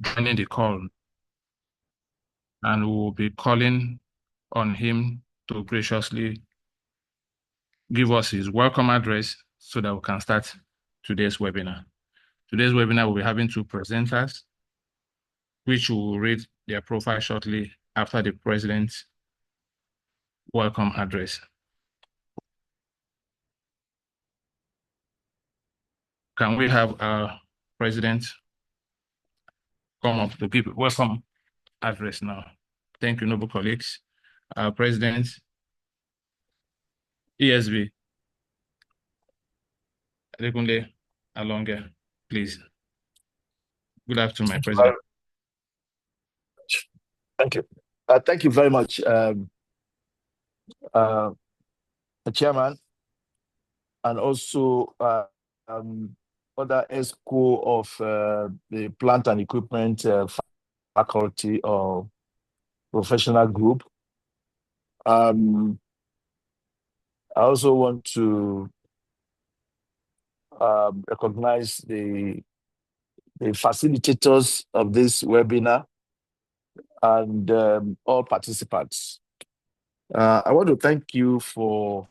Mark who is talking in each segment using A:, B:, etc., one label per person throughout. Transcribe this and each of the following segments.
A: joining the call, and we will be calling on him to graciously give us his welcome address so that we can start today's webinar. Today's webinar will be having two presenters, which will read their profile shortly after the president's welcome address. Can we have our president come up to give welcome address now? Thank you, noble colleagues. Our president, ESB, Adekunle Alonge, please. Good afternoon, my president.
B: Thank you. Thank you very much, Chairman, and also other ESCO of the Plant and Equipment Faculty or Professional Group. I also want to recognize the facilitators of this webinar and all participants. I want to thank you for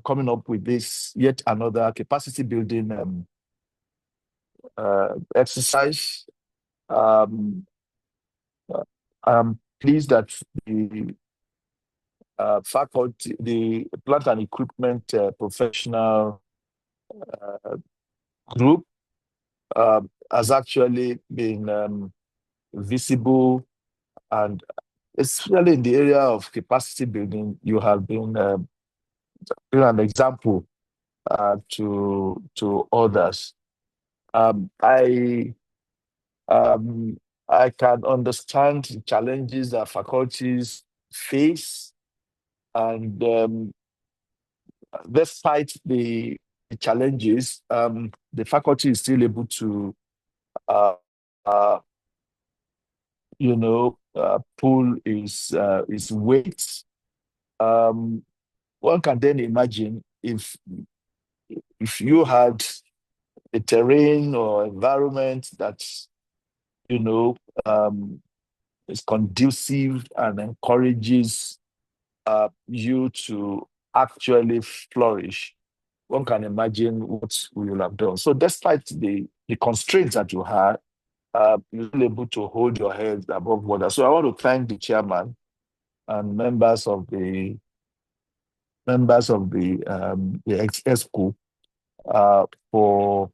B: coming up with this yet another capacity building exercise. I'm pleased that the faculty, the Plant and Equipment Professional Group has actually been visible, and especially in the area of capacity building, you have been an example to others. I can understand the challenges that faculties face, and despite the challenges, the faculty is still able to, pull its weight. One can then imagine if you had a terrain or environment that is conducive and encourages you to actually flourish. One can imagine what we will have done. So despite the constraints that you had, you're able to hold your head above water. So I want to thank the chairman and members of the ESCO for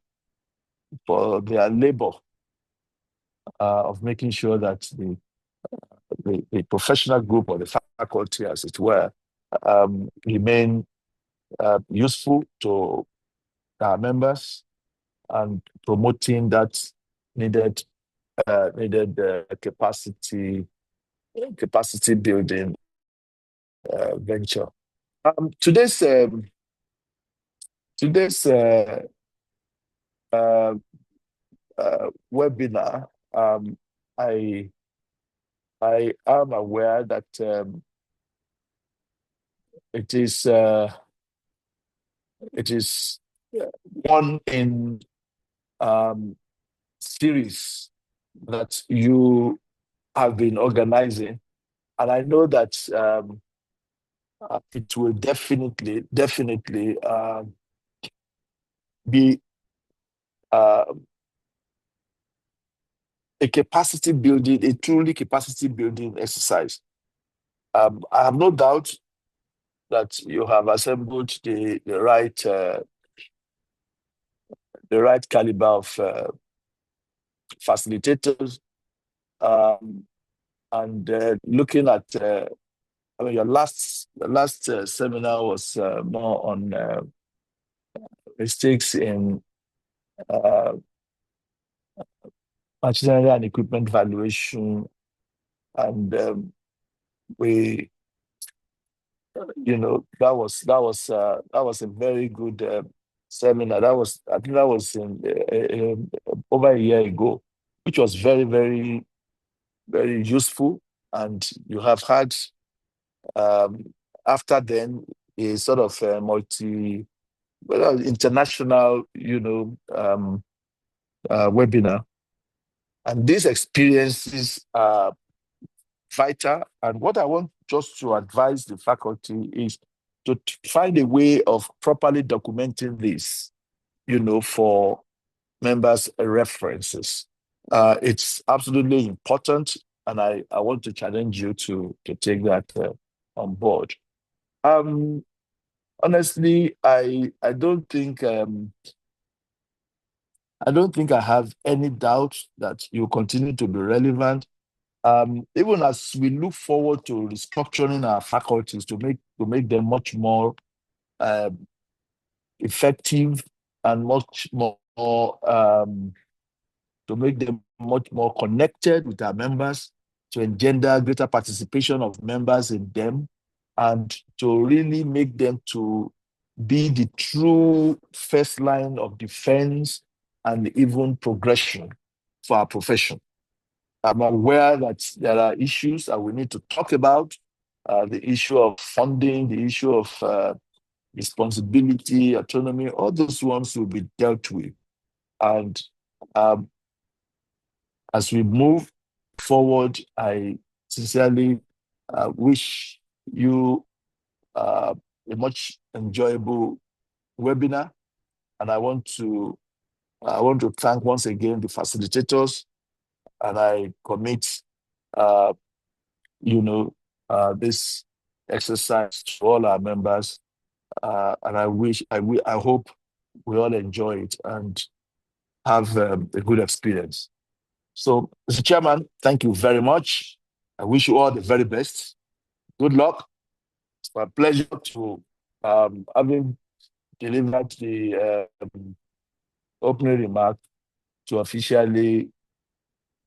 B: their labor of making sure that the professional group or the faculty, as it were, remain useful to our members and promoting that needed capacity building venture. Today's webinar, I am aware that it is one in series that you have been organizing, and I know that it will definitely be a truly capacity building exercise. I have no doubt that you have assembled the right caliber of facilitators, and looking at your last seminar was more on mistakes in machinery and equipment valuation, and we, that was a very good seminar. I think that was in over a year ago, which was very, very, very useful. And you have had after then a sort of international, webinar. And these experiences are vital. And what I want just to advise the faculty is to find a way of properly documenting this, for members' references. It's absolutely important, and I want to challenge you to take that on board. Um, Honestly, I don't think I have any doubt that you continue to be relevant. Even as we look forward to restructuring our faculties to make them much more uh, effective and much more to make them much more connected with our members, to engender greater participation of members in them, and to really make them to be the true first line of defense and even progression for our profession. I'm aware that there are issues that we need to talk about, the issue of funding, the issue of responsibility, autonomy, all those ones will be dealt with. And um, as we move forward, I sincerely wish you a much enjoyable webinar, and I want to thank once again the facilitators, and I commit, uh, this exercise to all our members, and I hope we all enjoy it and have a good experience. So, Mr. Chairman, thank you very much. I wish you all the very best. Good luck. It's my pleasure to having delivered the opening remark to officially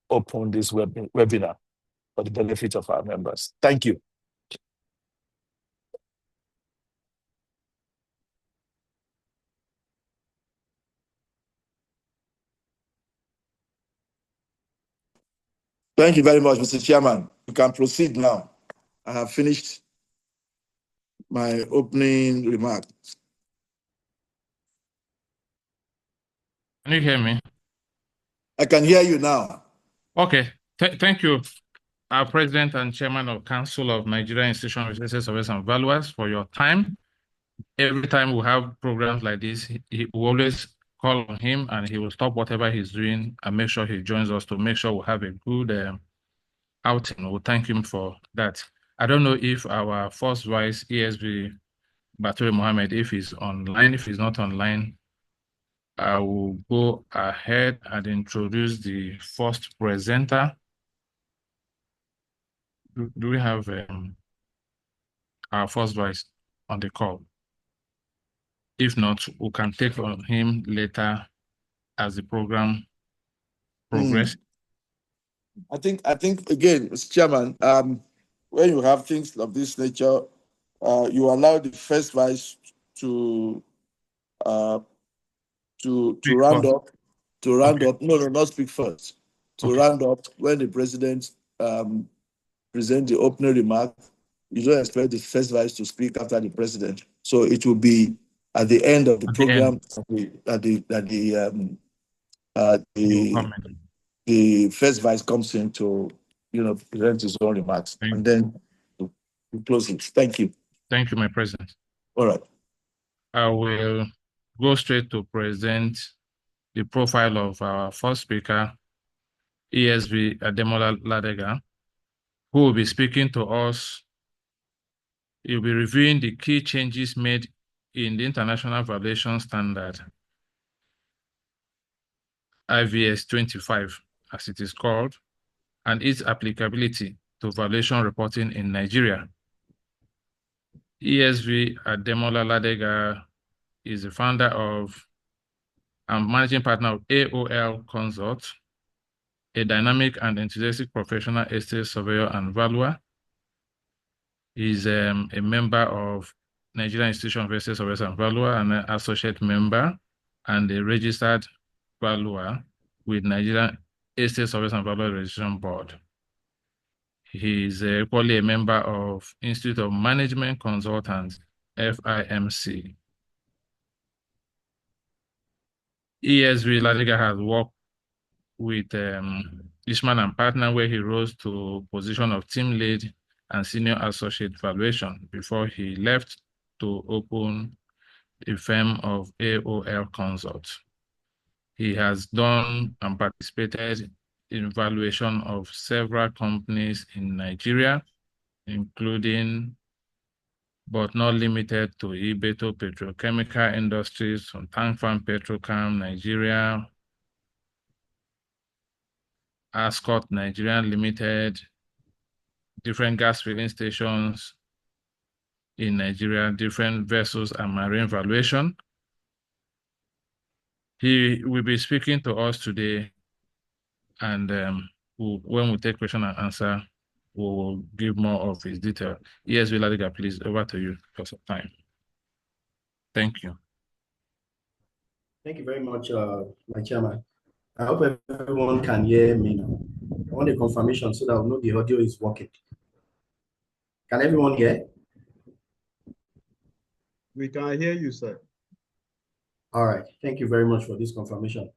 B: open this webinar for the benefit of our members. Thank you. Thank you very much, Mr. Chairman. You can proceed now. I have finished my opening remark.
A: Can you hear me?
B: I can hear you now.
A: Okay. Thank you, our President and Chairman of Council of Nigerian Institution of Research Surveyors and Valuers, for your time. Every time we have programs like this, he will always call on him, and he will stop whatever he's doing and make sure he joins us to make sure we have a good outing. We'll thank him for that. I don't know if our first vice, ESB, Baturi Mohammed, if he's online. If he's not online, I will go ahead and introduce the first presenter. Do we have our first vice on the call? If not, we can take on him later as the program progresses.
B: I think again, Mr. Chairman, when you have things of this nature, you allow the first vice to uh, to
A: Speak
B: round
A: first.
B: up, to round
A: Okay.
B: up. No, not speak first. To
A: Okay.
B: round up when the president present the opening remark. You don't expect the first vice to speak after the president, so it will be at the end of the
A: At the end,
B: program
A: you will come in.
B: the first vice comes in to present his own remarks, and then we close it. Thank you.
A: Thank you, my president.
B: All right.
A: I will go straight to present the profile of our first speaker, ESV Ademola Ladega, who will be speaking to us. He'll be reviewing the key changes made in the International Valuation Standard, IVS 25, as it is called, and its applicability to valuation reporting in Nigeria. ESV Ademola Ladega is the founder of and managing partner of AOL Consult, a dynamic and enthusiastic professional estate surveyor and valuer. He's a member of Nigerian Institution of Estate Surveyors and Valuer, and an associate member and a registered valuer with Nigerian Estate Surveyors and Valuer Registration Board. He is equally a member of Institute of Management Consultants, FIMC. ESV Ladiga has worked with Ishman and Partner, where he rose to position of team lead and senior associate valuation before he left to open a firm of AOL Consult. He has done and participated in valuation of several companies in Nigeria, including but not limited to Ibeto Petrochemical Industries, Tank Farm Petrochem Nigeria, Ascot Nigeria Limited, different gas filling stations in Nigeria, different vessels and marine valuation. He will be speaking to us today, and when we take question and answer, we will give more of his detail. Yes, Viladiga, please, over to you for some time. Thank you.
C: Thank you very much, my chairman. I hope everyone can hear me now. I want a confirmation so that we know the audio is working. Can everyone hear?
D: We can hear you, sir.
C: All right. Thank you very much for this confirmation.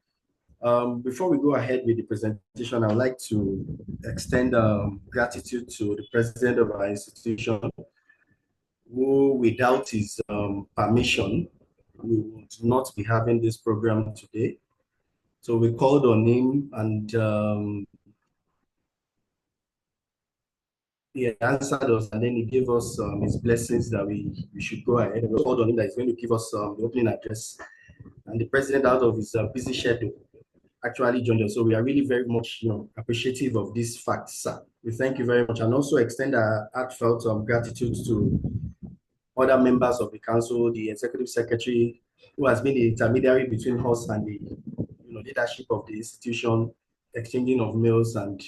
C: Before we go ahead with the presentation, I would like to extend gratitude to the president of our institution, who without his permission, we would not be having this program today. So we called on him, and he answered us, and then he gave us his blessings that we should go ahead. And we called on him that he's going to give us the opening address. And the president, out of his busy schedule, actually joined us. So we are really very much appreciative of this fact, sir. We thank you very much, and also extend our heartfelt gratitude to other members of the council, the executive secretary, who has been the intermediary between us and the leadership of the institution, exchanging of mails, and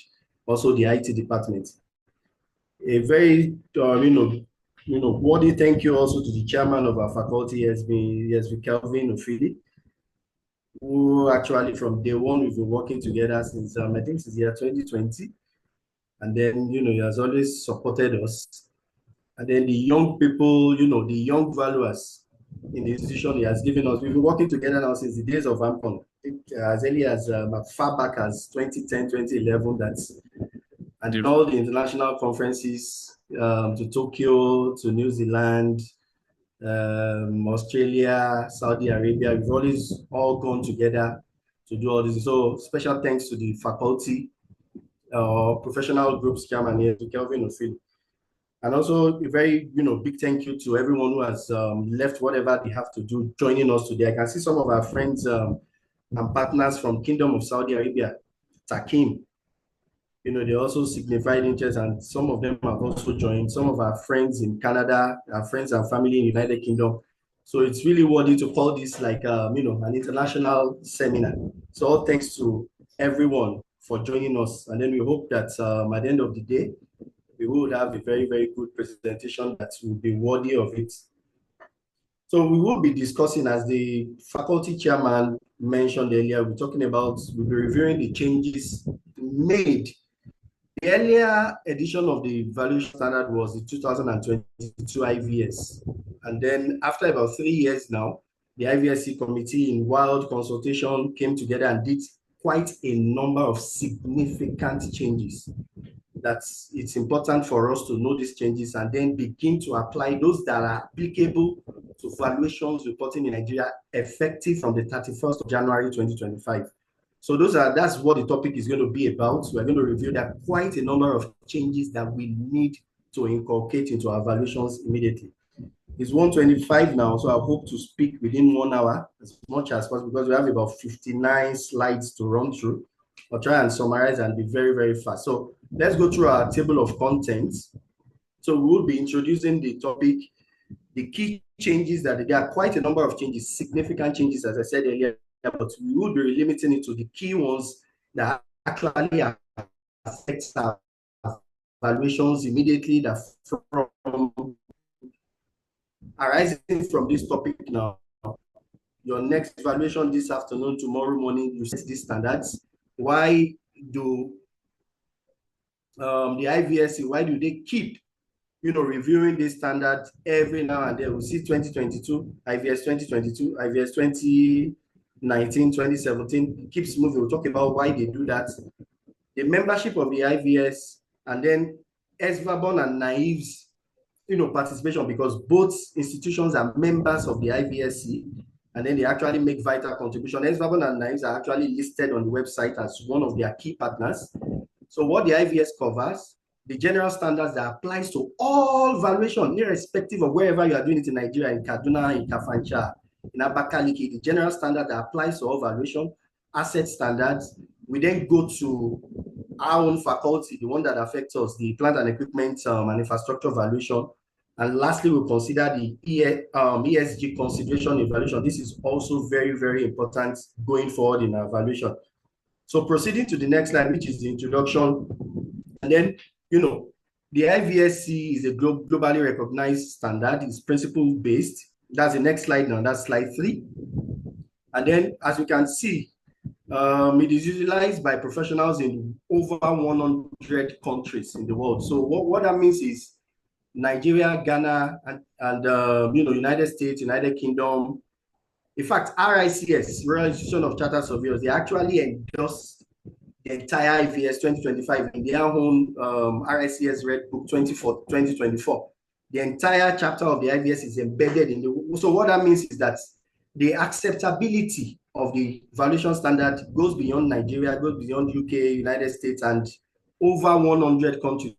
C: also the IT department. A very worthy thank you also to the chairman of our faculty, has been Kelvin Ofili, who actually from day one we've been working together since I think since the year 2020, and then he has always supported us. And then the young people, the young valuers in the institution he has given us. We've been working together now since the days of AMCON. I think as early as far back as 2010, 2011. And all the international conferences to Tokyo, to New Zealand, Australia, Saudi Arabia. We've always all gone together to do all this. So special thanks to the faculty, professional groups chairman here, to Kelvin Ofil. And also a very big thank you to everyone who has left whatever they have to do joining us today. I can see some of our friends and partners from Kingdom of Saudi Arabia, Takim. They also signified interest, and some of them have also joined. Some of our friends in Canada, our friends and family in United Kingdom. So it's really worthy to call this like an international seminar. So all thanks to everyone for joining us, and then we hope that at the end of the day, we will have a very, very good presentation that will be worthy of it. So we will be discussing, as the faculty chairman mentioned earlier, we'll be reviewing the changes made. The earlier edition of the valuation standard was the 2022 IVS. And then after about 3 years now, the IVSC committee in wild consultation came together and did quite a number of significant changes. It's important for us to know these changes and then begin to apply those that are applicable to valuations reporting in Nigeria effective from the 31st of January 2025. So that's what the topic is going to be about. We're going to review that quite a number of changes that we need to inculcate into our valuations immediately. It's 1:25 now, so I hope to speak within 1 hour as much as possible, because we have about 59 slides to run through. I'll try and summarize and be very, very fast. So let's go through our table of contents. So we will be introducing the topic, the key changes there are quite a number of changes, significant changes, as I said earlier, but we will be limiting it to the key ones that actually affect our valuations immediately, that from arising from this topic now. Your next valuation this afternoon, tomorrow morning, you set these standards. Why do the IVSC, why do they keep reviewing this standard every now and then? We see 2022, IVS 2022, IVS 20, 2019, 2017. It keeps moving. We'll talk about why they do that. The membership of the IVS, and then ex-Vabon and Naive's participation, because both institutions are members of the IVSC, and then they actually make vital contribution. Ex-Vabon and Naives are actually listed on the website as one of their key partners. So what the IVS covers, the general standards that applies to all valuation, irrespective of wherever you are doing it in Nigeria, in Kaduna, in Kafancha, in Abakaliki, the general standard that applies to all valuation, asset standards. We then go to our own faculty, the one that affects us, the plant and equipment and infrastructure valuation. And lastly, we'll consider the ESG consideration evaluation. This is also very, very important going forward in our valuation. So proceeding to the next slide, which is the introduction. And then, the IVSC is a globally recognized standard. It's principle-based. That's the next slide now. That's slide 3. And then, as you can see, it is utilized by professionals in over 100 countries in the world. So what that means is Nigeria, Ghana, and United States, United Kingdom. In fact, RICS, Royal Institution of Chartered Surveyors, they actually endorsed the entire IVS 2025 in their own RICS Red Book 2024. The entire chapter of the IVS is embedded in the. So what that means is that the acceptability of the valuation standard goes beyond Nigeria, goes beyond UK, United States, and over 100 countries.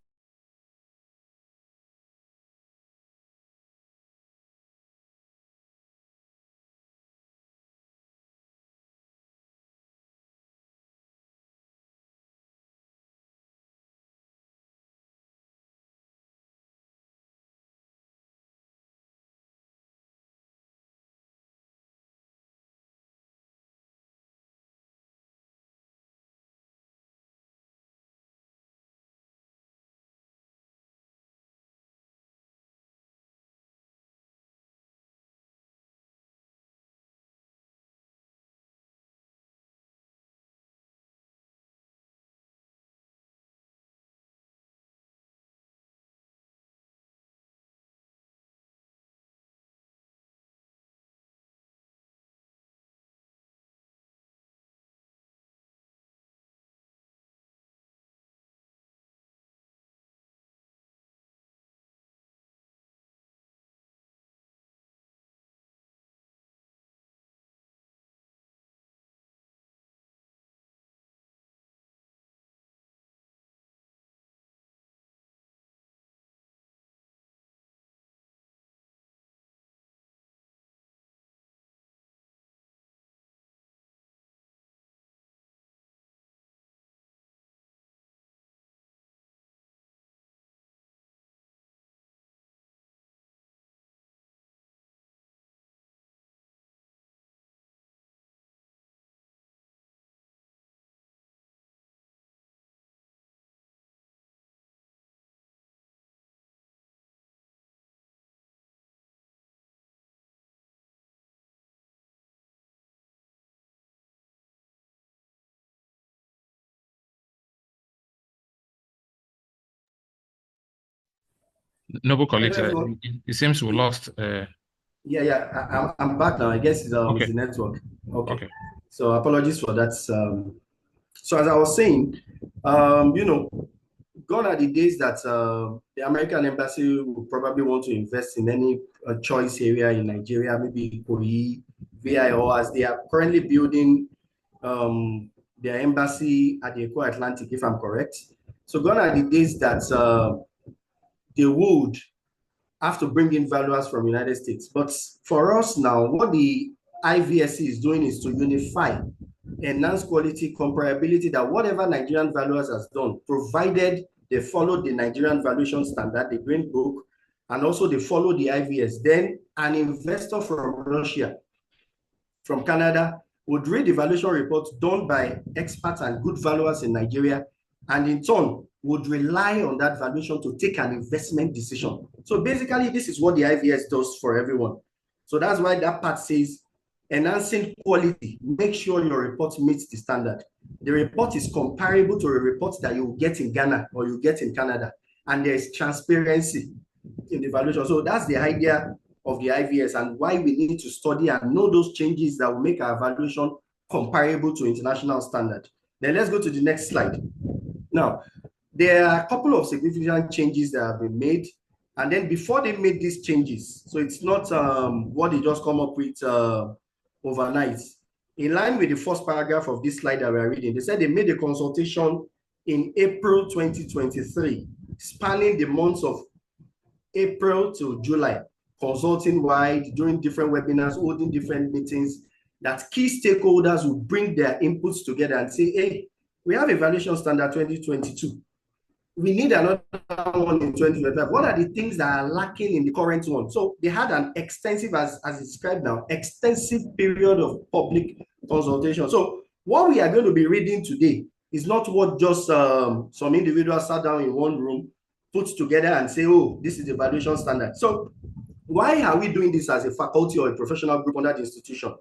A: Noble colleagues,
C: Hello,
A: it seems we lost.
C: I'm back now. I guess it's
A: Okay.
C: the network. Okay.
A: Okay.
C: So apologies for that. So as I was saying, gone are the days that the American embassy will probably want to invest in any choice area in Nigeria, maybe Korea, VIO, as they are currently building their embassy at the Eco Atlantic, if I'm correct. So gone are the days that they would have to bring in valuers from the United States. But for us now, what the IVSC is doing is to unify, enhance quality, comparability, that whatever Nigerian valuers has done, provided they follow the Nigerian valuation standard, the Green Book, and also they follow the IVS, then an investor from Russia, from Canada, would read the valuation reports done by experts and good valuers in Nigeria, and in turn would rely on that valuation to take an investment decision. So basically, this is what the IVS does for everyone. So that's why that part says enhancing quality, make sure your report meets the standard. The report is comparable to a report that you get in Ghana or you get in Canada, and there is transparency in the valuation. So that's the idea of the IVS and why we need to study and know those changes that will make our evaluation comparable to international standard. Then let's go to the next slide. Now, there are a couple of significant changes that have been made. And then before they made these changes, so it's not what they just come up with overnight. In line with the first paragraph of this slide that we're reading, they said they made a consultation in April 2023, spanning the months of April to July, consulting wide, doing different webinars, holding different meetings, that key stakeholders will bring their inputs together and say, hey, we have evaluation standard 2022. We need another one in 2025. What are the things that are lacking in the current one? So they had an extensive, as described now, extensive period of public consultation. So what we are going to be reading today is not what just some individuals sat down in one room, put together and say, oh, this is the evaluation standard. So why are we doing this as a faculty or a professional group under the institution?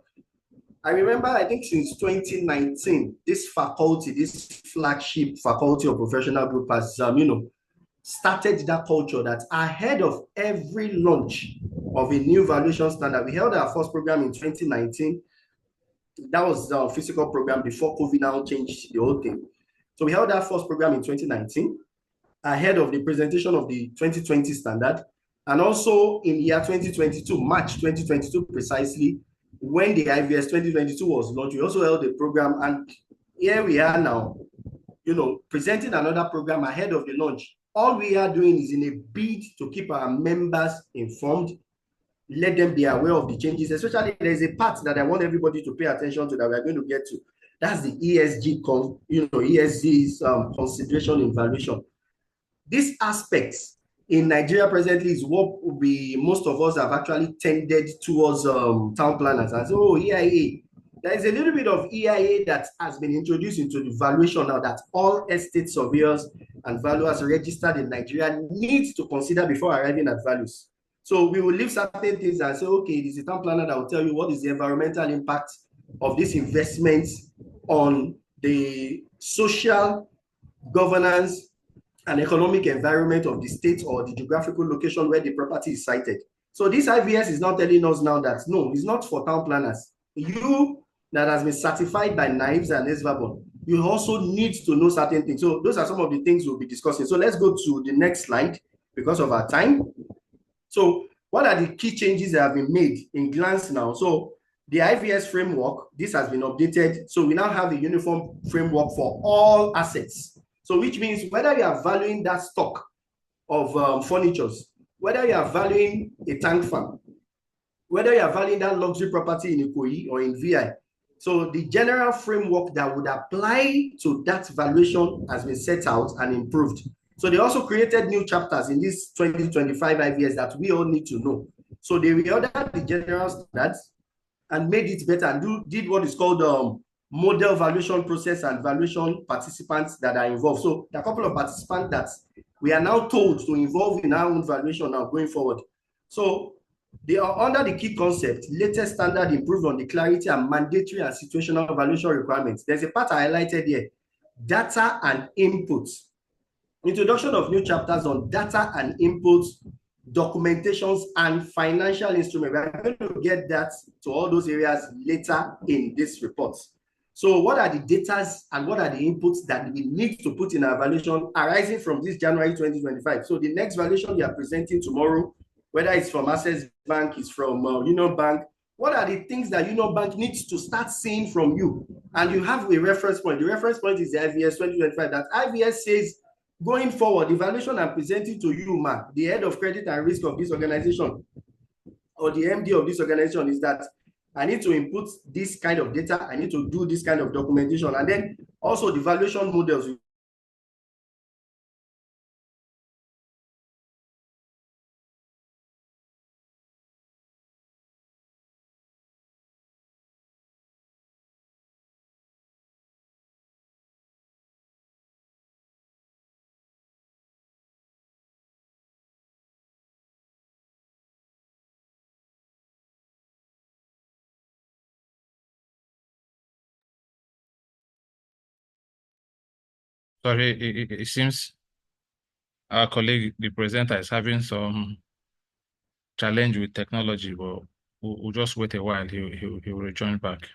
C: I remember, I think since 2019, this faculty, this flagship faculty or professional group has, started that culture that ahead of every launch of a new valuation standard, we held our first program in 2019. That was our physical program before COVID now changed the whole thing. So we held our first program in 2019 ahead of the presentation of the 2020 standard. And also in year 2022, March 2022 precisely, when the IVS 2022 was launched, we also held a program, and here we are now, presenting another program ahead of the launch. All we are doing is in a bid to keep our members informed, let them be aware of the changes. Especially, there's a part that I want everybody to pay attention to that we're going to get to. That's the ESG, ESG's consideration in valuation. These aspects in Nigeria presently is what most of us have actually tended towards town planners and say, oh, EIA. There is a little bit of EIA that has been introduced into the valuation now that all estate surveyors and valuers registered in Nigeria need to consider before arriving at values. So we will leave certain things and say, okay, it is a town planner that will tell you what is the environmental impact of this investment on the social governance and economic environment of the state or the geographical location where the property is sited. So this IVS is not telling us now that, no, it's not for town planners. You that has been certified by Knives and Esvabon, you also need to know certain things. So those are some of the things we'll be discussing. So let's go to the next slide because of our time. So what are the key changes that have been made in glance now? So the IVS framework, this has been updated. So we now have a uniform framework for all assets. So which means whether you are valuing that stock of furnitures, whether you are valuing a tank farm, whether you are valuing that luxury property in Ikoyi or in VI. So the general framework that would apply to that valuation has been set out and improved. So they also created new chapters in this 2025 IVS that we all need to know. So they reordered the general standards and made it better and did what is called model valuation process and valuation participants that are involved. So there are a couple of participants that we are now told to involve in our own valuation now going forward. So they are under the key concept, latest standard improved on the clarity and mandatory and situational valuation requirements. There's a part I highlighted here, data and inputs. Introduction of new chapters on data and inputs, documentations, and financial instruments. We're going to get that to all those areas later in this report. So what are the data and what are the inputs that we need to put in our valuation arising from this January 2025? So the next valuation we are presenting tomorrow, whether it's from Access Bank, it's from Union Bank, what are the things that Union Bank needs to start seeing from you? And you have a reference point. The reference point is the IVS 2025. That IVS says, going forward, the valuation I'm presenting to you, Mark, the head of credit and risk of this organization, or the MD of this organization, is that I need to input this kind of data, I need to do this kind of documentation, and then also the valuation models.
A: Sorry, it seems our colleague, the presenter, is having some challenge with technology, but we'll just wait a while. He'll rejoin back.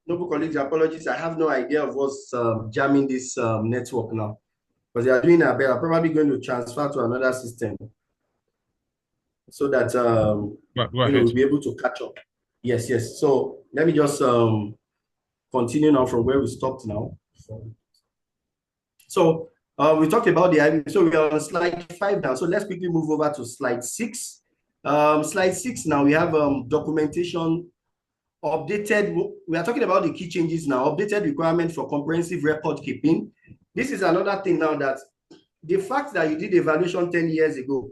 C: Noble colleagues, apologies. I have no idea of what's jamming this network now, because they are doing a better. I'm probably going to transfer to another system so that
A: Go ahead.
C: we'll be able to catch up. Yes, yes. So let me just continue now from where we stopped now. So we talked about the IB. So we are on slide 5 now. So let's quickly move over to slide 6. Slide 6 now, we have documentation updated. We are talking about the key changes now. Updated requirement for comprehensive record keeping. This is another thing now, that the fact that you did evaluation 10 years ago,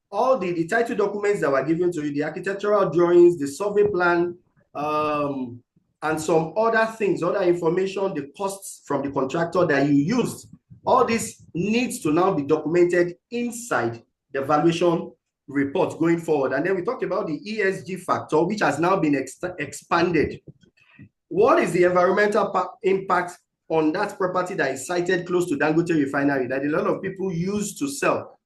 C: all the title documents that were given to you, the architectural drawings, the survey plan, and some other things, other information, the costs from the contractor that you used, all this needs to now be documented inside the valuation report going forward. And then we talked about the ESG factor, which has now been expanded. What is the environmental impact on that property that is sited close to Dangote refinery that a lot of people use to sell?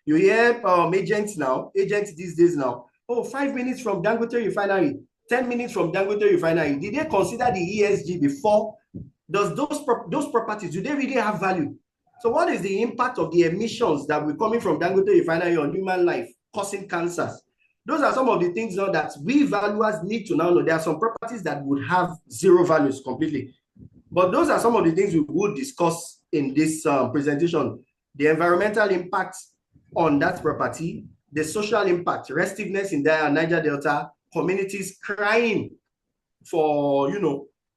C: You hear agents these days now, oh, 5 minutes from Dangote refinery, 10 minutes from Dangote refinery. Did they consider the ESG before? Does those properties, do they really have value? So what is the impact of the emissions that will be coming from Dangote refinery on human life, causing cancers? Those are some of the things now that we valuers need to now know. There are some properties that would have zero values completely. But those are some of the things we will discuss in this presentation. The environmental impact on that property, the social impact, restiveness in the Niger Delta, communities crying for,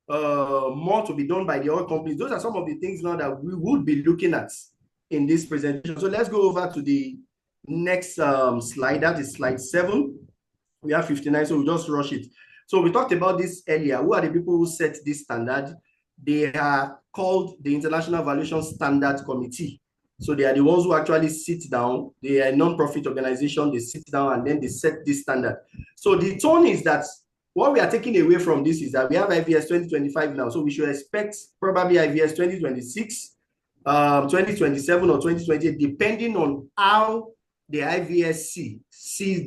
C: more to be done by the oil companies. Those are some of the things now that we would be looking at in this presentation. So let's go over to the next slide. That is slide 7. We have 59, so we'll just rush it. So we talked about this earlier. Who are the people who set this standard? They are called the International Valuation Standard Committee. So they are the ones who actually sit down. They are a non-profit organization. They sit down and then they set this standard. So the tone is that what we are taking away from this is that we have IVS 2025 now. So we should expect probably IVS 2026, 2027 or 2028, depending on how the IVS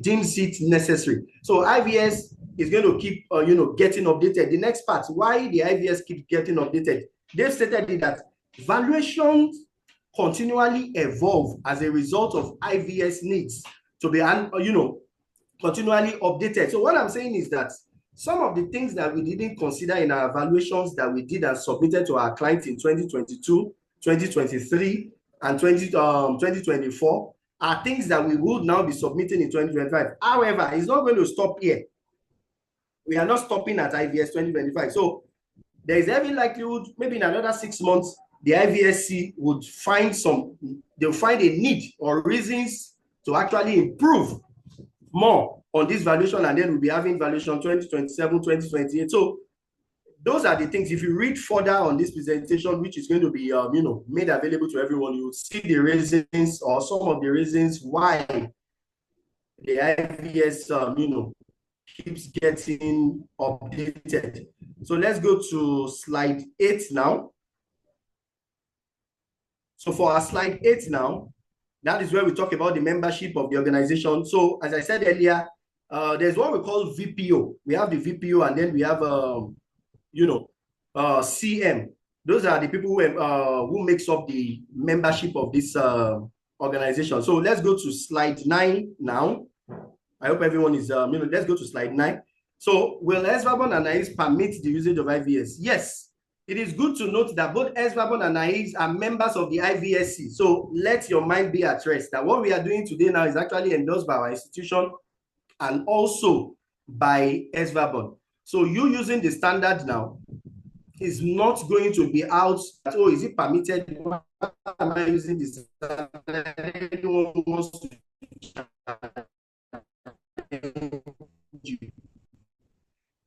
C: deems it necessary. So IVS is going to keep, getting updated. The next part, why the IVS keeps getting updated, they've stated that valuations continually evolve as a result of IVS needs to be, continually updated. So what I'm saying is that some of the things that we didn't consider in our evaluations that we did and submitted to our clients in 2022, 2023, and 2024 are things that we would now be submitting in 2025. However, it's not going to stop here. We are not stopping at IVS 2025. So there is every likelihood, maybe in another 6 months, the IVSC would find they'll find a need or reasons to actually improve more on this valuation, and then we'll be having valuation 2027, 2028. So those are the things. If you read further on this presentation, which is going to be made available to everyone, you will see the reasons or some of the reasons why the IVS keeps getting updated. So let's go to slide 8 now. So for our slide 8 now, that is where we talk about the membership of the organization. So as I said earlier, there's what we call VPO. We have the VPO, and then we have, CM. Those are the people who makes up the membership of this organization. So let's go to slide 9 now. I hope everyone is, let's go to slide 9. So will SVABON and NAICS permit the usage of IVS? Yes. It is good to note that both SVABON and NAICS are members of the IVSC. So let your mind be at rest that what we are doing today now is actually endorsed by our institution and also by SVABON. So you using the standard now is not going to be out that, oh, is it permitted? Why am I using this? Anyone wants to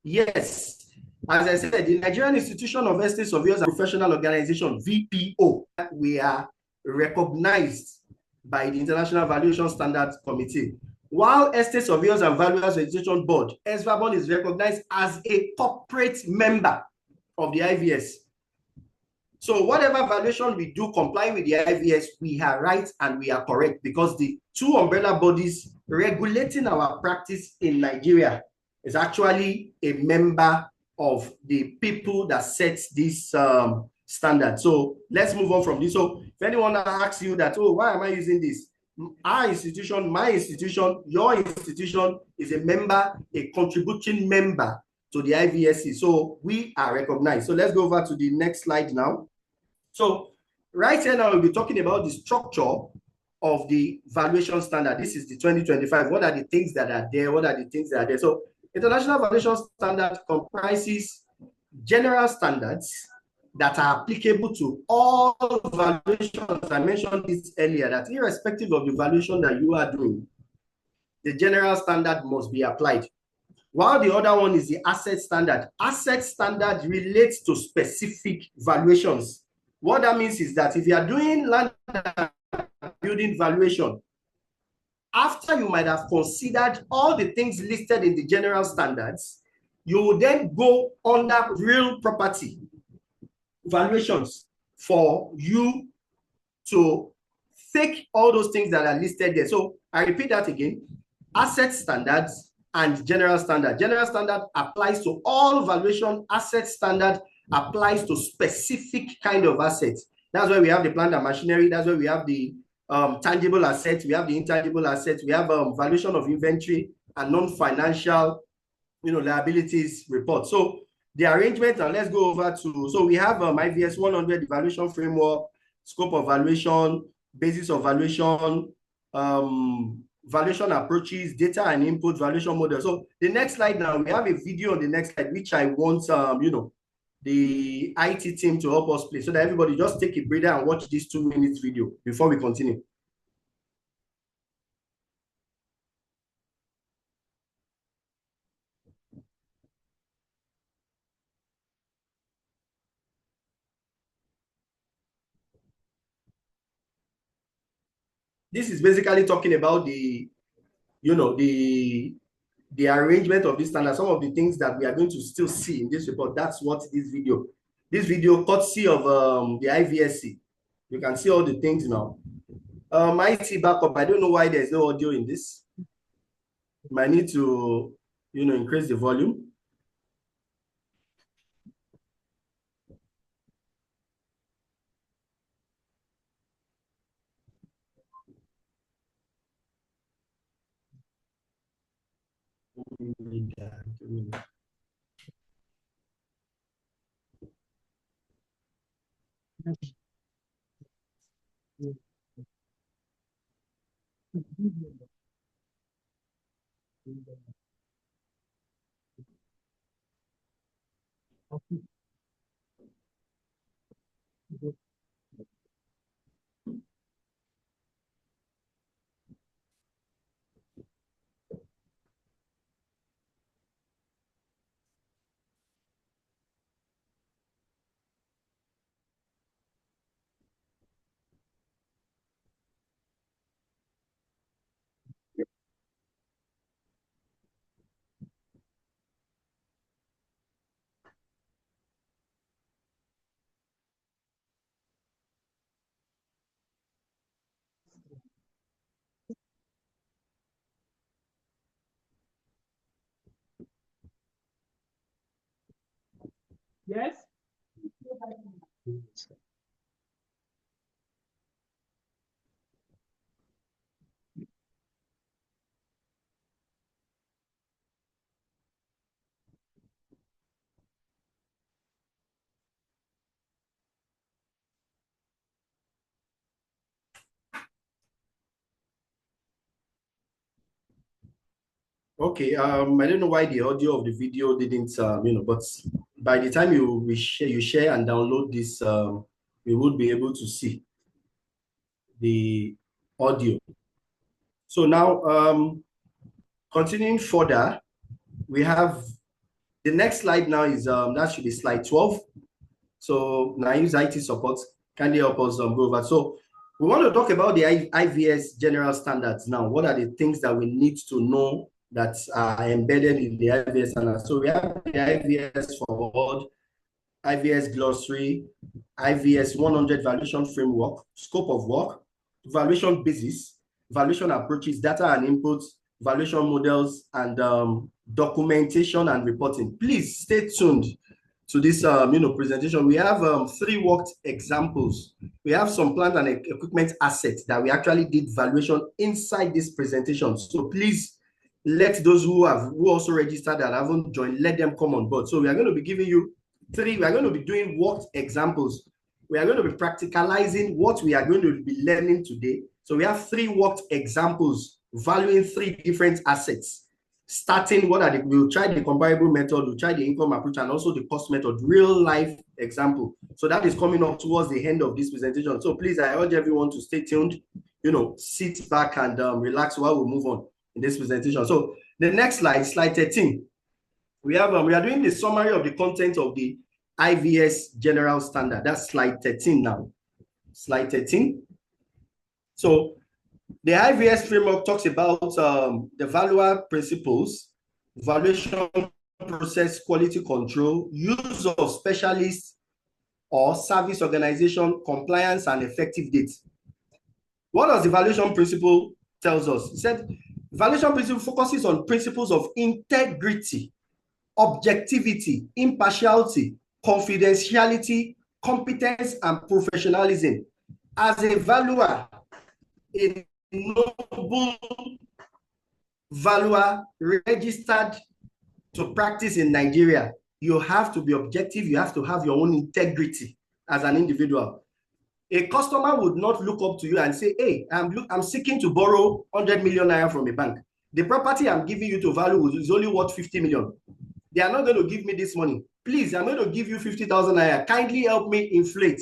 C: yes. As I said, the Nigerian Institution of Estate Surveyors and Professional Organization, VPO, we are recognized by the International Valuation Standards Committee. While Estate Surveyors and Valuers Registration Board, SVABON is recognized as a corporate member of the IVS. So whatever valuation we do complying with the IVS, we are right and we are correct because the two umbrella bodies regulating our practice in Nigeria is actually a member of the people that sets this standard. So let's move on from this. So if anyone asks you that, oh, why am I using this? Our institution, my institution, your institution is a member, a contributing member to the IVSC. So we are recognized. So let's go over to the next slide now. So right here now, we'll be talking about the structure of the valuation standard. This is the 2025. What are the things that are there? What are the things that are there? So international valuation standard comprises general standards that are applicable to all valuations. I mentioned this earlier, that irrespective of the valuation that you are doing, the general standard must be applied. While the other one is the asset standard. Asset standard relates to specific valuations. What that means is that if you are doing land building valuation, after you might have considered all the things listed in the general standards, you will then go under real property valuations for you to take all those things that are listed there. So I repeat that again, asset standards and general standard. General standard applies to all valuation. Asset standard applies to specific kind of assets. That's why we have the plant and machinery. That's why we have the tangible assets. We have the intangible assets. We have valuation of inventory and non-financial, liabilities report. So the arrangement, and let's go over to, so we have IVS 100 evaluation framework, scope of valuation, basis of valuation, valuation approaches, data and input, valuation model. So the next slide now, we have a video on the next slide, which I want, the IT team to help us play so that everybody just take a breather and watch this 2 minutes video before we continue. This is basically talking about the arrangement of this standard, some of the things that we are going to still see in this report. That's what this video courtesy of the IVSC. You can see all the things now. IT backup, I don't know why there's no audio in this. You might need to, increase the volume.
E: Yes.
C: Okay, I don't know why the audio of the video didn't, but by the time you share and download this, we would be able to see the audio. So now, continuing further, we have the next slide now is, that should be slide 12. So now use IT support, can you help us go over? So we want to talk about the IVS general standards now. What are the things that we need to know that are embedded in the IVS standards? So we have the IVS forward, IVS glossary, IVS 100 valuation framework, scope of work, valuation basis, valuation approaches, data and inputs, valuation models, and documentation and reporting. Please stay tuned to this presentation. We have 3 worked examples. We have some plant and equipment assets that we actually did valuation inside this presentation. So please let those who also registered that haven't joined, let them come on board. So we are going to be giving you 3. We are going to be doing worked examples. We are going to be practicalizing what we are going to be learning today. So we have 3 worked examples valuing 3 different assets. Starting, we'll try the comparable method, we'll try the income approach, and also the cost method, real life example. So that is coming up towards the end of this presentation. So please, I urge everyone to stay tuned, sit back and relax while we move on in this presentation. So the next slide, slide 13. We are doing the summary of the content of the IVS general standard. That's slide 13 now. Slide 13. So the IVS framework talks about the valuer principles, valuation process quality control, use of specialists or service organization, compliance, and effective date. What does the valuation principle tells us? It said, valuation principle focuses on principles of integrity, objectivity, impartiality, confidentiality, competence, and professionalism. As a valuer, a noble valuer registered to practice in Nigeria, you have to be objective. You have to have your own integrity as an individual. A customer would not look up to you and say, hey, I'm seeking to borrow 100 million naira from a bank. The property I'm giving you to value is only worth 50 million. They are not going to give me this money. Please, I'm going to give you 50,000 naira. Kindly help me inflate.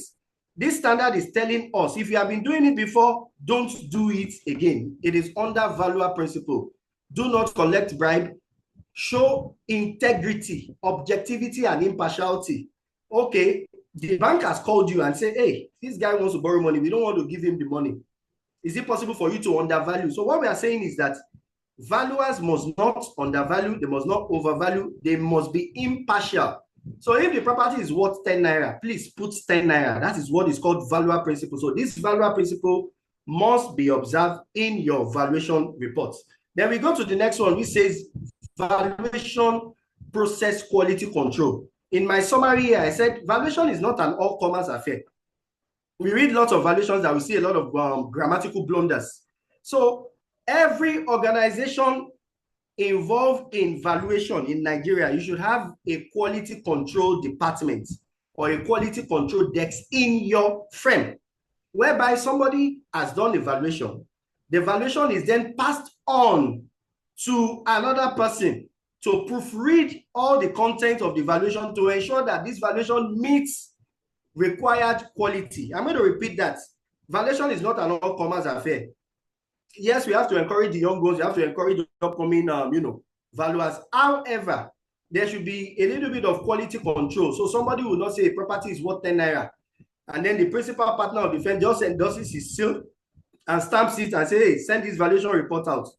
C: This standard is telling us, if you have been doing it before, don't do it again. It is under valuer principle. Do not collect bribe. Show integrity, objectivity, and impartiality. Okay, the bank has called you and said, hey, this guy wants to borrow money. We don't want to give him the money. Is it possible for you to undervalue? So what we are saying is that valuers must not undervalue, they must not overvalue, they must be impartial. So if the property is worth 10 naira, please put 10 naira. That is what is called valuer principle. So this valuer principle must be observed in your valuation reports. Then we go to the next one, which says valuation process quality control. In my summary here, I said valuation is not an all-comers affair. We read lots of valuations that we see a lot of grammatical blunders. So every organization involved in valuation in Nigeria, you should have a quality control department or a quality control desk in your firm, whereby somebody has done a valuation. The valuation is then passed on to another person to proofread all the content of the valuation to ensure that this valuation meets required quality. I'm going to repeat that. Valuation is not an all-comers affair. Yes, we have to encourage the young ones. We have to encourage the upcoming, valuers. However, there should be a little bit of quality control. So somebody will not say a property is worth 10 naira, and then the principal partner of the firm just endorses his seal and stamps it and say, hey, send this valuation report out.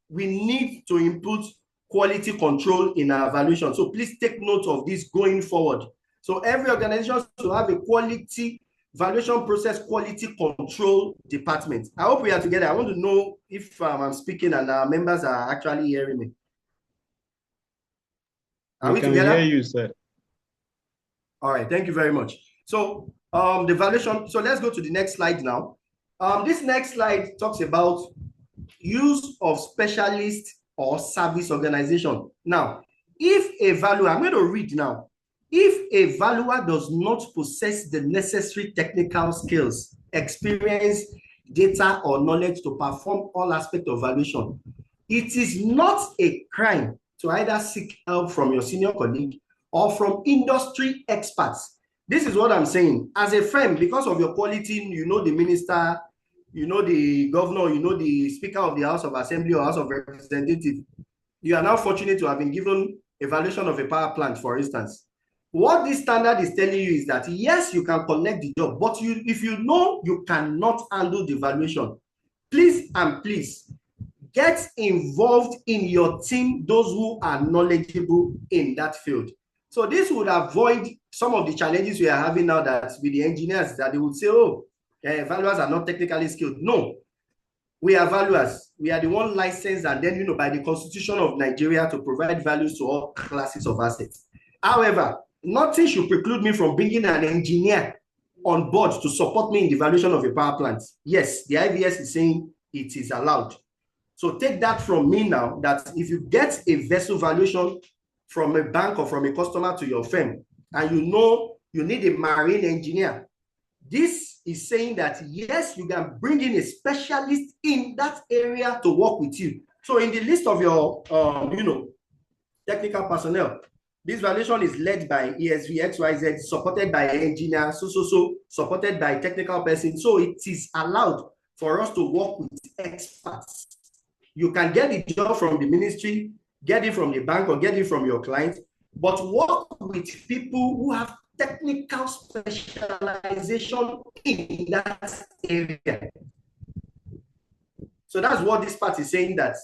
C: We need to input quality control in our valuation. So please take note of this going forward. So every organization should have a quality valuation process quality control department. I hope we are together. I want to know if I'm speaking and our members are actually hearing me. Are we together?
D: I can hear you, sir.
C: All right, thank you very much. So the valuation, so let's go to the next slide now. This next slide talks about use of specialist or service organization. Now, if a valuer, I'm going to read now. If a valuer does not possess the necessary technical skills, experience, data, or knowledge to perform all aspects of valuation, It is not a crime to either seek help from your senior colleague or from industry experts. This is what I'm saying. As a firm, because of your quality, you know the minister, you know the governor, you know the speaker of the House of Assembly or House of Representatives. You are now fortunate to have been given evaluation of a power plant, for instance. What this standard is telling you is that, yes, you can collect the job, but if you know you cannot handle the valuation, please and please get involved in your team, those who are knowledgeable in that field. So this would avoid some of the challenges we are having now, that with the engineers, that they would say, oh, valuers are not technically skilled. No, we are valuers. We are the one licensed and then, by the Constitution of Nigeria to provide values to all classes of assets. However, nothing should preclude me from bringing an engineer on board to support me in the valuation of a power plant. Yes, the IVS is saying it is allowed. So take that from me now, that if you get a vessel valuation from a bank or from a customer to your firm, and you know you need a marine engineer, this is saying that, yes, you can bring in a specialist in that area to work with you. So in the list of your, technical personnel, this valuation is led by ESV XYZ, supported by engineer, so, supported by technical person. So it is allowed for us to work with experts. You can get the job from the ministry, get it from the bank, or get it from your client, but work with people who have technical specialization in that area. So that's what this part is saying, that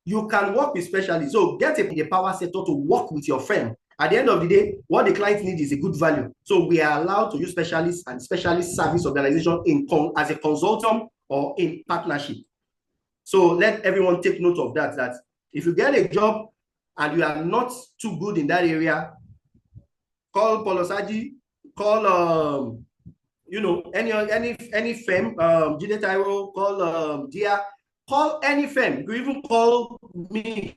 C: you can work with specialists. So get a power sector to work with your firm. At the end of the day, what the client needs is a good value. So we are allowed to use specialists and specialist service organization as a consultant or in partnership. So let everyone take note of that, that if you get a job and you are not too good in that area, call Polosaji, call any firm, Jide Tairo, call Dia, call any firm. You even call me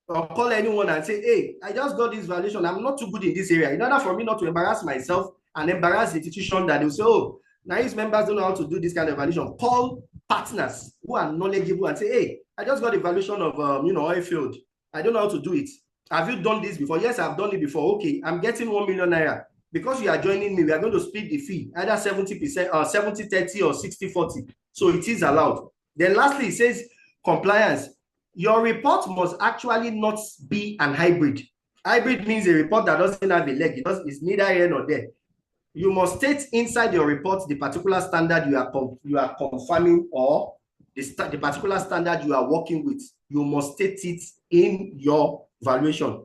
C: or call anyone and say, hey, I just got this valuation. I'm not too good in this area. In order for me not to embarrass myself and embarrass the institution, that they'll say, oh, now his members don't know how to do this kind of valuation. Call partners who are knowledgeable and say, hey, I just got a valuation of oil field. I don't know how to do it. Have you done this before? Yes, I've done it before. Okay, I'm getting 1 million naira. Because you are joining me, we are going to split the fee, either 70% or 70-30 or 60-40. So it is allowed. Then lastly, it says compliance. Your report must actually not be an hybrid. Hybrid means a report that doesn't have a leg. It's neither here nor there. You must state inside your report the particular standard you are confirming, or the particular standard you are working with. You must state it in your valuation.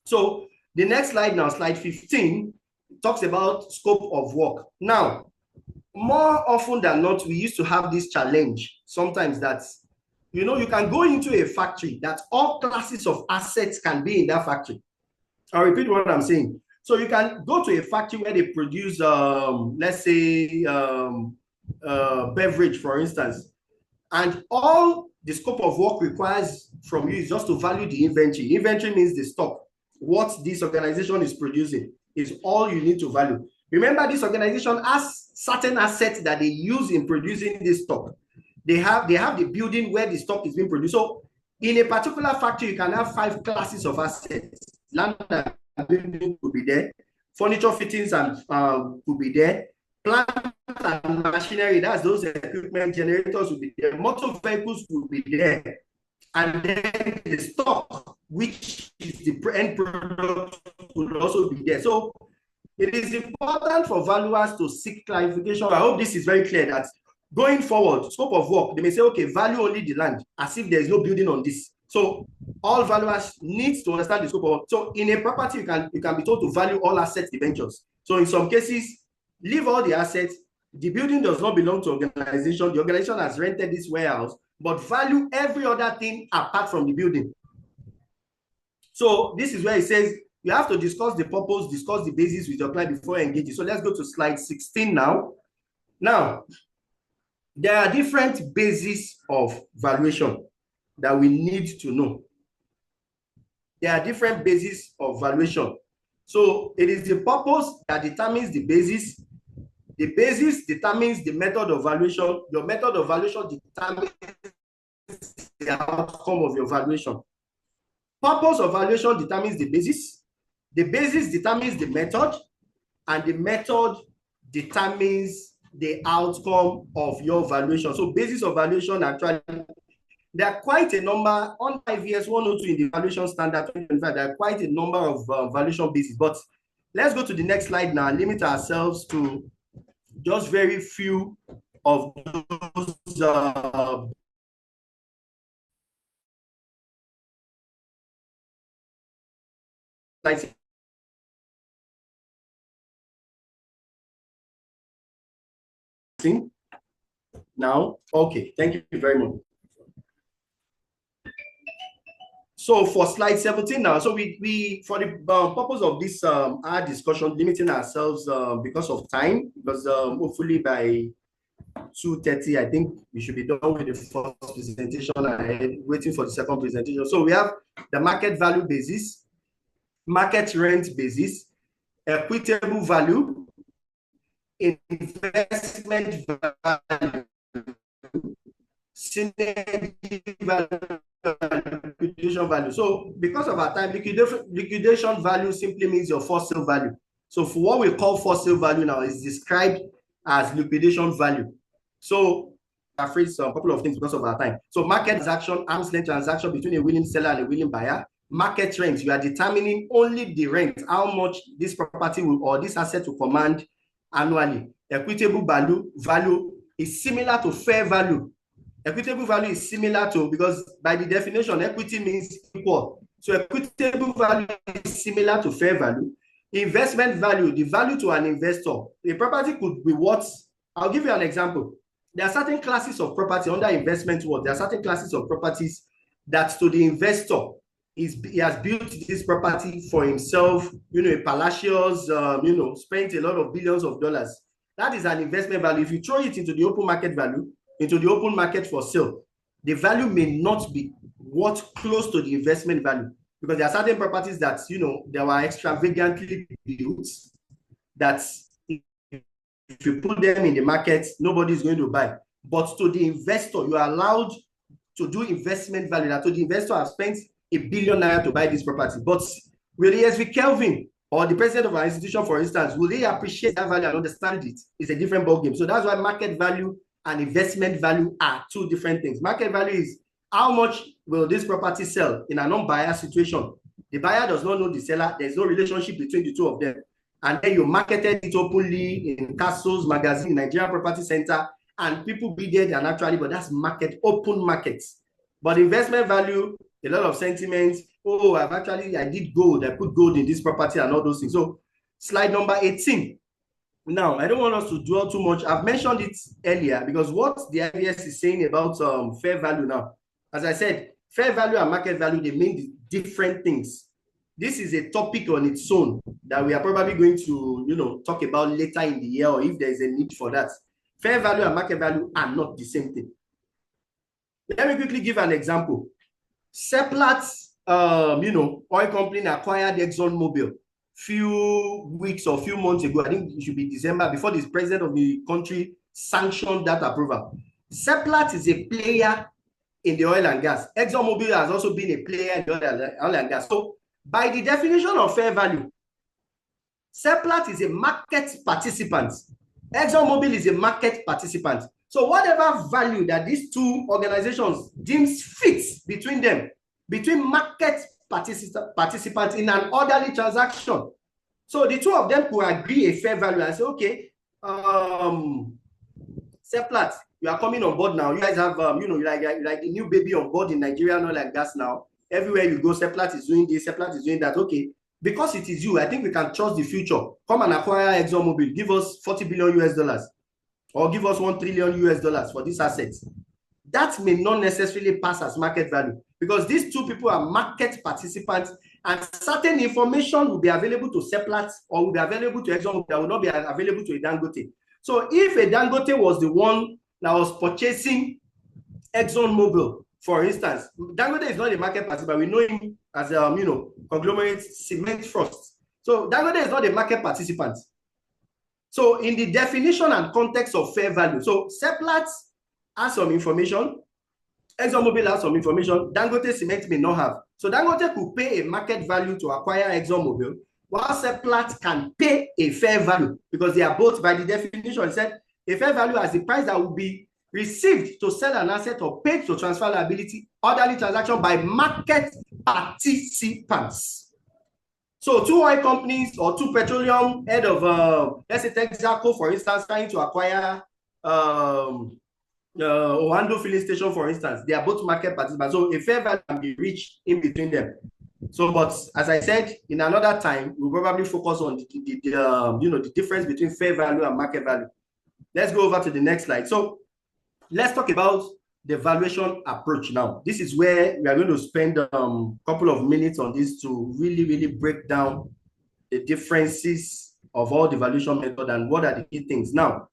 C: So the next slide now, slide 15, talks about scope of work. Now, more often than not, we used to have this challenge sometimes that, you can go into a factory that all classes of assets can be in that factory. I'll repeat what I'm saying. So you can go to a factory where they produce, let's say, beverage, for instance, and all the scope of work requires from you is just to value the inventory. Inventory means the stock. What this organization is producing is all you need to value. Remember, this organization has certain assets that they use in producing this stock. They have the building where the stock is being produced. So in a particular factory, you can have 5 classes of assets. Land and building could be there. Furniture fittings and could be there. Plant and machinery, that's those equipment, generators will be there. Motor vehicles will be there. And then the stock, which is the end product, will also be there. So it is important for valuers to seek clarification. I hope this is very clear, that going forward, scope of work, they may say, okay, value only the land, as if there is no building on this. So all valuers need to understand the scope of work. So in a property, you can be told to value all assets, debentures. So in some cases, leave all the assets. The building does not belong to organization. The organization has rented this warehouse, but value every other thing apart from the building. So this is where it says you have to discuss the purpose, discuss the basis with your client before engaging. So let's go to slide 16 now. Now, there are different bases of valuation that we need to know. There are different bases of valuation. So it is the purpose that determines the basis. The basis determines the method of valuation. Your method of valuation determines the outcome of your valuation. Purpose of valuation determines the basis determines the method, and the method determines the outcome of your valuation. So basis of valuation, actually, there are quite a number on IVS 102 in the valuation standard 2025. There are quite a number of valuation bases, but let's go to the next slide now and limit ourselves to just very few of those slides. Now, okay, thank you very much. So for slide 17 now, so we for the purpose of this our discussion, limiting ourselves because of time, because hopefully by 2:30, I think we should be done with the first presentation and waiting for the second presentation. So we have the market value basis, market rent basis, equitable value, investment value, synergy value, liquidation value. So because of our time, liquidation value simply means your for sale value. So for what we call for sale value now is described as liquidation value. So I phrase a couple of things because of our time. So market transaction, arm's length transaction between a willing seller and a willing buyer. Market rent, you are determining only the rent, how much this property will or this asset will command annually. Equitable value is similar to fair value. Equitable value is similar to, because by the definition, equity means equal. So equitable value is similar to fair value. Investment value, the value to an investor. A property could be what? I'll give you an example. There are certain classes of property under investment world. There are certain classes of properties that to the investor, he has built this property for himself, a palacios, spent a lot of billions of dollars. That is an investment value. If you throw it into the open market value, into the open market for sale, the value may not be what close to the investment value, because there are certain properties that they were extravagantly built that if you put them in the market, nobody is going to buy. But to the investor, you are allowed to do investment value. That to the investor, I've spent $1 billion to buy this property. But will ESV Kelvin or the president of our institution, for instance, will they appreciate that value and understand it? It's a different ballgame. So that's why market value and investment value are two different things. Market value is how much will this property sell in a non-buyer situation. The buyer does not know the seller. There's no relationship between the two of them. And then you marketed it openly in Castles magazine, Nigerian Property Center, and people bidded and actually, but that's market, open markets. But investment value, a lot of sentiments. Oh, I did gold. I put gold in this property and all those things. So slide number 18. Now, I don't want us to dwell too much. I've mentioned it earlier because what the IVS is saying about fair value now, as I said, fair value and market value, they mean different things. This is a topic on its own that we are probably going to, talk about later in the year, or if there is a need for that. Fair value and market value are not the same thing. Let me quickly give an example. Seplat, oil company acquired ExxonMobil few weeks or few months ago. I think it should be December, before the president of the country sanctioned that approval. Seplat is a player in the oil and gas. ExxonMobil has also been a player in the oil and gas. So by the definition of fair value, Seplat is a market participant. ExxonMobil is a market participant. So whatever value that these two organizations deems fits between them, between market participants in an orderly transaction. So the two of them could agree a fair value and say, okay, Seplat, you are coming on board now. You guys have, you're like the new baby on board in Nigerian oil and gas now. Everywhere you go, Seplat is doing this, Seplat is doing that. Okay, because it is you, I think we can trust the future. Come and acquire ExxonMobil. Give us $40 billion US, or give us $1 trillion US for this asset. That may not necessarily pass as market value, because these two people are market participants, and certain information will be available to Seplat or will be available to ExxonMobil that will not be available to a Dangote. So if a Dangote was the one that was purchasing ExxonMobil, for instance, Dangote is not a market participant. We know him as a conglomerate cement first. So Dangote is not a market participant. So in the definition and context of fair value, so Seplat has some information, ExxonMobil has some information, Dangote Cement may not have. So Dangote could pay a market value to acquire ExxonMobil, while Seplat can pay a fair value because they are both, by the definition, said a fair value as the price that will be received to sell an asset or paid to transfer liability, orderly transaction by market participants. So two oil companies or two petroleum head of, let's say Texaco, for instance, trying to acquire Oando filling station, for instance, they are both market participants. So a fair value can be reached in between them. So, but as I said, in another time, we'll probably focus on the difference between fair value and market value. Let's go over to the next slide. So let's talk about the valuation approach now. This is where we are going to spend a couple of minutes on this to really, really break down the differences of all the valuation method and what are the key things. Now,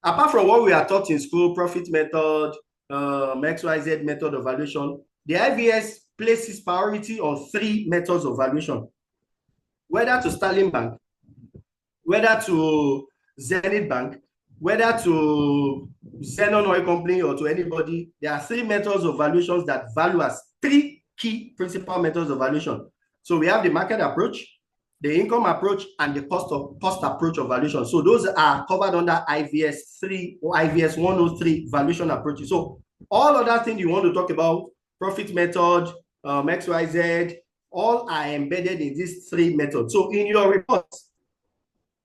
C: apart from what we are taught in school, profit method, XYZ method of valuation, the IVS places priority on 3 methods of valuation, whether to Sterling Bank, whether to Zenith Bank, whether to Xenon Oil Company or to anybody. There are 3 methods of valuations that value as 3 key principal methods of valuation. So we have the market approach, the income approach, and the cost approach of valuation. So those are covered under IVS 3 or IVS 103 valuation approaches. So all other things you want to talk about, profit method, XYZ, all are embedded in these 3 methods. So in your report,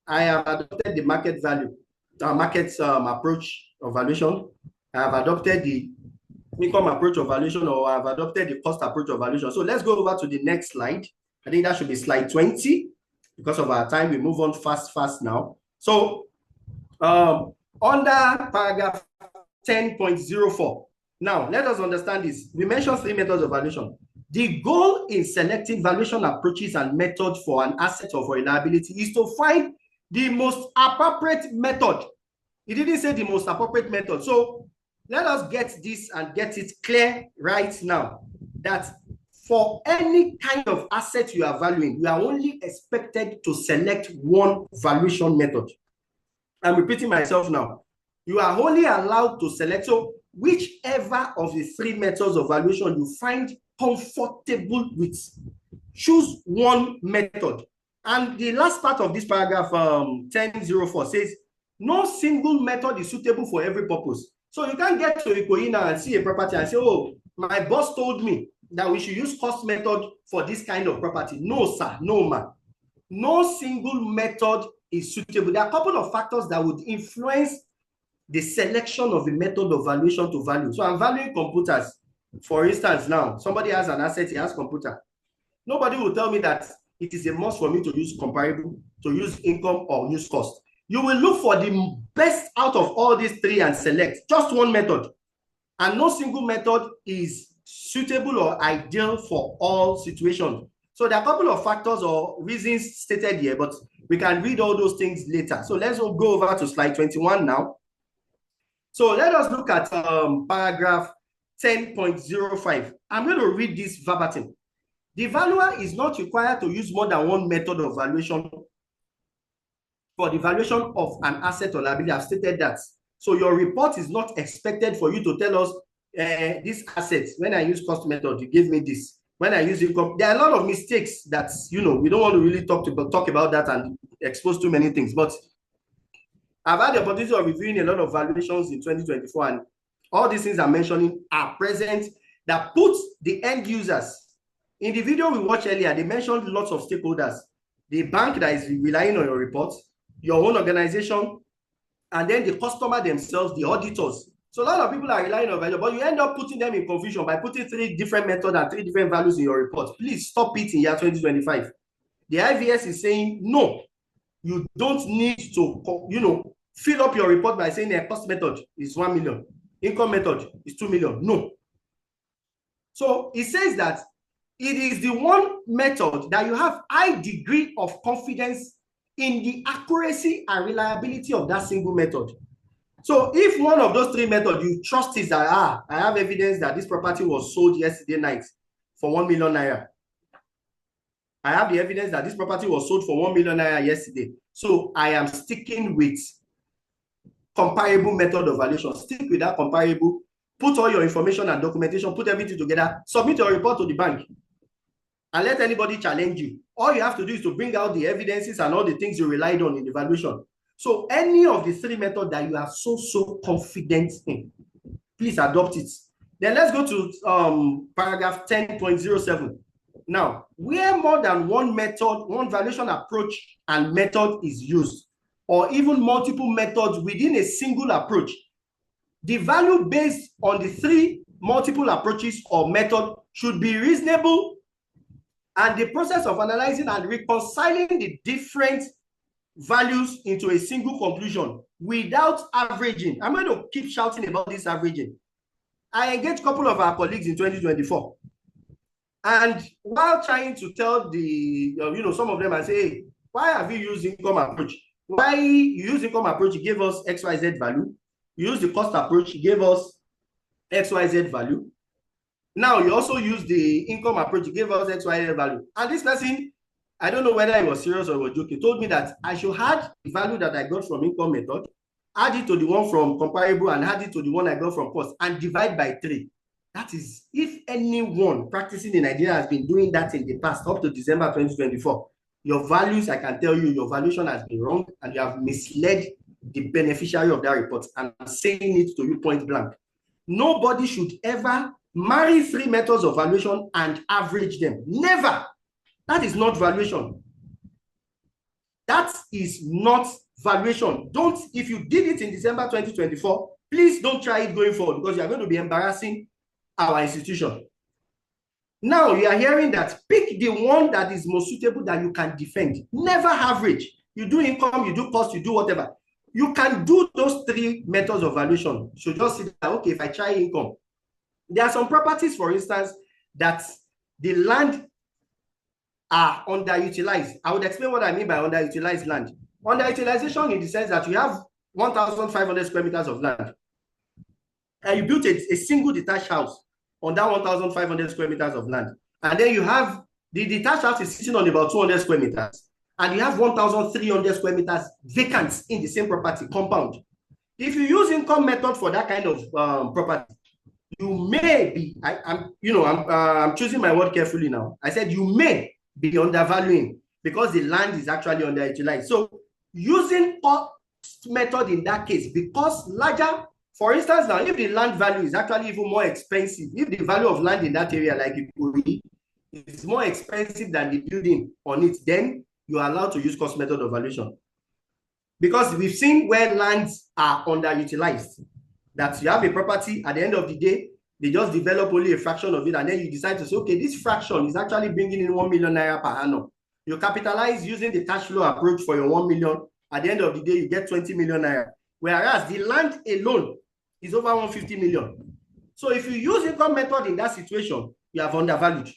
C: I have adopted the market value, market approach of valuation. I have adopted the income approach of valuation, or I have adopted the cost approach of valuation. So let's go over to the next slide. I think that should be slide 20. Because of our time, we move on fast now. So under paragraph 10.04, now let us understand this. We mentioned 3 methods of valuation. The goal in selecting valuation approaches and methods for an asset or for a liability is to find the most appropriate method. It didn't say the most appropriate method. So let us get this and get it clear right now that for any kind of asset you are valuing, you are only expected to select one valuation method. I'm repeating myself now. You are only allowed to select, so whichever of the 3 methods of valuation you find comfortable with, choose one method. And the last part of this paragraph 10.04 says, no single method is suitable for every purpose. So you can't get to Ikoina and see a property and say, oh, my boss told me that we should use cost method for this kind of property. No, sir, no, man. No single method is suitable. There are a couple of factors that would influence the selection of the method of valuation to value. So I'm valuing computers. For instance, now, somebody has an asset, he has computer. Nobody will tell me that it is a must for me to use comparable, to use income or use cost. You will look for the best out of all these 3 and select just one method. And no single method is suitable or ideal for all situations. So there are a couple of factors or reasons stated here, but we can read all those things later. So let's go over to slide 21 now. So let us look at paragraph 10.05. I'm going to read this verbatim. The valuer is not required to use more than one method of valuation for the valuation of an asset or liability. I've stated that. So your report is not expected for you to tell us this asset, when I use cost method, you give me this. When I use income, there are a lot of mistakes that, we don't want to really talk about that and expose too many things. But I've had the opportunity of reviewing a lot of valuations in 2024, and all these things I'm mentioning are present that put the end users. In the video we watched earlier, they mentioned lots of stakeholders. The bank that is relying on your report, your own organization, and then the customer themselves, the auditors. So a lot of people are relying on value, but you end up putting them in confusion by putting 3 different methods and 3 different values in your report. Please stop it in year 2025. The IVS is saying, no, you don't need to, fill up your report by saying a cost method is 1 million, income method is 2 million. No. So it says that it is the one method that you have high degree of confidence in the accuracy and reliability of that single method. So if one of those 3 methods you trust is that, I have evidence that this property was sold yesterday night for 1 million naira. I have the evidence that this property was sold for 1 million naira yesterday. So I am sticking with comparable method of valuation. Stick with that comparable. Put all your information and documentation, put everything together, submit your report to the bank, and let anybody challenge you. All you have to do is to bring out the evidences and all the things you relied on in the valuation. So any of the three methods that you are so confident in, please adopt it. Then let's go to paragraph 10.07. Now, where more than one method, one valuation approach and method is used, or even multiple methods within a single approach, the value based on the three multiple approaches or method should be reasonable, and the process of analyzing and reconciling the different values into a single conclusion without averaging. I'm going to keep shouting about this averaging. I engaged a couple of our colleagues in 2024. And while trying to tell the, some of them, I say, hey, why have you used income approach? Why you use income approach, you gave us XYZ value. You use the cost approach, you gave us XYZ value. Now you also use the income approach, you gave us XYZ value. And this person, I don't know whether he was serious or was joking, told me that I should add the value that I got from income method, add it to the one from comparable, and add it to the one I got from cost, and divide by 3. That is, if anyone practicing in Nigeria has been doing that in the past, up to December 2024, your values, I can tell you, your valuation has been wrong, and you have misled the beneficiary of that report. And I'm saying it to you point blank. Nobody should ever marry 3 methods of valuation and average them. Never. That is not valuation. That is not valuation. Don't, if you did it in December 2024, please don't try it going forward, because you are going to be embarrassing our institution. Now you are hearing that pick the one that is most suitable that you can defend. Never average. You do income, you do cost, you do whatever. You can do those 3 methods of valuation. So just say that, okay, if I try income, there are some properties, for instance, that the land are underutilized. I would explain what I mean by underutilized land. Underutilization in the sense that you have 1,500 square meters of land, and you built a single detached house on that 1,500 square meters of land. And then you have the detached house is sitting on about 200 square meters. And you have 1,300 square meters vacant in the same property compound. If you use income method for that kind of property, you may be, I'm choosing my word carefully now. I said you may be undervaluing because the land is actually underutilized. So using cost method in that case, because larger, for instance, now if the land value is actually even more expensive, if the value of land in that area, like Ikoyi, is more expensive than the building on it, then you are allowed to use cost method of valuation. Because we've seen where lands are underutilized, that you have a property, at the end of the day, they just develop only a fraction of it, and then you decide to say, okay, this fraction is actually bringing in 1 million naira per annum. You capitalize using the cash flow approach for your 1 million. At the end of the day, you get 20 million naira. Whereas the land alone is over 150 million. So if you use income method in that situation, you have undervalued.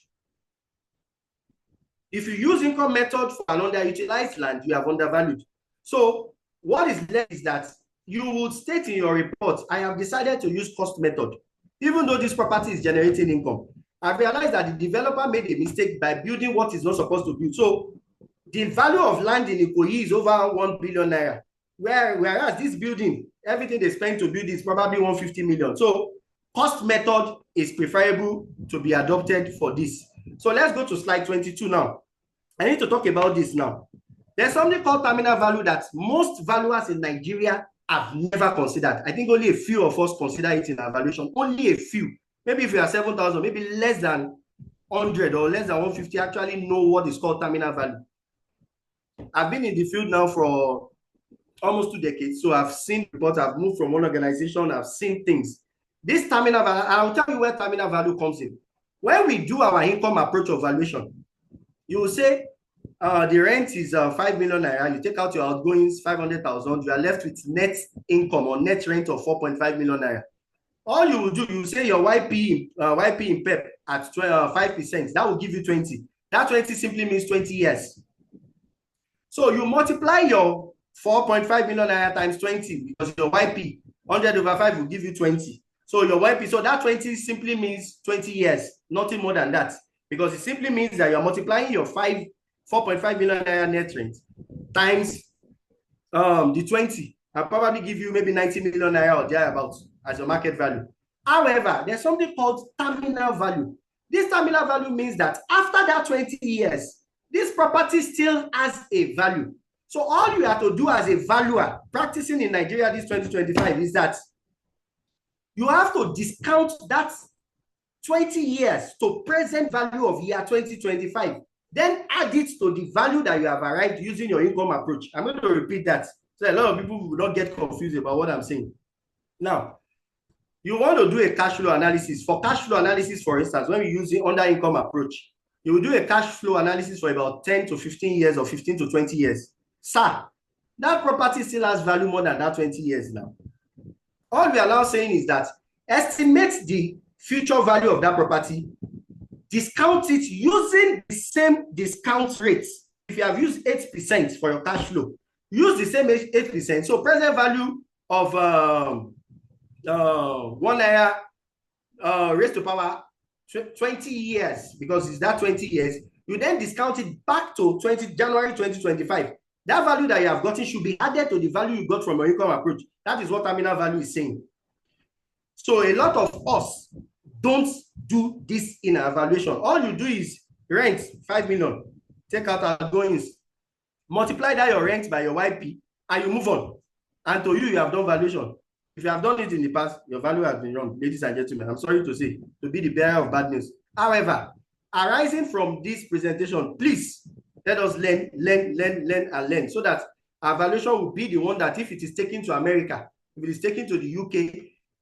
C: If you use income method for an underutilized land, you have undervalued. So what is left is that you would state in your report, I have decided to use cost method. Even though this property is generating income, I've realized that the developer made a mistake by building what is not supposed to build. So the value of land in Ikoyi is over 1 billion naira. Whereas this building, everything they spent to build is probably 150 million. So cost method is preferable to be adopted for this. So let's go to slide 22 now. I need to talk about this now. There's something called terminal value that most valuers in Nigeria have never considered. I think only a few of us consider it in our valuation. Only a few. Maybe if you are 7,000, maybe less than 100 or less than 150 actually know what is called terminal value. I've been in the field now for almost 2 decades. So I've seen reports, I've moved from one organization, I've seen things. This terminal value, I'll tell you where terminal value comes in. When we do our income approach of valuation, you will say the rent is 5 million naira. You take out your outgoings, 500,000. You are left with net income or net rent of 4.5 million naira. All you will do, you say your YP in PEP at 5%. That will give you 20. That 20 simply means 20 years. So you multiply your 4.5 million naira times 20 because your YP 100 over 5 will give you 20. So your YP, so that 20 simply means 20 years, nothing more than that. Because it simply means that you're multiplying your 5 4.5 million naira net rent times the 20, I'll probably give you maybe 90 million naira or thereabouts as your market value. However, there's something called terminal value. This terminal value means that after that 20 years, this property still has a value. So all you have to do as a valuer practicing in Nigeria this 2025 is that you have to discount that 20 years to present value of year 2025. Then add it to the value that you have arrived using your income approach. I'm going to repeat that so a lot of people will not get confused about what I'm saying. Now, you want to do a cash flow analysis. For cash flow analysis, for instance, when we use the under income approach, you will do a cash flow analysis for about 10 to 15 years or 15 to 20 years. Sir, that property still has value more than that 20 years now. All we are now saying is that estimate the future value of that property, discount it using the same discount rates. If you have used 8% for your cash flow, use the same 8%. So present value of 1 naira raised to power 20 years, because it's that 20 years, you then discount it back to January 2025. That value that you have gotten should be added to the value you got from your income approach. That is what terminal value is saying. So a lot of us don't do this in our valuation. All you do is rent 5 million, take out outgoings, multiply that your rent by your YP, and you move on. And to you have done valuation. If you have done it in the past, your value has been wrong, ladies and gentlemen. I'm sorry to say, to be the bearer of bad news. However, arising from this presentation, please let us learn, and learn, so that our valuation will be the one that if it is taken to America, if it is taken to the UK,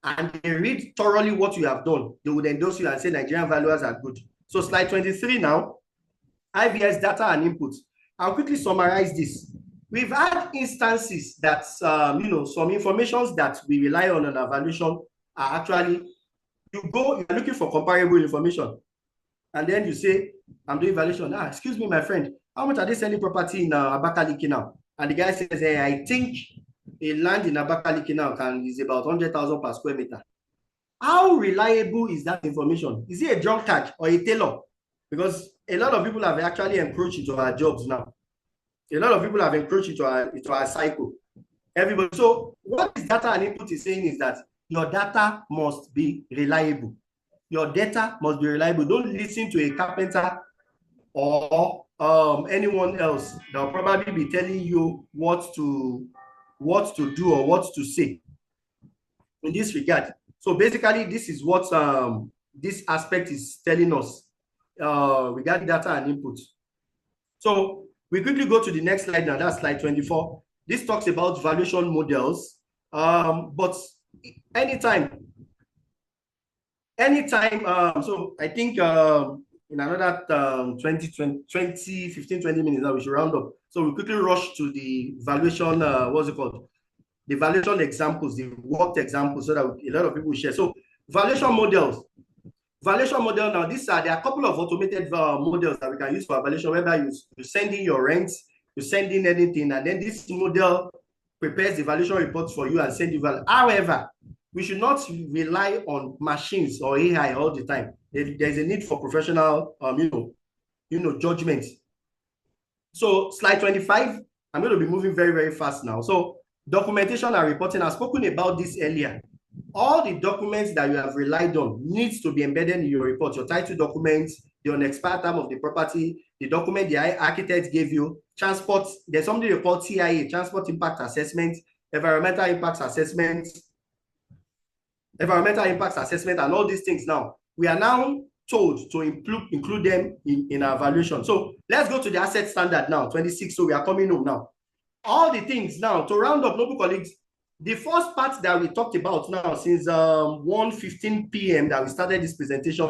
C: and they read thoroughly what you have done, they would endorse you and say Nigerian valuers are good. So slide 23 now, IVS data and inputs. I'll quickly summarize this. We've had instances that, some informations that we rely on our valuation are actually, you're looking for comparable information. And then you say, I'm doing valuation. Excuse me, my friend, how much are they selling property in Abakaliki now? And the guy says, hey, I think a land in Abakaliki now is about 100,000 per square meter. How reliable is that information? Is he a drunkard or a tailor? Because a lot of people have actually encroached into our jobs now. A lot of people have encroached into our cycle. Everybody. So what this data and input is saying is that your data must be reliable. Your data must be reliable. Don't listen to a carpenter or anyone else that will probably be telling you what to do or what to say in this regard. So basically, this is what this aspect is telling us regarding data and input. So we quickly go to the next slide now. That's slide 24. This talks about valuation models. But anytime, so I think in another 15, 20 minutes now, we should round up. So we quickly rush to the valuation, what's it called? The valuation examples, the worked examples, so that a lot of people share. So valuation models. Valuation model now, there are a couple of automated models that we can use for valuation, whereby you send in your rents, you send in anything, and then this model prepares the valuation report for you and send you value. However, we should not rely on machines or AI all the time. There's a need for professional, judgment. So slide 25, I'm going to be moving very, very fast now. So documentation and reporting, I've spoken about this earlier. All the documents that you have relied on needs to be embedded in your report. Your title documents, the unexpired term of the property, the document the architect gave you, transport, there's something they call TIA, transport impact assessment, environmental impact assessment, and all these things now. We are now told to include them in our valuation. So let's go to the asset standard now, 26. So we are coming home now. All the things now, to round up, noble colleagues, the first part that we talked about now since 1:15 p.m. that we started this presentation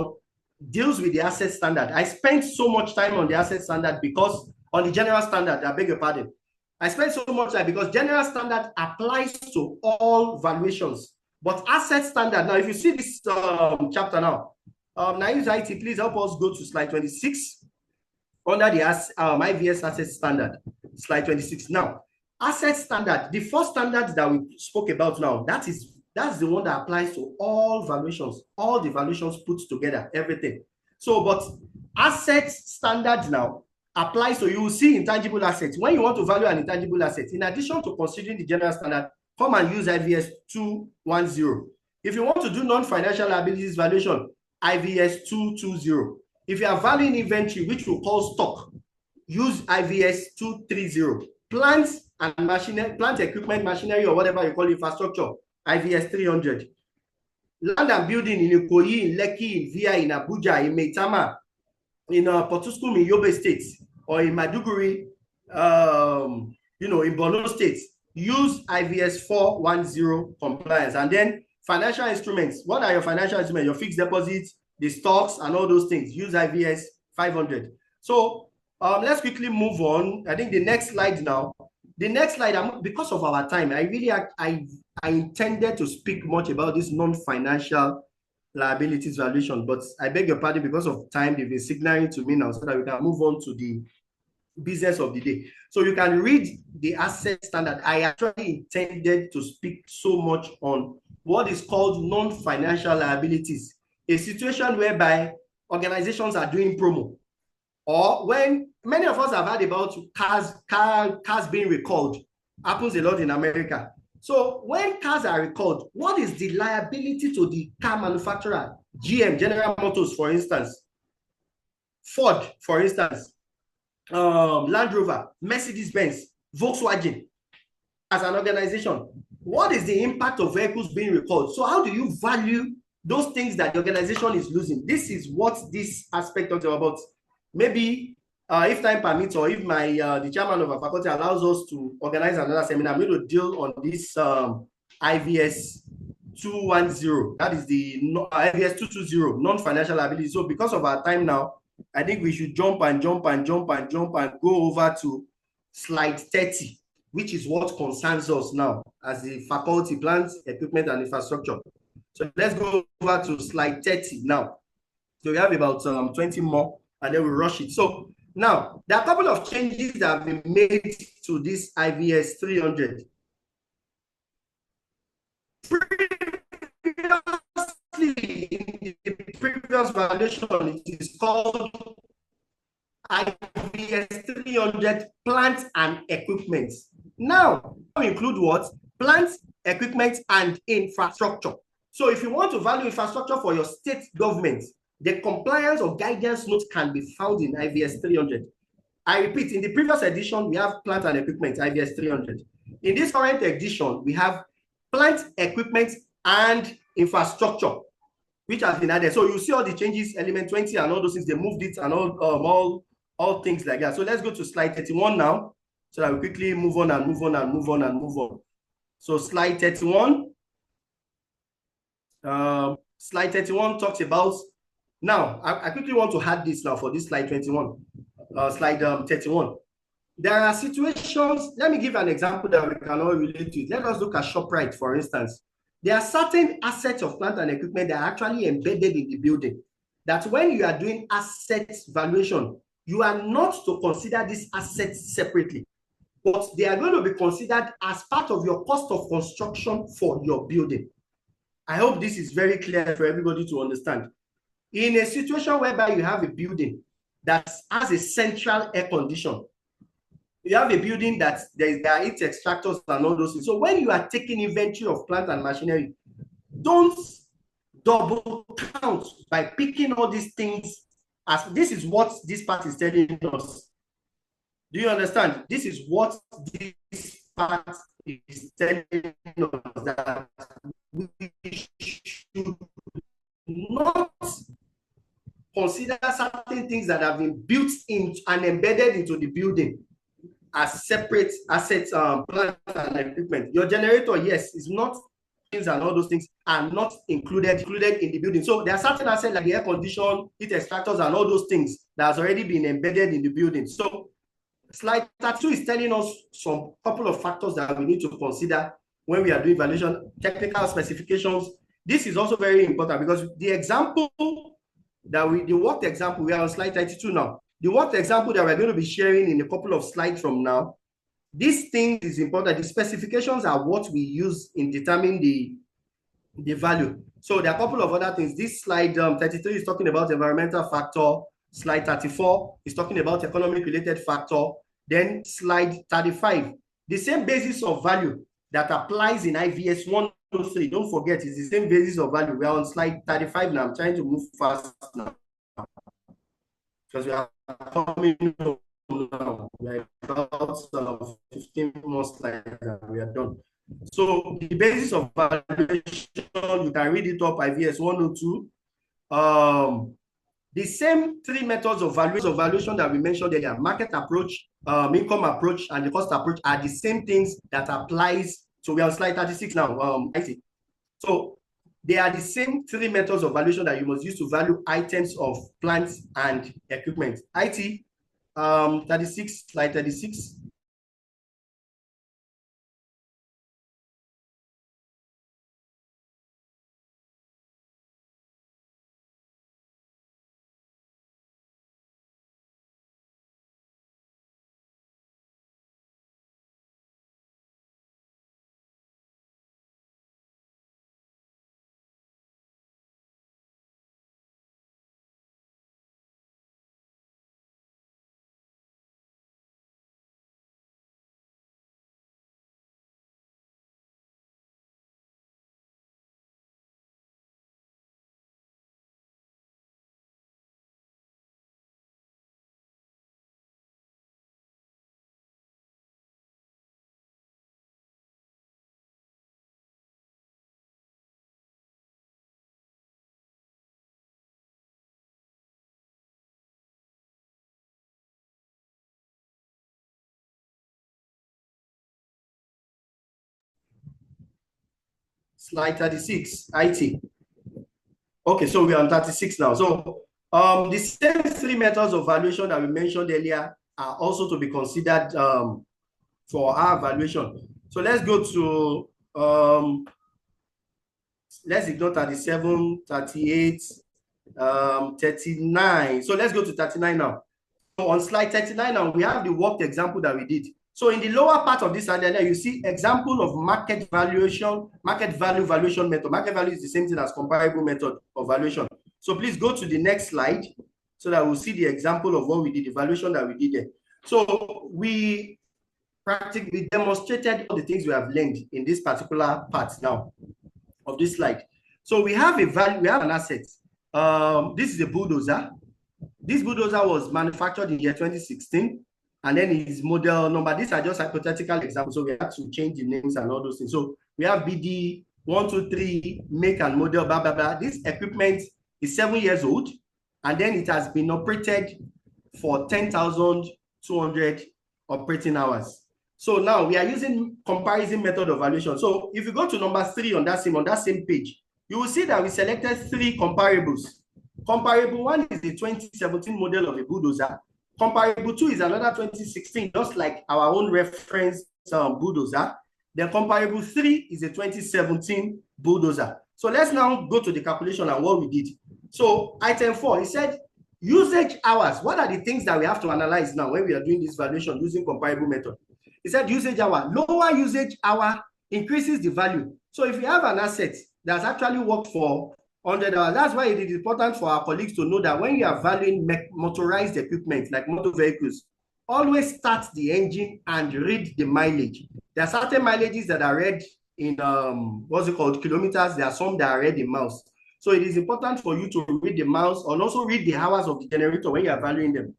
C: deals with the asset standard. I spent so much time on the asset standard because on the general standard, I beg your pardon. I spent so much time because general standard applies to all valuations, but asset standard, now if you see this chapter now, Naeem's IT, please help us go to slide 26 under the IVS asset standard, slide 26. Now, asset standard, the first standard that we spoke about now, that's the one that applies to all valuations, all the valuations put together, everything. So, but asset standards now applies to, you will see intangible assets. When you want to value an intangible asset, in addition to considering the general standard, come and use IVS 210. If you want to do non-financial liabilities valuation, IVS 220. If you are valuing inventory, which we call stock, use IVS 230. Plants and machinery, plant equipment, machinery, or whatever you call infrastructure, IVS 300. Land and building in Ikoyi, in Lekki, in Via, in Abuja, in Maitama, in Potuskum, in Yobe State, or in Maduguri, in Borno State, use IVS 410 compliance. And then financial instruments. What are your financial instruments? Your fixed deposits, the stocks, and all those things. Use IVS 500. So let's quickly move on. I think the next slide now. The next slide, because of our time, I intended to speak much about this non-financial liabilities valuation, but I beg your pardon, because of time, they've been signaling to me now so that we can move on to the business of the day. So you can read the asset standard. I actually intended to speak so much on what is called non-financial liabilities, a situation whereby organizations are doing promo, or when many of us have heard about cars being recalled. Happens a lot in America. So when cars are recalled, what is the liability to the car manufacturer? GM, General Motors, for instance, Ford, for instance, Land Rover, Mercedes-Benz, Volkswagen, as an organization. What is the impact of vehicles being recalled? So how do you value those things that the organization is losing? This is what this aspect talks about. Maybe if time permits, or if the chairman of our faculty allows us to organize another seminar, I'm going to deal on this IVS 210. That is the IVS 220, non-financial liability. So because of our time now, I think we should jump and go over to slide 30, which is what concerns us now as the faculty, plants, equipment, and infrastructure. So let's go over to slide 30 now. So we have about 20 more, and then we rush it. So now, there are a couple of changes that have been made to this IVS 300. Previously, in the previous valuation, it is called IVS 300 plant and equipment. Now, we include what? Plant, equipment, and infrastructure. So if you want to value infrastructure for your state government, the compliance or guidance note can be found in IVS 300. I repeat, in the previous edition, we have plant and equipment, IVS 300. In this current edition, we have plant, equipment, and infrastructure, which has been added. So you see all the changes, element 20 and all those things, they moved it and all things like that. So let's go to slide 31 now, so that we quickly move on. So slide 31. Slide 31 talks about, now I quickly want to add this now for this slide 21. Slide 31. There are situations, let me give an example that we can all relate to. Let us look at ShopRite, for instance. There are certain assets of plant and equipment that are actually embedded in the building, that when you are doing asset valuation, you are not to consider these assets separately, but they are going to be considered as part of your cost of construction for your building. I hope this is very clear for everybody to understand. In a situation whereby you have a building that has a central air condition, you have a building that there are heat extractors and all those things. So when you are taking inventory of plant and machinery, don't double count by picking all these things, as this is what this part is telling us. Do you understand? This is what this part is telling us, that we should not consider certain things that have been built in and embedded into the building as separate assets, plant and equipment. Your generator, yes, is not, things and all those things are not included in the building. So there are certain assets like the air condition, heat extractors, and all those things that has already been embedded in the building. So slide 32 is telling us some couple of factors that we need to consider when we are doing valuation, technical specifications. This is also very important because the example that the worked example, we are on slide 32 now. The worked example that we're going to be sharing in a couple of slides from now, this thing is important. The specifications are what we use in determining the value. So there are a couple of other things. This slide 33 is talking about environmental factor. Slide 34 is talking about economic related factor. Then slide 35, the same basis of value that applies in IVS 103. Don't forget, it's the same basis of value. We are on slide 35 now. I'm trying to move fast now because we are coming now. We are about 15 more slides and we are done. So the basis of valuation, you can read it up, IVS 102. The same three methods of valuation that we mentioned earlier, market approach, income approach, and the cost approach, are the same things that applies. So we are on slide 36 now. I see. So they are the same three methods of valuation that you must use to value items of plants and equipment. IT 36, slide 36. Slide 36, IT. Okay, so we're on 36 now. So the same three methods of valuation that we mentioned earlier are also to be considered for our valuation. So let's go to, let's ignore 37, 38, 39. So let's go to 39 now. So on slide 39 now, we have the worked example that we did. So in the lower part of this slide, you see example of market valuation, market value valuation method. Market value is the same thing as comparable method of valuation. So please go to the next slide so that we'll see the example of what we did, the valuation that we did there. So we practically demonstrated all the things we have learned in this particular part now of this slide. So we have a value, we have an asset. This is a bulldozer. This bulldozer was manufactured in year 2016, and then his model number. These are just hypothetical examples, so we have to change the names and all those things. So we have BD 123 make and model, blah blah blah. This equipment is 7 years old, and then it has been operated for 10,200 operating hours. So now we are using comparison method of valuation. So if you go to number 3 on that same page, you will see that we selected 3 comparables. Comparable 1 is the 2017 model of a bulldozer. Comparable 2 is another 2016, just like our own reference bulldozer. Then comparable 3 is a 2017 bulldozer. So let's now go to the calculation and what we did. So item 4, it said usage hours. What are the things that we have to analyze now when we are doing this valuation using comparable method? It said usage hour. Lower usage hour increases the value. So if you have an asset that's actually worked for 100 hours, that's why it is important for our colleagues to know that when you are valuing motorized equipment like motor vehicles, always start the engine and read the mileage. There are certain mileages that are read in what's it called, kilometers. There are some that are read in miles. So it is important for you to read the miles and also read the hours of the generator when you are valuing them.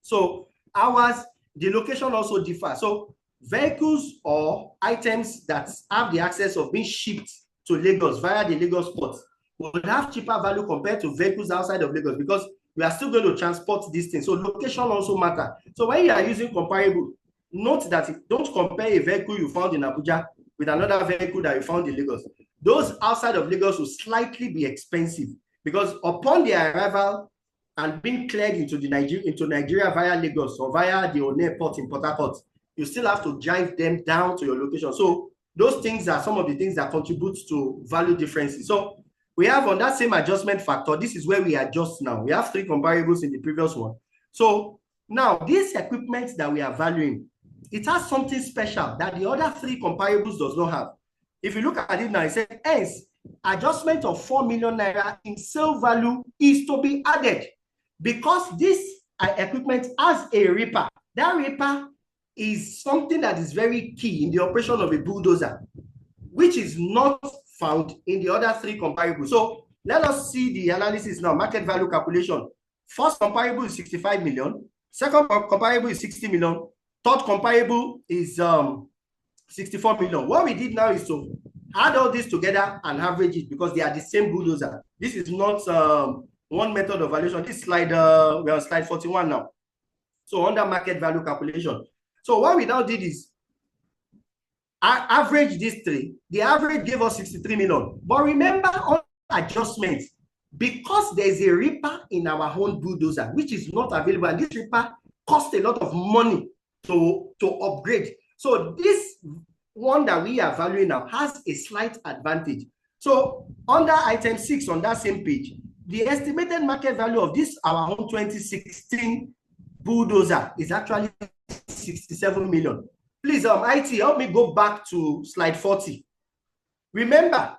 C: So hours, the location also differs. So vehicles or items that have the access of being shipped to Lagos via the Lagos port would have cheaper value compared to vehicles outside of Lagos, because we are still going to transport these things. So location also matters. So when you are using comparable, note that don't compare a vehicle you found in Abuja with another vehicle that you found in Lagos. Those outside of Lagos will slightly be expensive, because upon their arrival and being cleared into Nigeria via Lagos or via the One port in Port Harcourt, you still have to drive them down to your location. So those things are some of the things that contribute to value differences. So we have on that same adjustment factor, this is where we adjust now. We have 3 comparables in the previous one. So now this equipment that we are valuing, it has something special that the other 3 comparables does not have. If you look at it now, it says, hence, adjustment of 4 million naira in sale value is to be added. because this equipment has a ripper. That ripper is something that is very key in the operation of a bulldozer, which is not found in the other three comparables. So let us see the analysis now. Market value calculation. First comparable is 65 million. Second comparable is 60 million. Third comparable is 64 million. What we did now is to add all this together and average it because they are the same bulldozer. This is not one method of valuation. This slide, we're on slide 41 now. So under market value calculation. So what we now did is average these three. The average gave us 63 million. But remember on adjustments, because there's a ripper in our own bulldozer, which is not available, and this ripper costs a lot of money to upgrade. So this one that we are valuing now has a slight advantage. So under item 6 on that same page, the estimated market value of this our own 2016 bulldozer is actually 67 million. Please, IT, help me go back to slide 40. Remember,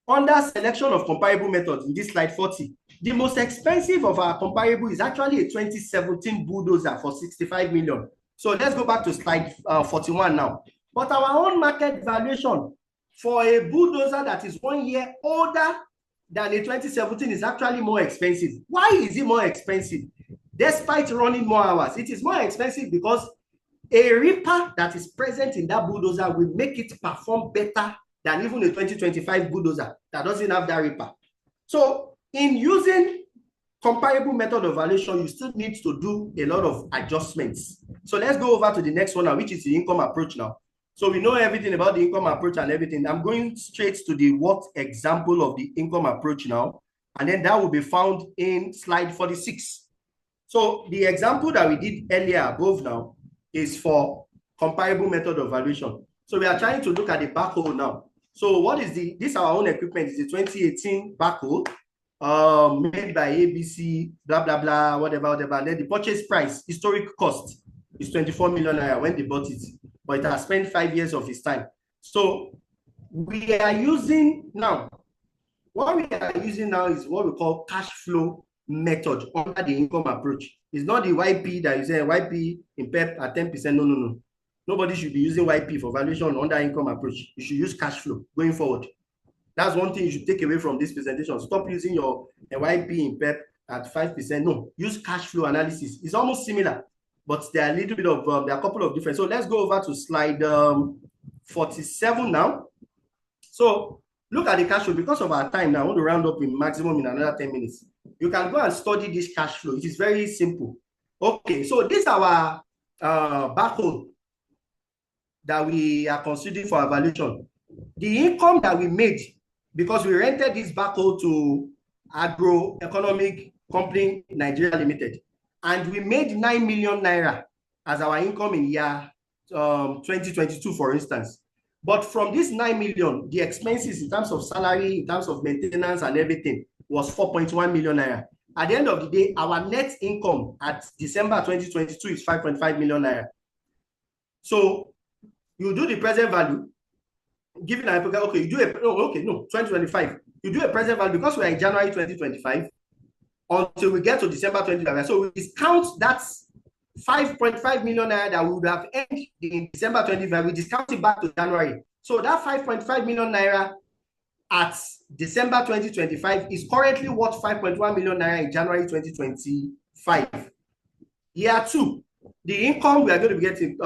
C: under selection of comparable methods in this slide 40, the most expensive of our comparable is actually a 2017 bulldozer for 65 million. So let's go back to slide 41 now. But our own market valuation for a bulldozer that is 1 year older than a 2017 is actually more expensive. Why is it more expensive? Despite running more hours, it is more expensive because a ripper that is present in that bulldozer will make it perform better than even a 2025 bulldozer that doesn't have that ripper. So in using comparable method of valuation, you still need to do a lot of adjustments. So let's go over to the next one now, which is the income approach now. So we know everything about the income approach and everything. I'm going straight to the what example of the income approach now, and then that will be found in slide 46. So the example that we did earlier above now is for comparable method of valuation. So we are trying to look at the backhoe now. So what is this our own equipment is the 2018 backhoe made by ABC, blah, blah, blah, whatever. And then the purchase price, historic cost is 24 million naira when they bought it, but it has spent 5 years of its time. So we are using now, what we are using now is what we call cash flow method under the income approach. It's not the YP that you say YP in PEP at 10%. No. Nobody should be using YP for valuation under income approach. You should use cash flow going forward. That's one thing you should take away from this presentation. Stop using your YP in PEP at 5%. No, use cash flow analysis. It's almost similar, but there are a little bit of, there are a couple of different. So let's go over to slide 47 now. So look at the cash flow. Because of our time now, I want to round up in maximum in another 10 minutes. You can go and study this cash flow. It is very simple. Okay, so this is our backhoe that we are considering for evaluation. The income that we made, because we rented this backhoe to Agroeconomic Company Nigeria Limited, and we made 9 million naira as our income in year 2022, for instance. But from this 9 million, the expenses in terms of salary, in terms of maintenance and everything was 4.1 million naira. At the end of the day, our net income at December 2022 is 5.5 million naira. So you do the present value, given an okay, you do a 2025. You do a present value because we are in January 2025 until we get to December 2025. So we discount that 5.5 million naira that we would have earned in December 2025. We discount it back to January. So that 5.5 million naira at December 2025 is currently worth 5.1 million naira in January 2025. Year 2, the income we are going to be getting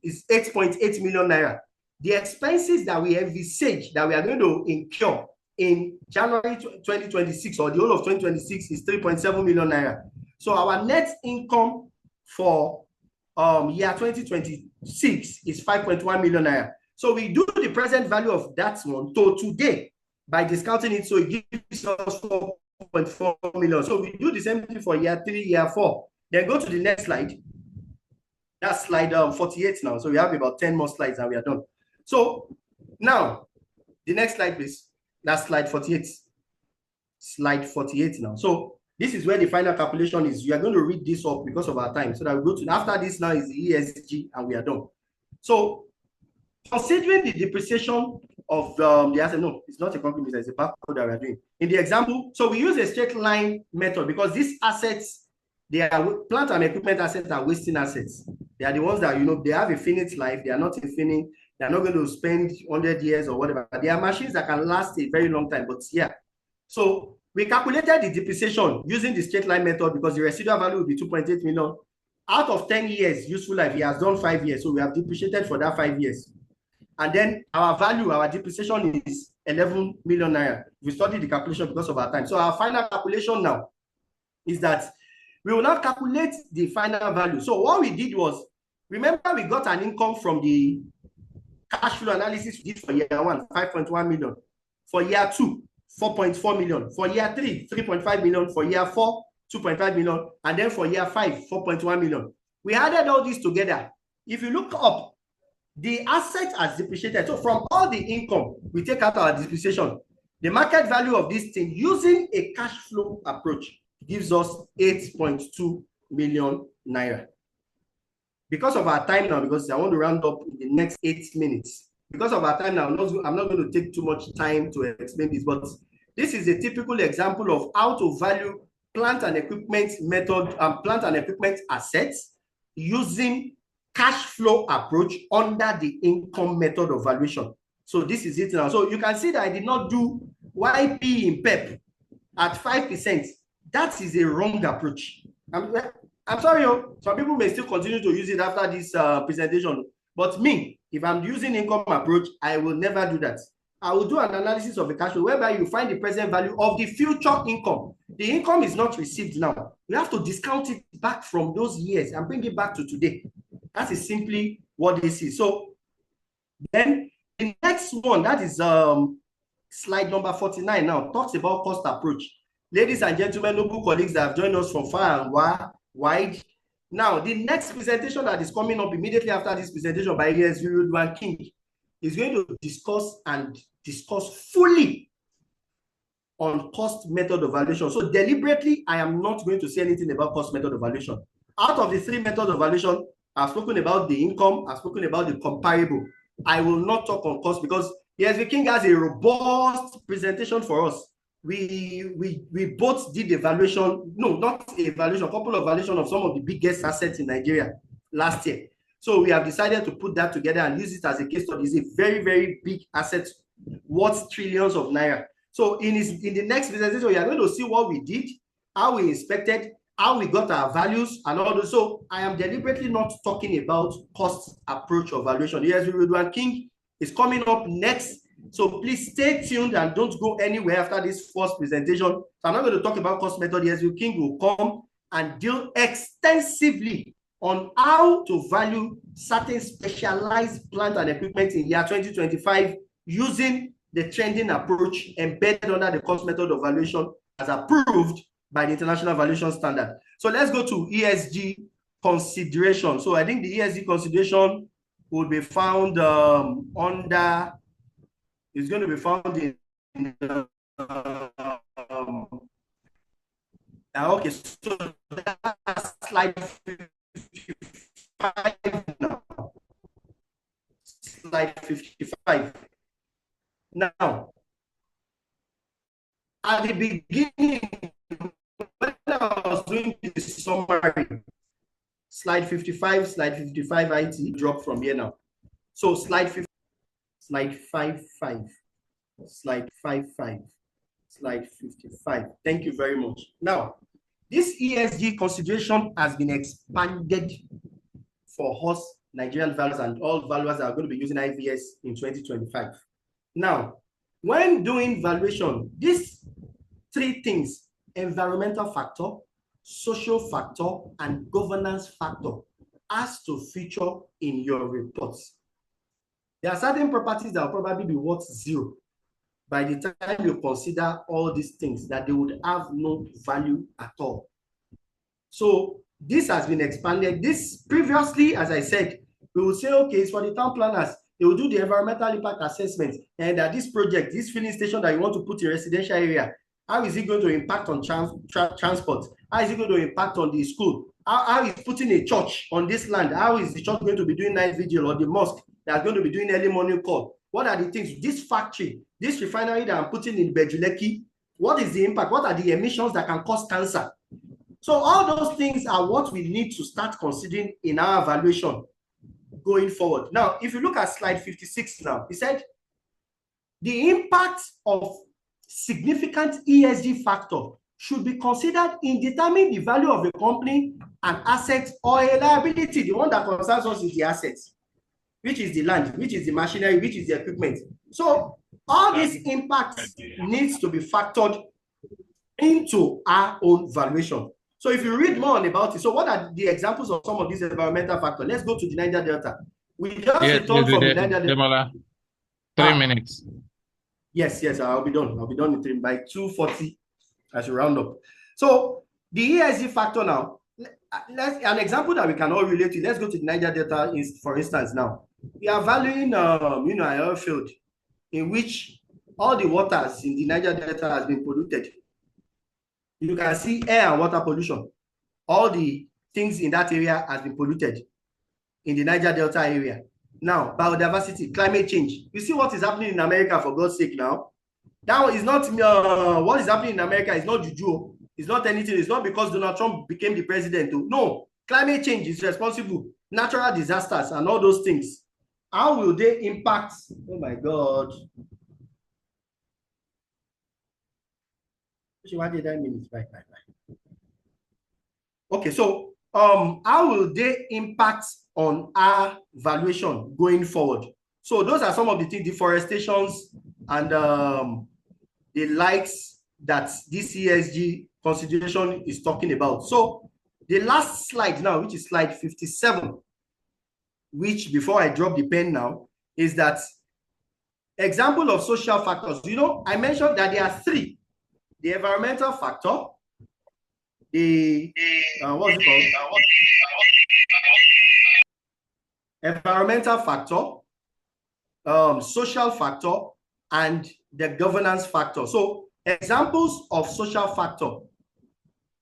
C: is 8.8 million naira. The expenses that we envisage that we are going to incur in January 2026 or the whole of 2026 is 3.7 million naira. So our net income for year 2026 is 5.1 million naira. So we do the present value of that one to today by discounting it, so it gives us 4.4 million. So we do the same thing for year 3, year 4. Then go to the next slide. That's slide 48 now. So we have about 10 more slides and we are done. So now, the next slide, please. That's slide 48. Slide 48 now. So this is where the final calculation is. You are going to read this up because of our time. So that we go to, after this now is the ESG and we are done. So considering the depreciation of the asset. No, it's not a concrete meter, it's a barcode that we're doing. In the example, so we use a straight line method because these assets, they are plant and equipment assets are wasting assets. They are the ones that, they have a finite life, they are not infinite, they are not going to spend 100 years or whatever. They are machines that can last a very long time, but yeah. So we calculated the depreciation using the straight line method because the residual value will be 2.8 million. Out of 10 years useful life, he has done 5 years. So we have depreciated for that 5 years. And then our value, our depreciation is 11 million naira. We studied the calculation because of our time. So our final calculation now is that we will now calculate the final value. So what we did was, remember we got an income from the cash flow analysis we did for year 1, 5.1 million. For year 2, 4.4 million. For year 3, 3.5 million. For year 4, 2.5 million. And then for year 5, 4.1 million. We added all these together. If you look up, the asset has depreciated. So from all the income, we take out our depreciation. The market value of this thing using a cash flow approach gives us 8.2 million naira. Because of our time now, because I want to round up in the next 8 minutes. Because of our time now, I'm not going to take too much time to explain this, but this is a typical example of how to value plant and equipment method and plant and equipment assets using cash flow approach under the income method of valuation. So this is it now. So you can see that I did not do YP in PEP at 5%. That is a wrong approach. I'm sorry, some people may still continue to use it after this presentation. But me, if I'm using income approach, I will never do that. I will do an analysis of the cash flow whereby you find the present value of the future income. The income is not received now. You have to discount it back from those years and bring it back to today. That is simply what this is. So then the next one, that is slide number 49 now, talks about cost approach. Ladies and gentlemen, noble colleagues that have joined us from far and wide. Now, the next presentation that is coming up immediately after this presentation by ESV King is going to discuss fully on cost method of valuation. So deliberately, I am not going to say anything about cost method of valuation. Out of the 3 methods of valuation, I've spoken about the income, I've spoken about the comparable. I will not talk on cost because ESV King has a robust presentation for us. We both did a valuation, no, not a valuation, a couple of valuation of some of the biggest assets in Nigeria last year. So we have decided to put that together and use it as a case study. It's a very, very big asset, worth trillions of naira. So in the next presentation, we are going to see what we did, how we inspected, how we got our values, and all those. So I am deliberately not talking about cost approach of valuation. Yes, Ridwan King is coming up next. So please stay tuned and don't go anywhere after this first presentation. So I'm not going to talk about cost method. Yes, King will come and deal extensively on how to value certain specialized plant and equipment in year 2025 using the trending approach embedded under the cost method of valuation as approved by the International Valuation Standard. So let's go to ESG consideration. So I think the ESG consideration will be found under, it's going to be found in okay, so that's slide 55 now. Slide 55. Now, at the beginning, when I was doing the summary, slide 55 IT drop from here now. So slide 55, slide 55, slide 55, slide 55. Thank you very much. Now, this ESG consideration has been expanded for us, Nigerian valuers, and all valuers that are going to be using IVS in 2025. Now, when doing valuation, these 3 things, environmental factor, social factor, and governance factor, has to feature in your reports. There are certain properties that will probably be worth 0 by the time you consider all these things, that they would have no value at all. So this has been expanded. This previously, as I said, we will say, okay, it's for the town planners. They will do the environmental impact assessment, and that this project, this filling station that you want to put in residential area, how is it going to impact on transport? How is it going to impact on the school? How is putting a church on this land? How is the church going to be doing night vigil, or the mosque that's going to be doing early morning call? What are the things? This factory, this refinery that I'm putting in Bejuleki, what is the impact? What are the emissions that can cause cancer? So all those things are what we need to start considering in our evaluation going forward. Now, if you look at slide 56 now, he said, the impact of significant ESG factor should be considered in determining the value of a company, an asset, or a liability. The one that concerns us is the assets, which is the land, which is the machinery, which is the equipment. So all these impacts needs to be factored into our own valuation. So if you read more about it, so what are the examples of some of these environmental factors? Let's go to the Niger Delta. We just returned from the Niger Delta.
A: 3 minutes.
C: Yes, I'll be done. I'll be done in 3 by 2:40 as you round up. So the ESG factor now, an example that we can all relate to. Let's go to the Niger Delta, for instance. Now we are valuing, an oil field in which all the waters in the Niger Delta has been polluted. You can see air and water pollution. All the things in that area has been polluted in the Niger Delta area. Now, biodiversity, climate change. You see what is happening in America, for God's sake now. That one is not, what is happening in America is not juju. It's not anything. It's not because Donald Trump became the president. No, climate change is responsible. Natural disasters and all those things. How will they impact? Oh my God. What did I mean? Right. Okay, so how will they impact on our valuation going forward? So those are some of the things, deforestations and the likes that this ESG consideration is talking about. So the last slide now, which is slide 57, which before I drop the pen now, is that example of social factors. I mentioned that there are 3: the environmental factor, the what's it called? Environmental factor, social factor, and the governance factor. So examples of social factor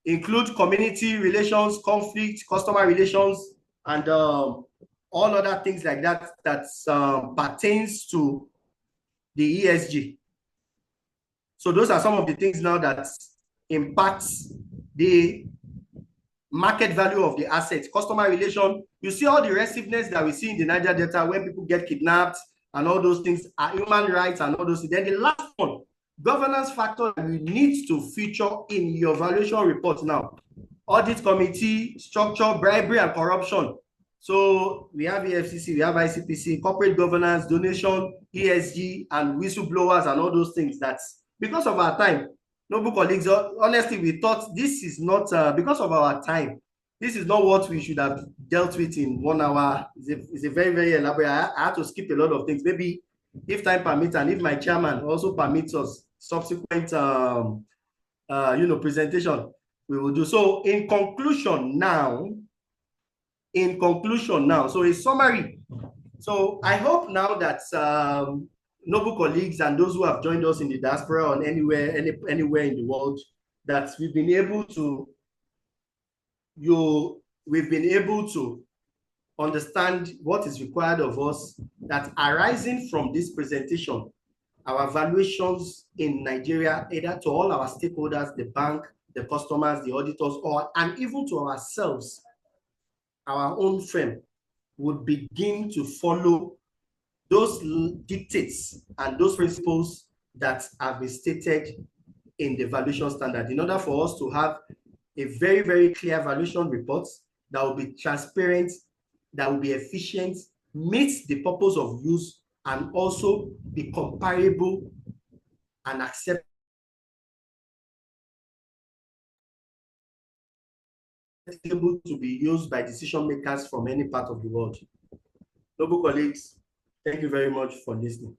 C: include community relations, conflict, customer relations, and all other things like that that pertains to the ESG. So those are some of the things now that impacts the market value of the assets. Customer relation, you see all the restiveness that we see in the Niger Delta when people get kidnapped and all those things, are human rights and all those things. Then the last one, governance factor that you need to feature in your valuation report now. Audit committee, structure, bribery, and corruption. So we have EFCC, we have ICPC, corporate governance, donation, ESG, and whistleblowers, and all those things. That's because of our time. Noble colleagues, honestly, we thought this is not, because of our time, this is not what we should have dealt with in 1 hour. It's a very, very elaborate. I had to skip a lot of things. Maybe if time permits and if my chairman also permits us subsequent, presentation, we will do. So in conclusion now, so a summary. So I hope now that noble colleagues and those who have joined us in the diaspora or anywhere in the world, that we've been able to understand what is required of us, that arising from this presentation, our valuations in Nigeria, either to all our stakeholders, the bank, the customers, the auditors, and even to ourselves, our own firm, would begin to follow those dictates and those principles that have been stated in the valuation standard, in order for us to have a very, very clear valuation report that will be transparent, that will be efficient, meet the purpose of use, and also be comparable and acceptable to be used by decision makers from any part of the world. Noble colleagues, thank you very much for listening.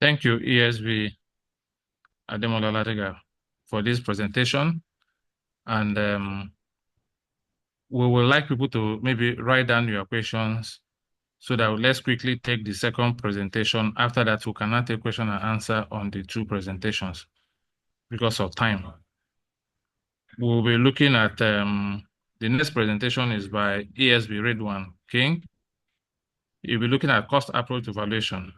A: Thank you, ESB Ademola Latega, for this presentation. And we would like people to maybe write down your questions so that let's quickly take the second presentation. After that, we cannot take question and answer on the 2 presentations because of time. We'll be looking at the next presentation is by ESB Redwan King. You'll be looking at cost approach to valuation.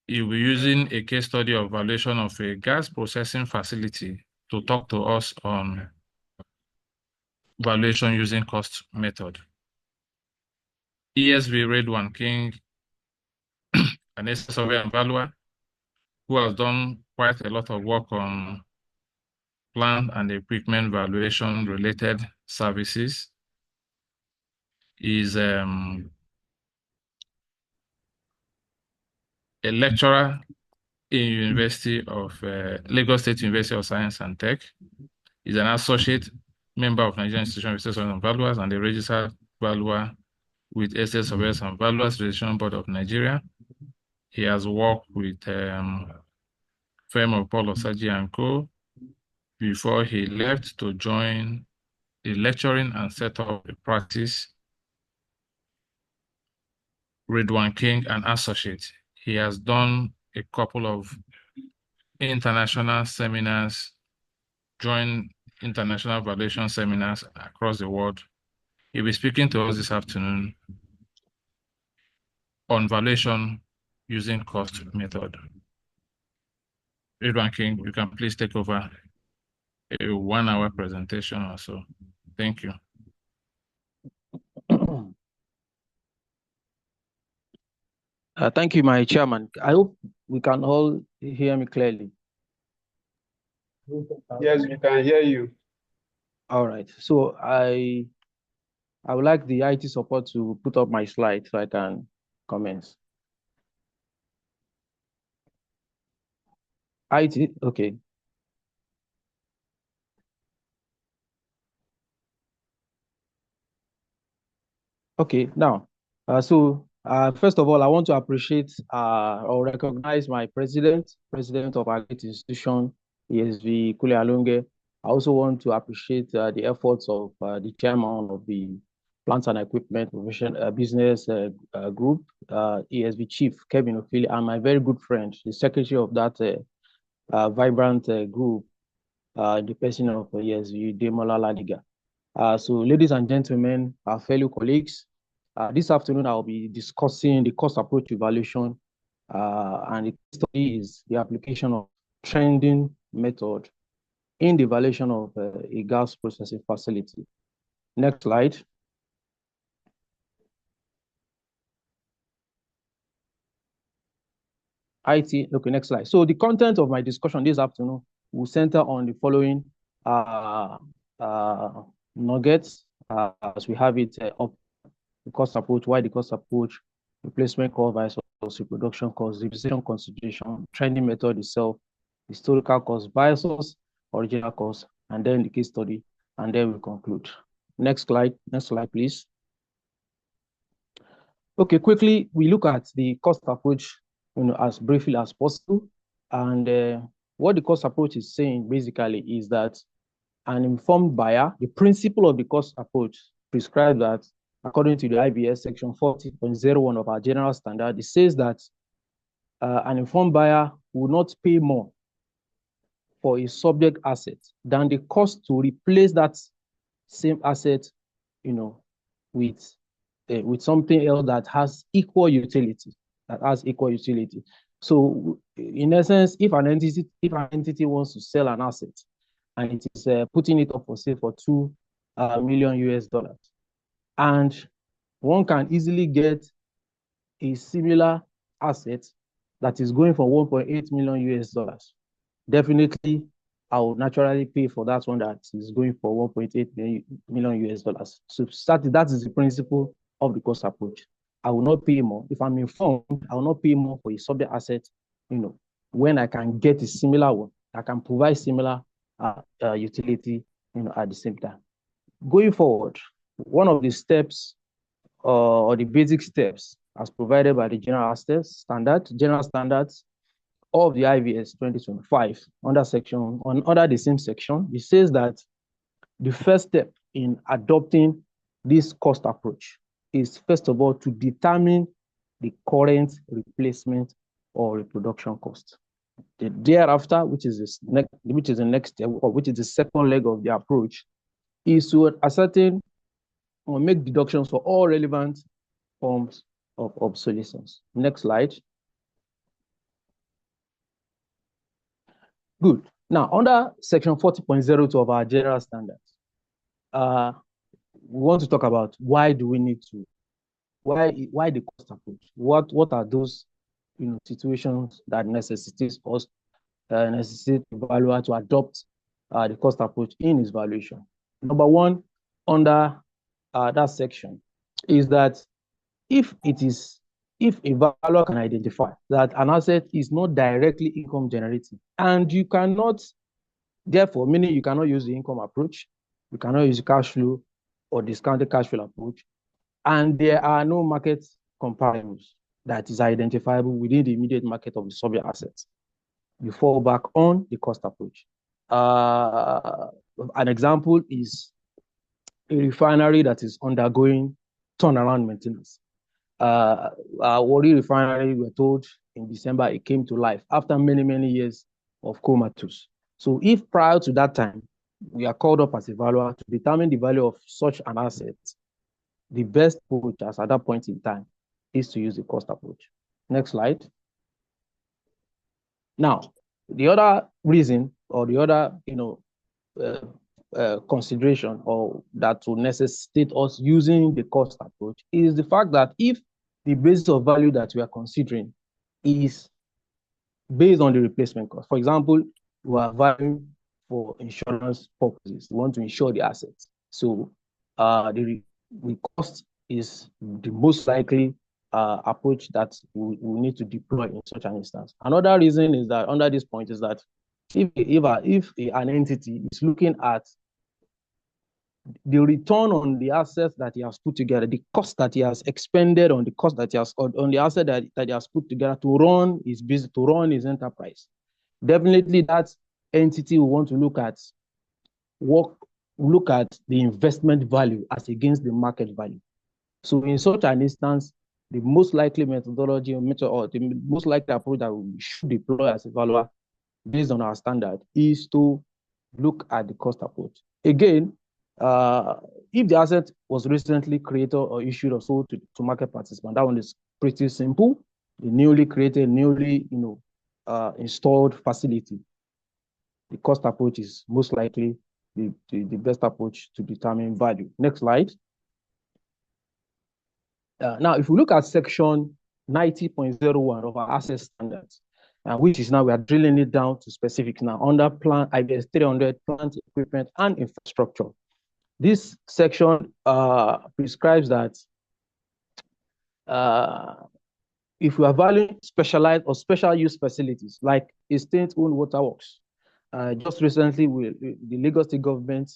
A: You'll be using a case study of valuation of a gas processing facility to talk to us on valuation using cost method. ESV Redwan King, an asset surveyor and valuer, who has done quite a lot of work on plant and equipment valuation related services, is a lecturer in University of Lagos State University of Science and Tech. He's an associate member of Nigerian Institution of Research and Valuers and the registered valuer with Estate Surveyors and Valuers Registration Board of Nigeria. He has worked with firm of Paul Osaji and Co. before he left to join the lecturing and set up a practice. Redwan King and Associate. He has done a couple of international seminars, joined international valuation seminars across the world. He'll be speaking to us this afternoon on valuation using cost method. Redwan King, you can please take over a 1 hour presentation or so. Thank you.
F: Thank you, my chairman. I hope we can all hear me clearly.
D: Yes, we can hear you.
F: All right. So I would like the IT support to put up my slide so I can commence. IT, okay. Okay, now, first of all, I want to appreciate or recognize my president of our great institution, ESV Kule Alunge. I also want to appreciate the efforts of the chairman of the Plants and Equipment Business Group, ESV Chief Kevin Ofili, and my very good friend, the secretary of that vibrant group, the person of ESV Demola Ladiga. So ladies and gentlemen, our fellow colleagues, this afternoon I'll be discussing the cost approach evaluation, and the study is the application of trending method in the evaluation of a gas processing facility. Next slide. IT, okay, next slide. So the content of my discussion this afternoon will center on the following nuggets as we have it up. The cost approach, why the cost approach, replacement cost versus reproduction cost, depreciation consideration, trending method itself, historical cost versus original cost, and then the case study, and then we conclude. Next slide, please. Okay, quickly, we look at the cost approach, as briefly as possible. And what the cost approach is saying basically is that an informed buyer, the principle of the cost approach prescribes that according to the IBS section 40.01 of our general standard, it says that an informed buyer will not pay more for a subject asset than the cost to replace that same asset, with something else that has equal utility. So, in essence, if an entity wants to sell an asset and it is putting it up for sale for $2 million US, and one can easily get a similar asset that is going for 1.8 million US dollars. Definitely, I will naturally pay for that one that is going for 1.8 million US dollars. So that is the principle of the cost approach. I will not pay more. If I'm informed, I will not pay more for a subject asset, when I can get a similar one, I can provide similar utility, at the same time. Going forward, one of the steps or the basic steps as provided by the general standards of the IVS 2025 under the same section, it says that the first step in adopting this cost approach is first of all to determine the current replacement or reproduction cost. Thereafter, which is the next step, or which is the second leg of the approach, is to ascertain or make deductions for all relevant forms of obsolescence. Next slide. Good. Now, under section 40.02 of our general standards, we want to talk about why do we need to, why the cost approach? What are those situations that necessitate us necessitate the valuer to adopt the cost approach in his valuation? Number one, under that section, is that if a valuer can identify that an asset is not directly income generating, and you cannot, therefore, meaning you cannot use the income approach, you cannot use the cash flow or discounted cash flow approach, and there are no market comparables that is identifiable within the immediate market of the subject assets, you fall back on the cost approach. An example is a refinery that is undergoing turnaround maintenance. Warri Refinery, we're told in December, it came to life after many, many years of comatose. So if prior to that time, we are called up as a valuer to determine the value of such an asset, the best approach at that point in time is to use the cost approach. Next slide. Now, the other reason or the other, consideration or that will necessitate us using the cost approach is the fact that if the basis of value that we are considering is based on the replacement cost, for example, we are valuing for insurance purposes, we want to insure the assets. So the cost is the most likely approach that we need to deploy in such an instance. Another reason is that under this point is that if an entity is looking at the return on the assets that he has put together, the cost that he has expended on the cost that he has on the asset that he has put together to run his business, to run his enterprise, definitely that entity will want to look at the investment value as against the market value. So in such an instance, the most likely methodology or the most likely approach that we should deploy as a valuer based on our standard is to look at the cost approach. Again, if the asset was recently created or issued or sold to market participants, that one is pretty simple. The newly created, installed facility, the cost approach is most likely the best approach to determine value. Next slide. Now, if we look at section 90.01 of our asset standards, which is now we are drilling it down to specifics now under plan IBS 300, plant equipment and infrastructure. This section prescribes that if we are valuing specialized or special use facilities like a state-owned waterworks, just recently the Lagos State government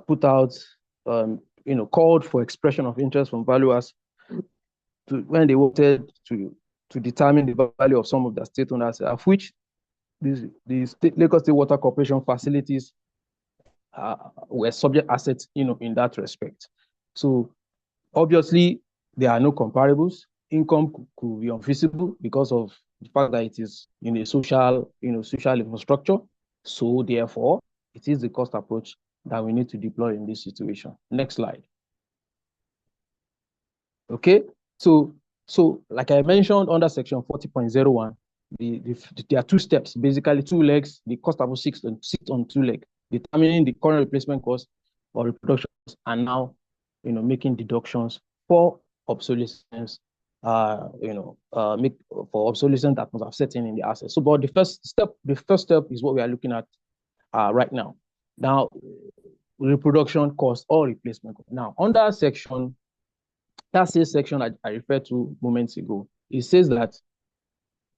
F: put out, called for expression of interest from valuers when they wanted to determine the value of some of the state-owned assets, of which the Lagos State Water Corporation facilities were subject assets, in that respect. So obviously there are no comparables. Income could be unfeasible because of the fact that it is in a social infrastructure. So therefore, it is the cost approach that we need to deploy in this situation. Next slide. Okay, so like I mentioned under section 40.01, there are two steps, basically two legs. The cost approach sits on two legs, determining the current replacement cost or reproduction, and now making deductions for obsolescence, for obsolescence that must have set in the asset. So, but the first step is what we are looking at right now. Now, reproduction cost or replacement cost. Now, under section, that same section I referred to moments ago, it says that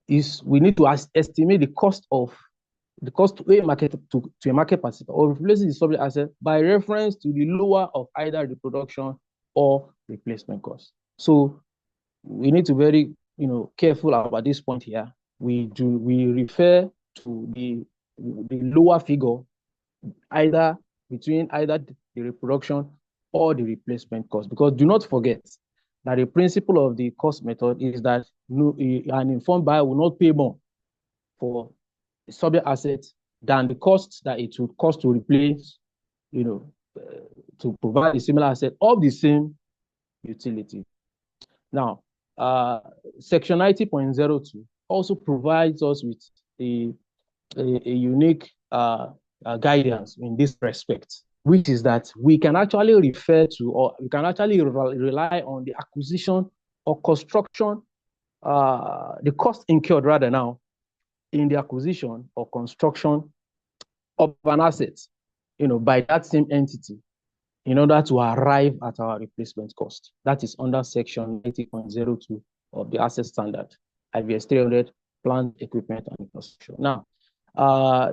F: we need to estimate the cost to a market participant or replacing the subject asset by reference to the lower of either reproduction or replacement cost. So we need to be very careful about this point here. We refer to the lower figure between either the reproduction or the replacement cost, because do not forget that the principle of the cost method is that an informed buyer will not pay more for the subject asset than the costs that it would cost to replace, to provide a similar asset of the same utility. Now, Section 90.02 also provides us with a unique guidance in this respect, which is that we can actually refer to, or we can actually rely on the acquisition or construction, the cost incurred rather now in the acquisition or construction of an asset, by that same entity in order to arrive at our replacement cost. That is under Section 90.02 of the Asset Standard, IVS 300, Plant, Equipment, and Infrastructure. Now,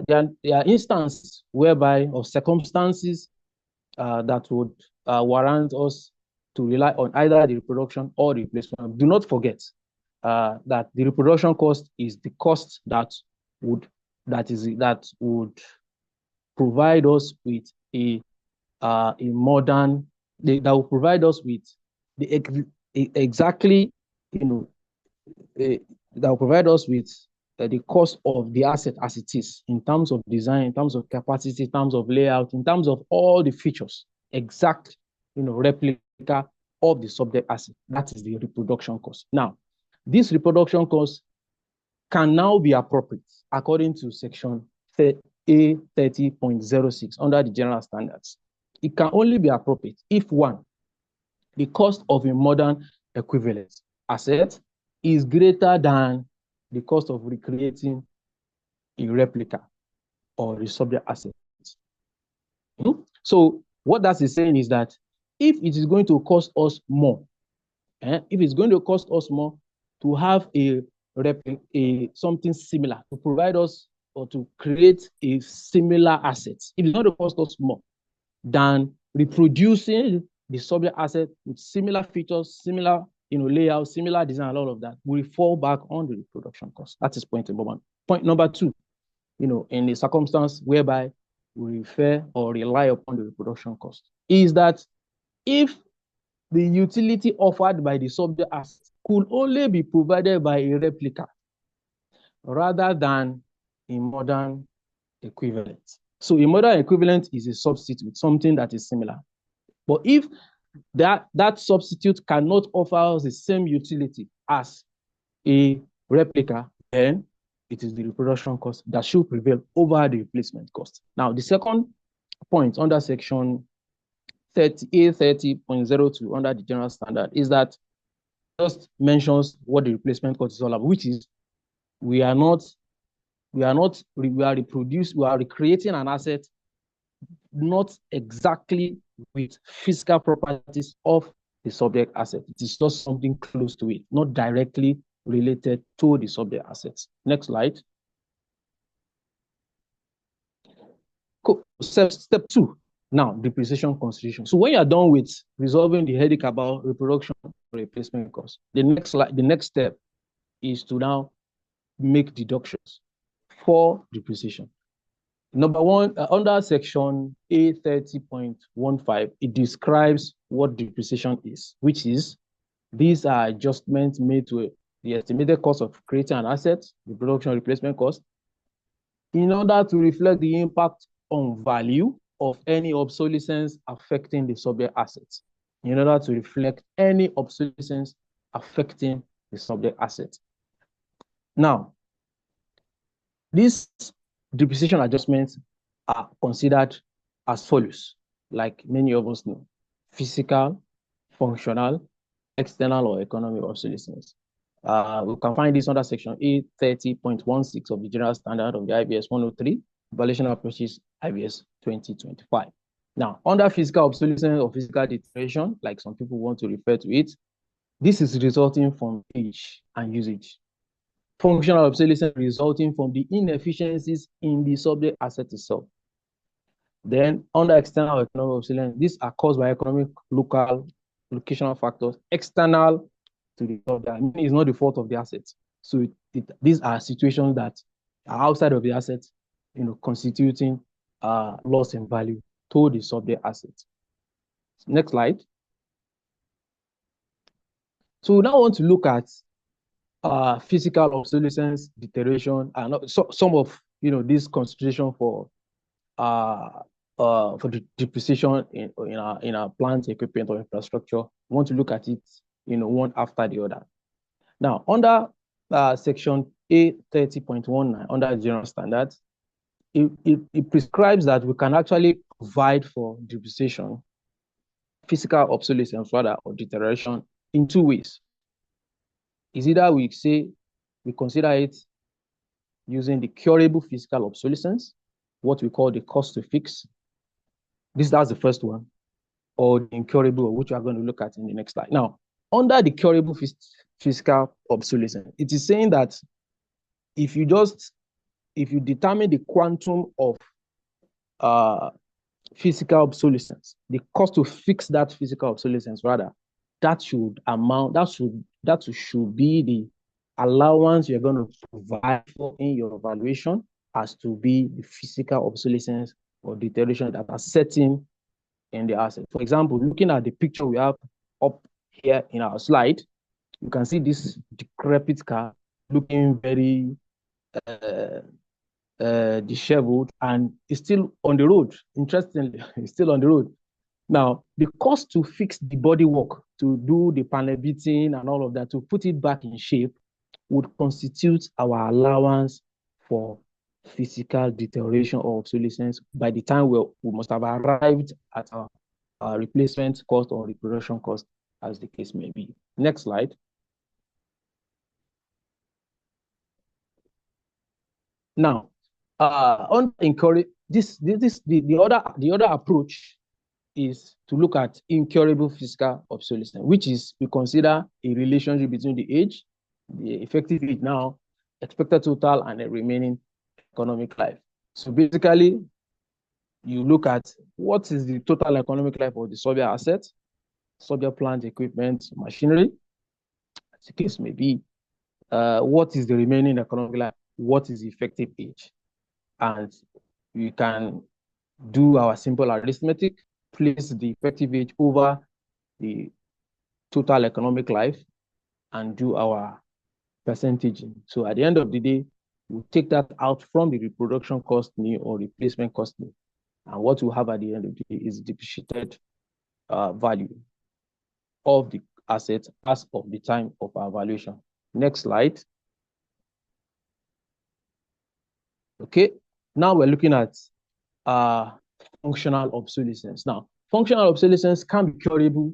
F: there are instances whereby, or circumstances that would warrant us to rely on either the reproduction or the replacement. Do not forget that the reproduction cost is the cost that would provide us with a modern, that will provide us with the exactly, that will provide us with the cost of the asset as it is, in terms of design, in terms of capacity, in terms of layout, in terms of all the features, exact, replica of the subject asset. That is the reproduction cost. Now, this reproduction cost can now be appropriate according to Section A30.06 under the general standards. It can only be appropriate if, one, the cost of a modern equivalent asset is greater than the cost of recreating a replica or a subject asset. So what that is saying is that if it is going to cost us more, if it's going to cost us more to have something similar, to provide us or to create a similar asset, if it's going to cost us more than reproducing the subject asset with similar features, similar layout, similar design, and all of that, we fall back on the reproduction cost. That is point number one. Point number two, in the circumstance whereby we refer or rely upon the reproduction cost, is that if the utility offered by the subject asset could only be provided by a replica rather than a modern equivalent. So a modern equivalent is a substitute, something that is similar. But if that substitute cannot offer us the same utility as a replica, then it is the reproduction cost that should prevail over the replacement cost. Now, the second point under Section A30.02 under the general standard is that just mentions what the replacement cost is all about, which is we are recreating an asset not exactly with physical properties of the subject asset. It is just something close to it, not directly related to the subject assets. Next slide. Cool. Step two, now depreciation consideration. So when you're done with resolving the headache about reproduction replacement cost, the next step is to now make deductions for depreciation. Number one, under Section A30.15, it describes what depreciation is, which is these are adjustments made to the estimated cost of creating an asset, the production replacement cost, in order to reflect the impact on value of any obsolescence affecting the subject assets, in order to reflect any obsolescence affecting the subject asset. Now, these depreciation adjustments are considered as follows, like many of us know: physical, functional, external, or economic obsolescence. We can find this under Section A30.16 of the General Standard of the IBS 103, Valuation Approaches IBS 2025. Now, under physical obsolescence or physical deterioration, like some people want to refer to it, this is resulting from age and usage. Functional obsolescence resulting from the inefficiencies in the subject asset itself. Then, under external economic obsolescence, these are caused by economic, locational factors external to the subject. I mean, it's not the fault of the asset. So these are situations that are outside of the asset, constituting loss in value to the subject asset. Next slide. So we now want to look at physical obsolescence, deterioration, and some of this consideration for the depreciation in our plant, equipment, or infrastructure. We want to look at it one after the other. Now, under section A30.19, under the general standards, it prescribes that we can actually provide for depreciation, physical obsolescence rather, or deterioration in two ways. Is either we say we consider it using the curable physical obsolescence, what we call the cost to fix. That's the first one, or the incurable, which we are going to look at in the next slide. Now, under the curable physical obsolescence, it is saying that if you determine the quantum of physical obsolescence, the cost to fix that physical obsolescence rather, that should be the allowance you're going to provide for in your evaluation as to be the physical obsolescence or deterioration that are setting in the asset. For example, looking at the picture we have up here in our slide, you can see this decrepit car looking very disheveled, and it's still on the road. Interestingly, it's still on the road. Now, the cost to fix the bodywork, to do the panel beating and all of that, to put it back in shape, would constitute our allowance for physical deterioration or obsolescence by the time we must have arrived at our replacement cost or reproduction cost, as the case may be. Next slide. Now, on encourage the other approach is to look at incurable physical obsolescence, which is we consider a relationship between the age, the effective age now, expected total, and the remaining economic life. So basically, you look at what is the total economic life of the subject asset, subject plant, equipment, machinery, as the case may be. What is the remaining economic life? What is the effective age? And we can do our simple arithmetic, place the effective age over the total economic life, and do our percentaging. So at the end of the day, we take that out from the reproduction cost new or replacement cost new. And what we have at the end of the day is depreciated value of the asset as of the time of our valuation. Next slide. Okay, now we're looking at functional obsolescence. Now, functional obsolescence can be curable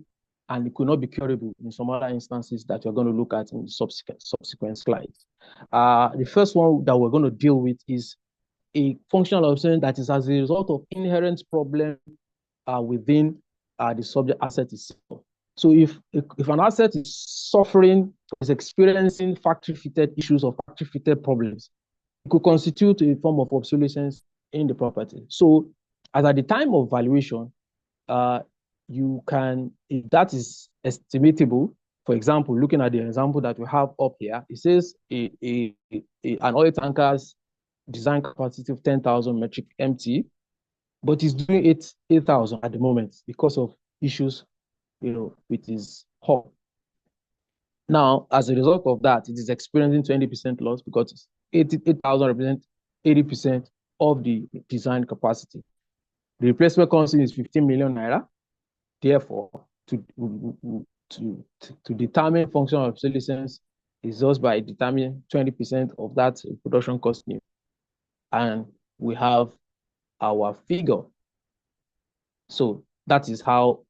F: and it could not be curable in some other instances that we're going to look at in the subsequent slides. The first one that we're going to deal with is a functional obsolescence that is as a result of inherent problem within the subject asset itself. So if an asset is suffering, is experiencing factory-fitted issues or factory-fitted problems, it could constitute a form of obsolescence in the property. So as at the time of valuation, you can, if that is estimatable, for example, looking at the example that we have up here, it says an oil tanker's design capacity of 10,000 metric MT, but it's doing 8,000 at the moment because of issues, with his hull. Now, as a result of that, it is experiencing 20% loss because 8,000 represents 80% of the design capacity. The replacement cost is 15 million naira. Therefore, to determine functional obsolescence is just by determining 20% of that production cost new. And we have our figure. So that is how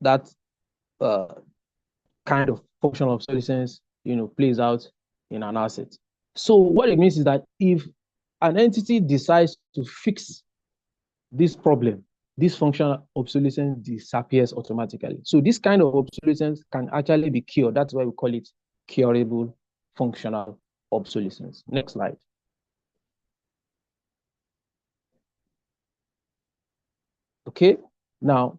F: that kind of functional obsolescence, plays out in an asset. So what it means is that if an entity decides to fix this problem, this functional obsolescence disappears automatically. So this kind of obsolescence can actually be cured. That's why we call it curable functional obsolescence. Next slide. Okay, now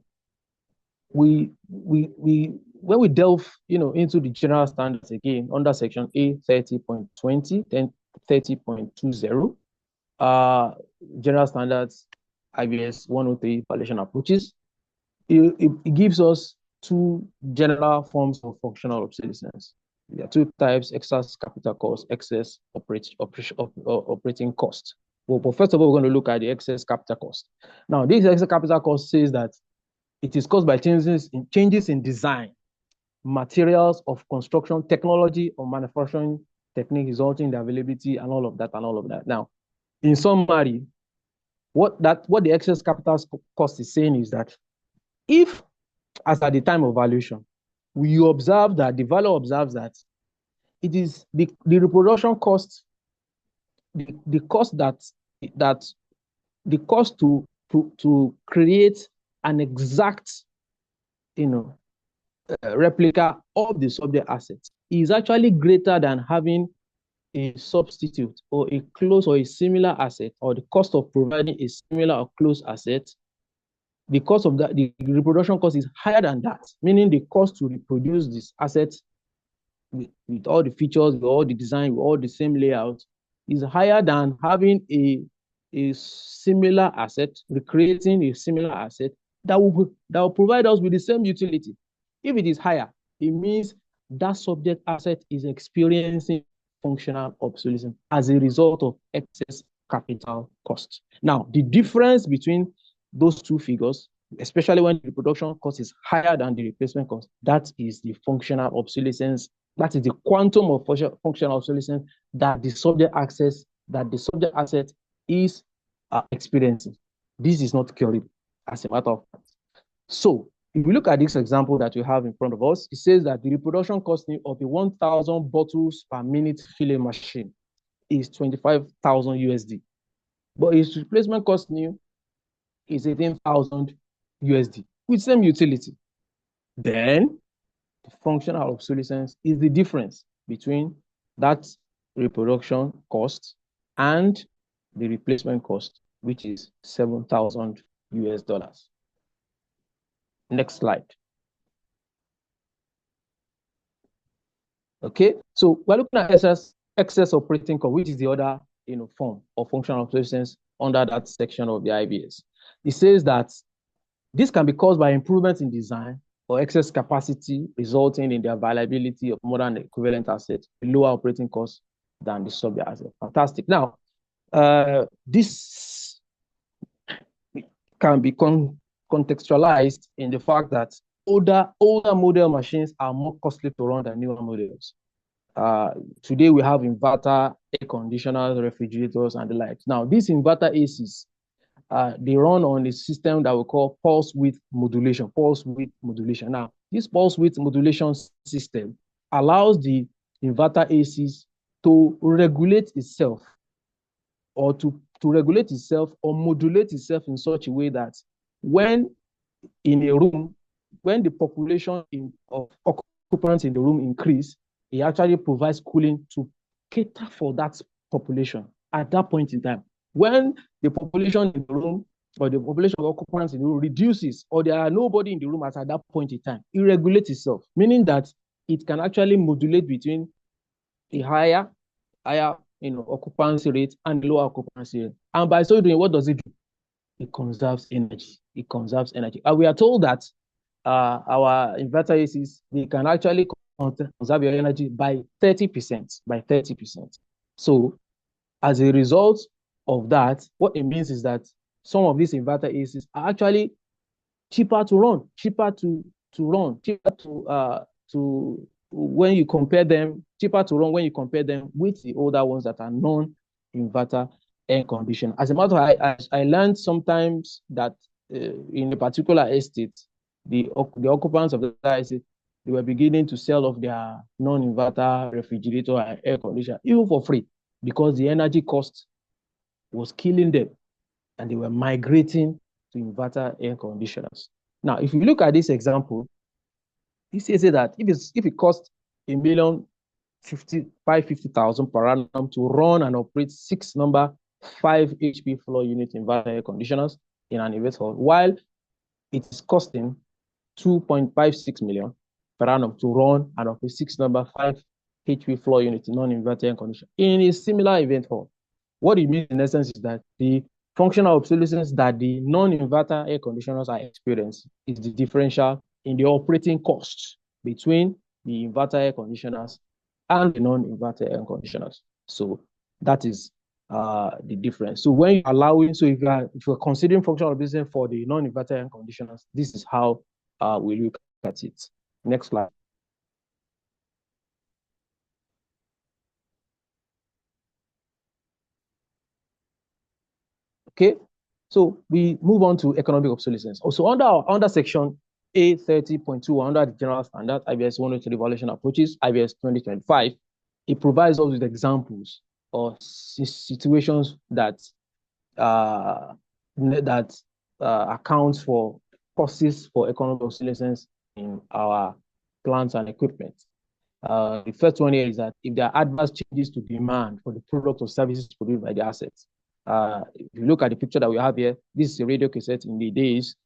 F: when we delve into the general standards again under section A30.20, then 30.20, general standards IBS 103 valuation approaches, it gives us two general forms of functional obsolescence. There are two types: excess capital cost, excess operating cost. Well, but first of all, we're going to look at the excess capital cost. Now, this excess capital cost says that it is caused by changes in design materials of construction, technology or manufacturing technique resulting in the availability and all of that and all of that. Now, in summary, what the excess capital cost is saying is that if, as at the time of valuation, we observe that the value observes that it is the reproduction cost, the cost the cost to create an exact, replica of the subject assets is actually greater than having a substitute or a close or a similar asset, or the cost of providing a similar or close asset. The cost of that, the reproduction cost is higher than that, meaning the cost to reproduce this asset with all the features, with all the design, with all the same layout, is higher than having a similar asset, recreating a similar asset that will provide us with the same utility. If it is higher, it means that subject asset is experiencing functional obsolescence as a result of excess capital cost. Now, the difference between those two figures, especially when the production cost is higher than the replacement cost, that is the functional obsolescence. That is the quantum of functional obsolescence that the subject asset is experiencing. This is not curable, as a matter of fact. So, if we look at this example that we have in front of us, it says that the reproduction cost of a 1,000 bottles per minute filling machine is 25,000 USD. But its replacement cost new is 18,000 USD with same utility. Then the functional obsolescence is the difference between that reproduction cost and the replacement cost, which is 7,000 US dollars. Next slide. Okay, so we're looking at excess operating cost, which is the other form of functional obsolescence under that section of the IBS. It says that this can be caused by improvements in design or excess capacity resulting in the availability of modern equivalent assets with lower operating costs than the subject asset. Fantastic. Now, this can be contextualized in the fact that older model machines are more costly to run than newer models. Today we have inverter, air conditioners, refrigerators, and the likes. Now, these inverter ACs, they run on a system that we call pulse width modulation. Now, this pulse width modulation system allows the inverter ACs to regulate itself, or to regulate itself or modulate itself in such a way that when in a room, when the population of occupants in the room increase, it actually provides cooling to cater for that population at that point in time. When the population in the room, or the population of occupants in the room reduces, or there are nobody in the room at that point in time, it regulates itself, meaning that it can actually modulate between a higher occupancy rate and lower occupancy rate. And by so doing, what does it do? It conserves energy. And we are told that our inverter ACs, they can actually conserve your energy by 30%. So as a result of that, what it means is that some of these inverter ACs are actually cheaper to run, when you compare them with the older ones that are non-inverter air conditioner. As a matter of fact, I learned sometimes that in a particular estate, the occupants of the estate, they were beginning to sell off their non-inverter refrigerator and air conditioner, even for free, because the energy cost was killing them, and they were migrating to inverter air conditioners. Now, if you look at this example, this says that if it costs $1,550,000 per annum to run and operate 6 number 5 HP floor unit inverter air conditioners in an event hall, while it is costing $2.56 million per annum to run and operate 6 number 5 HP floor unit non-inverter air conditioner in a similar event hall. What it means in essence is that the functional obsolescence that the non-inverter air conditioners are experiencing is the differential in the operating costs between the inverter air conditioners and the non-inverter air conditioners. So that is the difference. So when you're allowing, if you're considering functional obsolescence for the non-inverter air conditioners, this is how we look at it. Next slide. Okay, so we move on to economic obsolescence. Also, under section A30.2, under the general standard, IBS 103 evaluation approaches, IBS 2025, it provides us with examples or situations that accounts for causes for economic obsolescence in our plants and equipment. The first one here is that if there are adverse changes to demand for the product or services produced by the assets. If you look at the picture that we have here, this is a radio cassette in the days,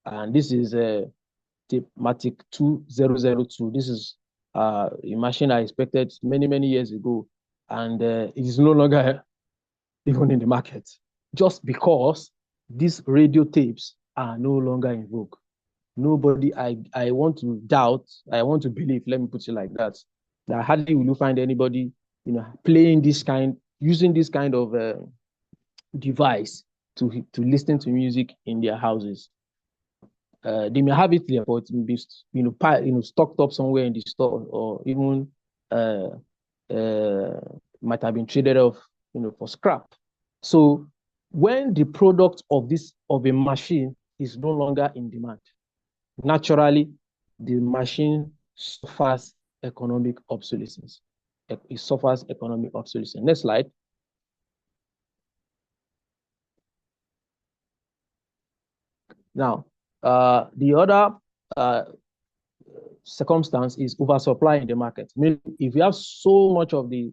F: and this is a Matic 2002. This is a machine I expected many years ago, and it is no longer even in the market, just because these radio tapes are no longer in vogue. Nobody, I want to doubt, I want to believe, let me put it like that hardly will you find anybody, playing using this kind of device to listen to music in their houses. They may have it there, but it may be, stocked up somewhere in the store, or even might have been traded off, for scrap. So when the product of a machine is no longer in demand, naturally, the machine suffers economic obsolescence. It suffers economic obsolescence. Next slide. Now, the other circumstance is oversupply in the market. I mean, if you have so much of the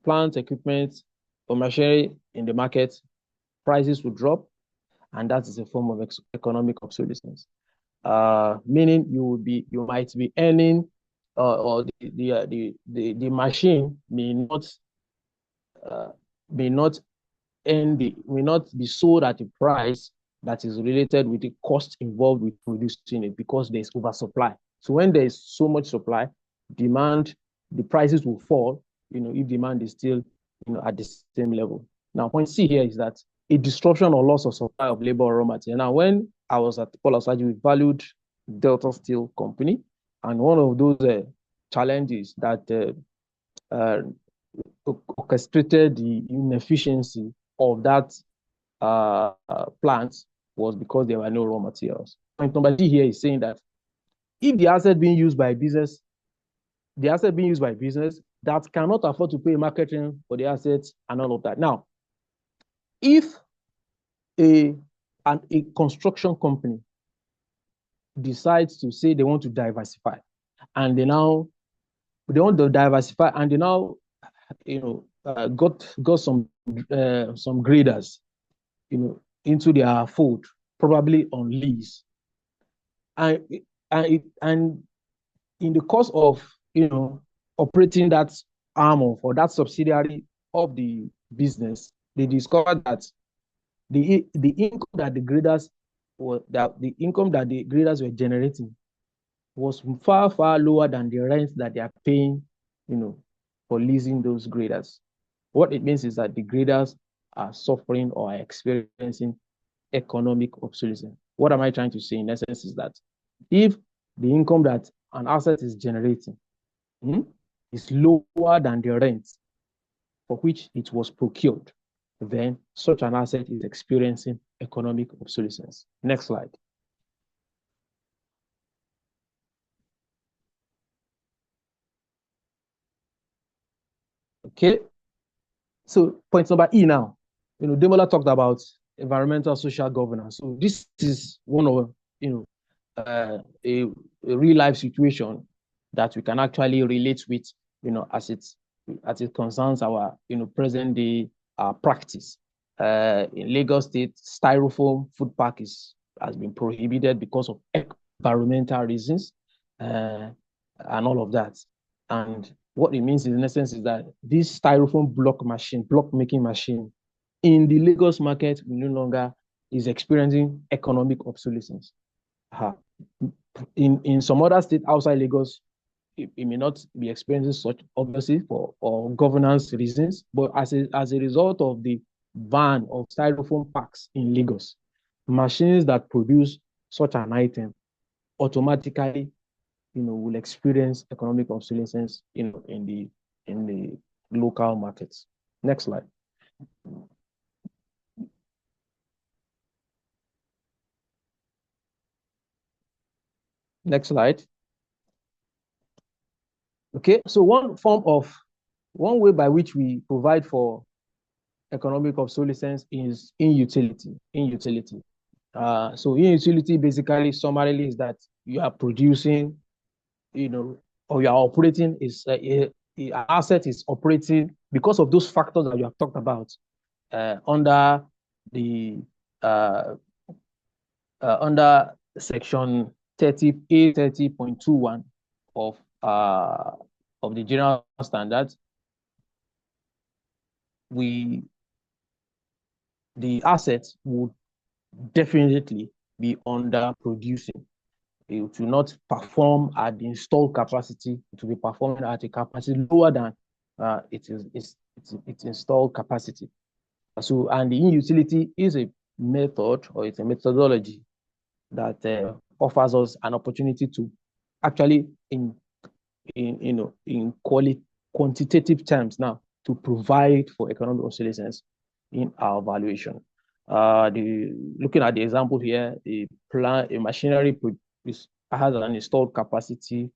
F: plant, equipment, or machinery in the market, prices will drop, and that is a form of economic obsolescence. Meaning you might be earning, or the machine may not be sold at a price that is related with the cost involved with producing it, because there's oversupply. So when there's so much supply, the prices will fall, if demand is still, at the same level. Now, point C here is that a disruption or loss of supply of labor or raw material. Now, when I was at Paul Asaji, we valued Delta Steel Company, and one of those challenges that orchestrated the inefficiency of that plant was because there were no raw materials. Point number D here is saying that if the asset being used by business that cannot afford to pay marketing for the assets and all of that. Now, if a construction company decides to say they want to diversify, and they want to diversify, and they now, got some graders, into their fold, probably on lease, and in the course of operating that arm or that subsidiary of the business, they discovered that the income that the graders were generating was far lower than the rent that they are paying, for leasing those graders. What it means is that the graders are suffering or are experiencing economic obsolescence. What am I trying to say in essence is that if the income that an asset is generating is lower than the rent for which it was procured, then such an asset is experiencing economic obsolescence. Next slide. Okay. So point number E now. Demola talked about environmental social governance. So this is one of, a real life situation that we can actually relate with, as it concerns our, present day practice. In Lagos State, styrofoam food pack has been prohibited because of environmental reasons, and all of that. And what it means in essence is that this styrofoam block making machine in the Lagos market no longer is experiencing economic obsolescence. In some other state outside Lagos, it may not be experiencing such, obviously, for governance reasons, but as a result of the ban of styrofoam packs in Lagos, machines that produce such an item automatically, will experience economic obsolescence, in the local markets. Next slide. Next slide. Okay, so one way by which we provide for economic obsolescence is inutility. So inutility basically summarily is that you are producing, or you are operating is an asset is operating because of those factors that you have talked about under the under section 30A 30.21 of the general standards. The assets would definitely be under producing. It will not perform at the installed capacity. It will be performing at a capacity lower than its installed capacity. So, and the inutility is a method, or it's a methodology that offers us an opportunity to actually in quantitative terms now to provide for economic obsolescence in our valuation. Looking at the example here, a machinery has an installed capacity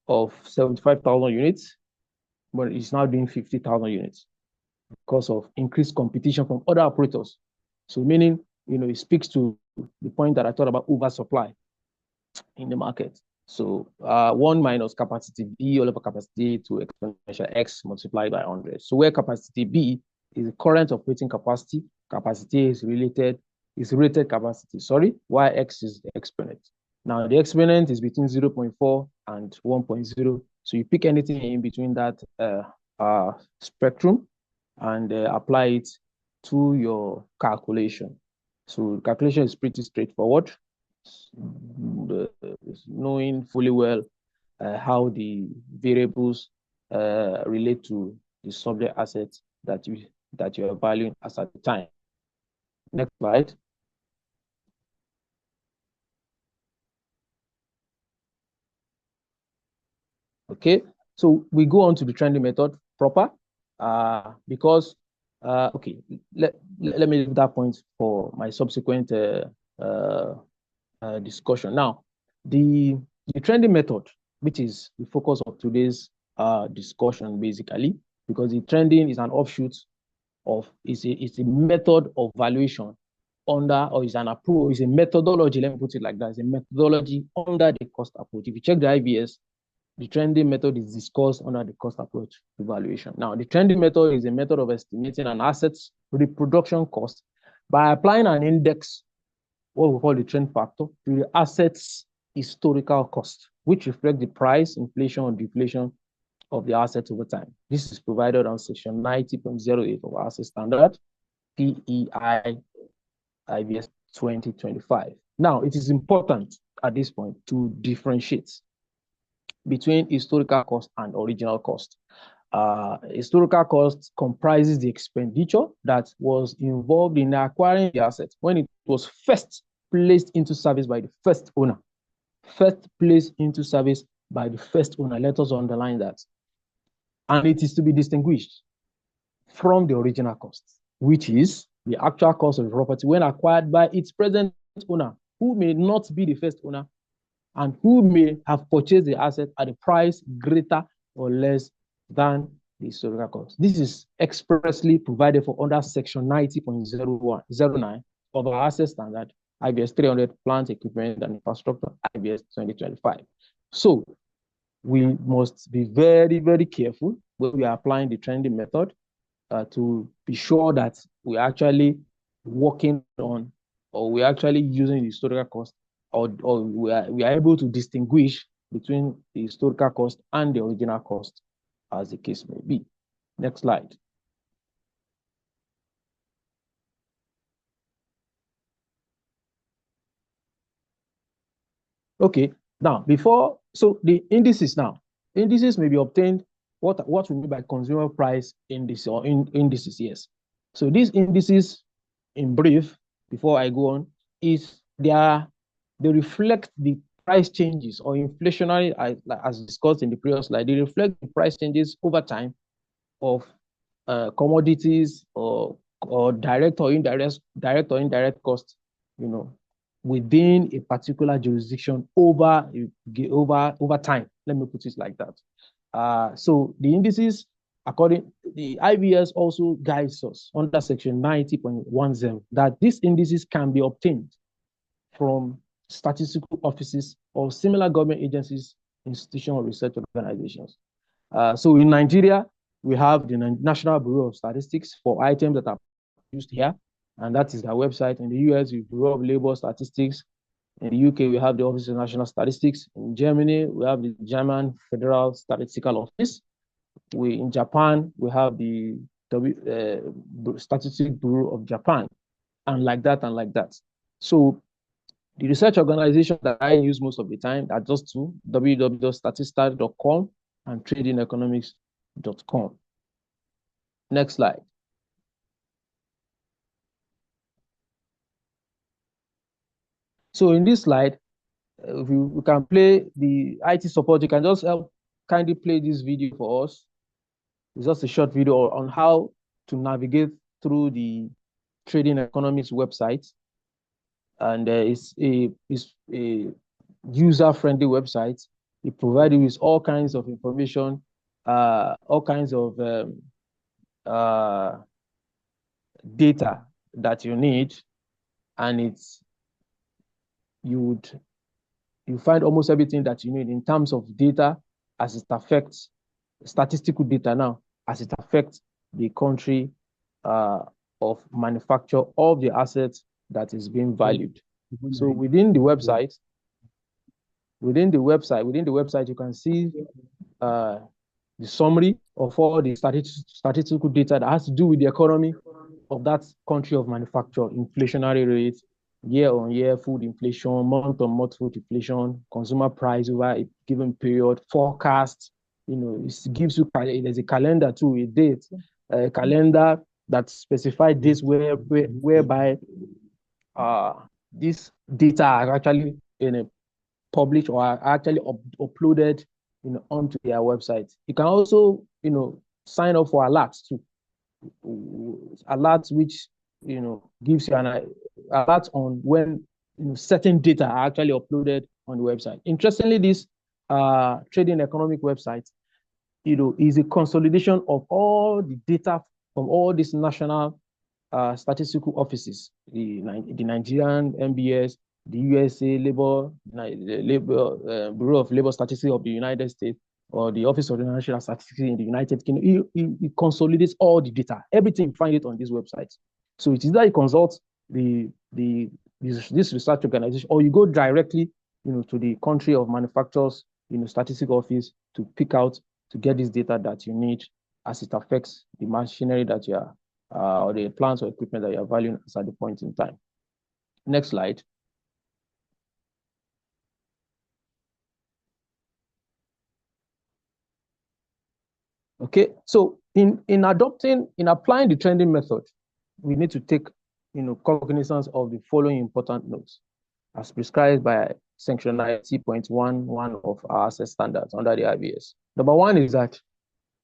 F: of 75,000 units, but it's now doing 50,000 units because of increased competition from other operators. So meaning, it speaks to the point that I thought about oversupply in the market. So 1 minus capacity B all over capacity to exponential X multiplied by 100. So where capacity B is the current operating capacity, capacity is rated capacity, while X is the exponent. Now the exponent is between 0.4 and 1.0. So you pick anything in between that spectrum and apply it to your calculation. So the calculation is pretty straightforward. Knowing fully well how the variables relate to the subject assets that you are valuing as at the time. Next slide. Okay, so we go on to the trending method proper because okay, let me leave that point for my subsequent discussion. Now, the trending method, which is the focus of today's discussion, basically, because the trending is an offshoot of it's a method of valuation under, or is an approach, is a methodology. Let me put it like that: it's a methodology under the cost approach. If you check the IBS, the trending method is discussed under the cost approach to valuation. Now, the trending method is a method of estimating an asset's reproduction cost by applying an index, what we call the trend factor, to the asset's historical cost, which reflect the price, inflation, or deflation of the asset over time. This is provided on section 90.08 of asset standard, PEI IBS 2025. Now, it is important at this point to differentiate between historical cost and original cost. Historical cost comprises the expenditure that was involved in acquiring the asset when it was first placed into service by the first owner. First placed into service by the first owner. Let us underline that. And it is to be distinguished from the original cost, which is the actual cost of the property when acquired by its present owner, who may not be the first owner and who may have purchased the asset at a price greater or less than the historical cost. This is expressly provided for under section 90.09 of our asset standard, IBS 300, plant equipment and infrastructure, IBS 2025. So we must be very, very careful when we are applying the trending method to be sure that we're actually working on, or we're actually using the historical cost, or we are able to distinguish between the historical cost and the original cost, as the case may be. Next slide. Okay, now so the indices may be obtained, what we mean by consumer price index or indices, yes. So these indices, in brief, before I go on, they reflect the price changes or inflationary, as discussed in the previous slide. They reflect the price changes over time of commodities or direct or indirect costs, within a particular jurisdiction over time. Let me put it like that. So the indices, according the IBS also guides us under section 90.10 that these indices can be obtained from statistical offices or similar government agencies, institutional or research organizations. So in Nigeria, we have the National Bureau of Statistics for items that are used here, and that is their website. In the US, we Bureau of Labor Statistics. In the UK, we have the Office of National Statistics. In Germany, we have the German Federal Statistical Office. In Japan, we have the Statistics Bureau of Japan, and like that, and like that. So the research organization that I use most of the time are just two, www.statista.com and tradingeconomics.com. Next slide. So in this slide, we can play the IT support. You can just help kindly play this video for us. It's just a short video on how to navigate through the Trading Economics website. And it's a user-friendly website. It provides you with all kinds of information, all kinds of data that you need, and you find almost everything that you need in terms of data as it affects statistical data now, as it affects the country of manufacture of the assets that is being valued. So within the website, you can see the summary of all the statistical data that has to do with the economy of that country of manufacture, inflationary rates, year-on-year food inflation, month-on-month food inflation, consumer price over a given period, forecast. It gives you, there's a calendar too, a date, a calendar that specifies dates whereby these data are actually published or are actually uploaded onto their website. You can also sign up for alerts too. Alerts which gives you an alert on when certain data are actually uploaded on the website. Interestingly, this Trading Economic website is a consolidation of all the data from all these national statistical offices, the Nigerian MBS, the USA Bureau of Labor Statistics of the United States, or the Office of the National Statistics in the United Kingdom. It consolidates all the data. Everything, you find it on this website. So it is that you consult this research organization, or you go directly to the country of manufacturers statistical office to pick out, to get this data that you need as it affects the machinery that you are or the plants or equipment that you are valuing at the point in time. Next slide. Okay, so in applying the trending method, we need to take cognizance of the following important notes as prescribed by section 90.11 of our asset standards under the IBS. Number one is that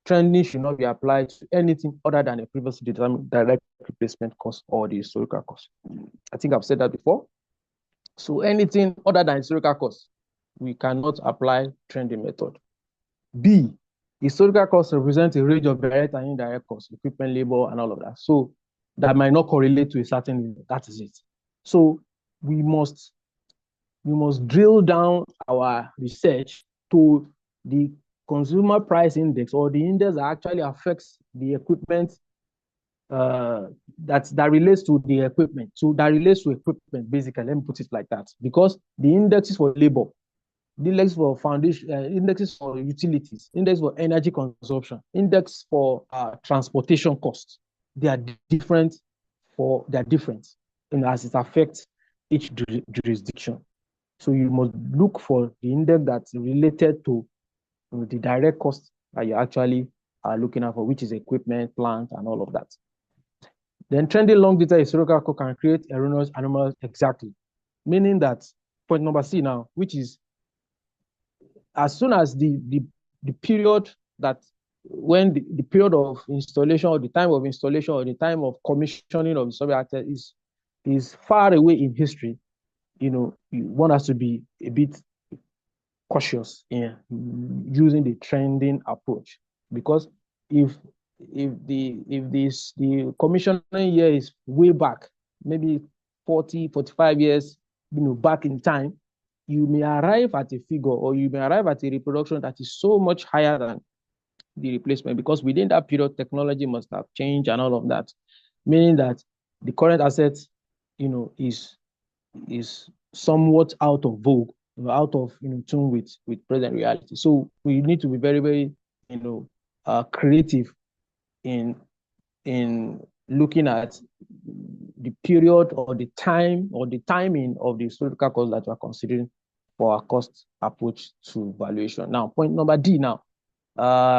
F: trending should not be applied to anything other than a previously determined direct replacement cost or the historical cost. I think I've said that before. So anything other than historical cost, we cannot apply trending method. B, historical costs represent a range of direct and indirect costs, equipment, labor, and all of that. So that might not correlate to a certain level. That is it. So we must drill down our research to the consumer price index, or the index that actually affects the equipment that relates to the equipment. So that relates to equipment, basically. Let me put it like that. Because the indexes for labor, the index for foundation, indexes for utilities, index for energy consumption, index for transportation costs, they are different as it affects each jurisdiction. So you must look for the index that's related to the direct cost that you actually are looking at for, which is equipment, plant, and all of that. Then trending long data historical cost can create erroneous anomalies, exactly. Meaning that point number C now, which is as soon as the period that when the period of installation, or the time of installation, or the time of commissioning of the subject is far away in history, one has to be a bit cautious in using the trending approach, because if the commissioning year is way back, maybe 45 years, back in time, you may arrive at a figure, or you may arrive at a reproduction that is so much higher than the replacement, because within that period, technology must have changed and all of that, meaning that the current asset, is somewhat out of vogue, out of tune with present reality. So we need to be very, very creative in looking at the period, or the time, or the timing of the historical cost that we are considering for our cost approach to valuation. Now, point number D now,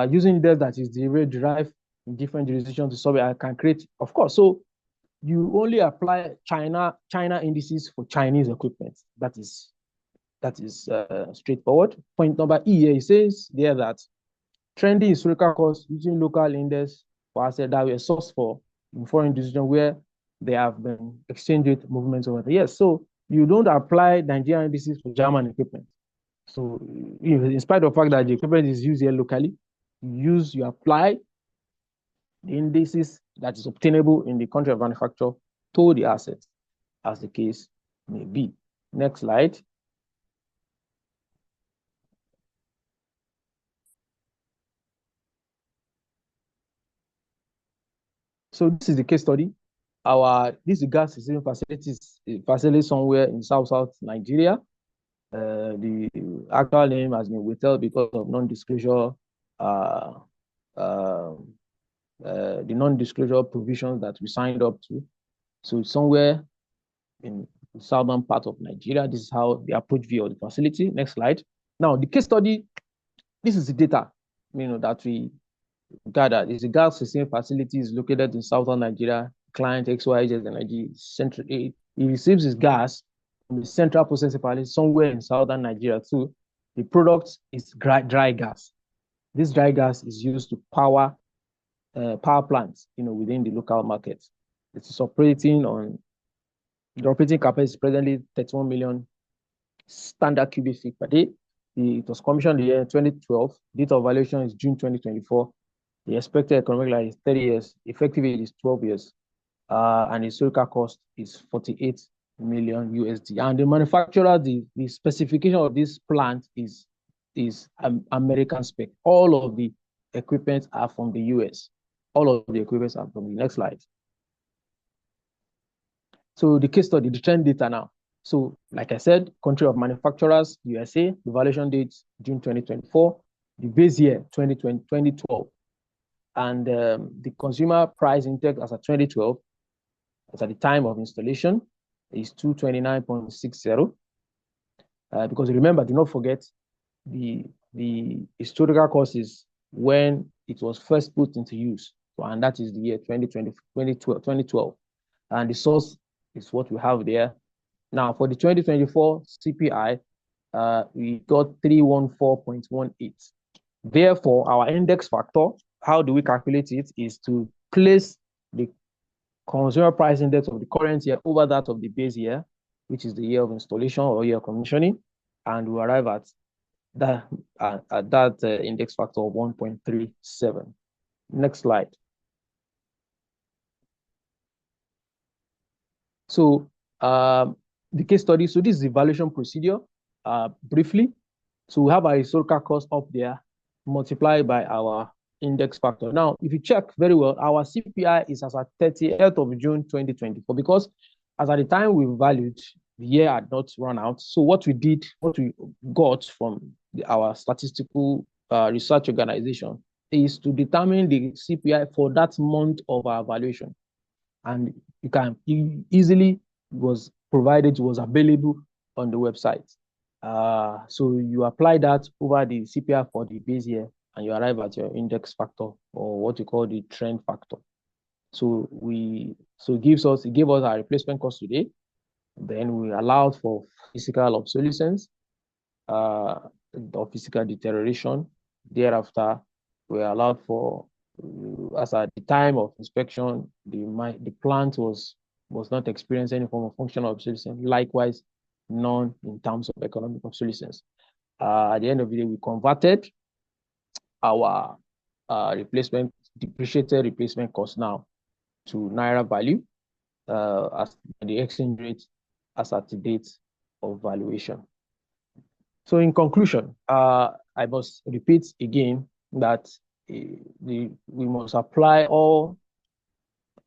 F: using debt that is derived in different jurisdictions to solve it, I can create, of course. So you only apply China indices for Chinese equipment. That is straightforward. Point number E here, it says there that trending historical costs using local index for assets that were sourced for in foreign jurisdiction where there have been exchange rate movements over the years. So you don't apply Nigerian indices for German equipment. So in spite of the fact that the equipment is used here locally, you apply the indices that is obtainable in the country of manufacture to the asset, as the case may be. Next slide. So this is the case study. This is gas receiving facility somewhere in South Nigeria. The actual name has been withheld because of non-disclosure, the non-disclosure provisions that we signed up to. So somewhere in the southern part of Nigeria, this is how the approach view of the facility. Next slide. Now, the case study, this is the data, that we gathered. Is the gas receiving facility is located in southern Nigeria. Client XYZ Energy Central. He receives his gas from the central processing facility somewhere in southern Nigeria too. The product is dry gas. This dry gas is used to power plants, within the local market. It is operating on the operating capacity is presently 31 million standard cubic feet per day. It was commissioned in the year 2012. Date of valuation is June 2024. The expected economic life is 30 years. Effective age is 12 years. And the historical cost is 48 million USD. And the manufacturer, the specification of this plant is American spec. All of the equipment are from the US. All of the equipment are from the next slide. So the case study, the trend data now. So like I said, country of manufacturers, USA, the valuation date, June 2024, the base year, 2012. And the consumer price index as of 2012, as at the time of installation, is 229.60. Because remember, do not forget, the historical cost is when it was first put into use. And that is the year 2012. And the source is what we have there. Now, for the 2024 CPI, we got 314.18. Therefore, our index factor, how do we calculate it, is to place the consumer price index of the current year over that of the base year, which is the year of installation or year of commissioning, and we arrive at that index factor of 1.37. Next slide. So the case study, so this is the evaluation procedure, briefly. So we have our historical cost up there, multiplied by our index factor. Now, if you check very well, our CPI is as at 30th of June 2024, because as at the time we valued, the year had not run out. So what we got from our statistical research organization is to determine the CPI for that month of our valuation. And you easily was available on the website. So you apply that over the CPI for the base year, and you arrive at your index factor, or what you call the trend factor. So it gave us our replacement cost today. Then we allowed for physical obsolescence, or physical deterioration. Thereafter, we allowed for, as at the time of inspection, the plant was not experiencing any form of functional obsolescence. Likewise, none in terms of economic obsolescence. At the end of the day, we converted our depreciated replacement cost now to Naira value as the exchange rate as at the date of valuation. So in conclusion, I must repeat again that we must apply all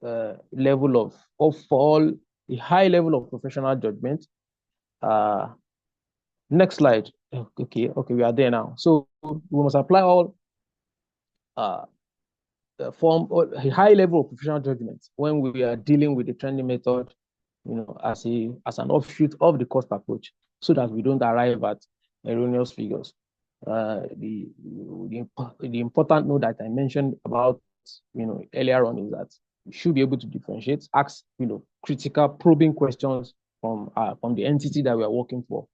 F: level of all the high level of professional judgment. Next slide. Okay, we are there now. So we must apply all a high level of professional judgment when we are dealing with the trending method, as an offshoot of the cost approach, so that we don't arrive at erroneous figures. The important note that I mentioned about earlier on is that we should be able to differentiate, ask critical probing questions from the entity that we are working for.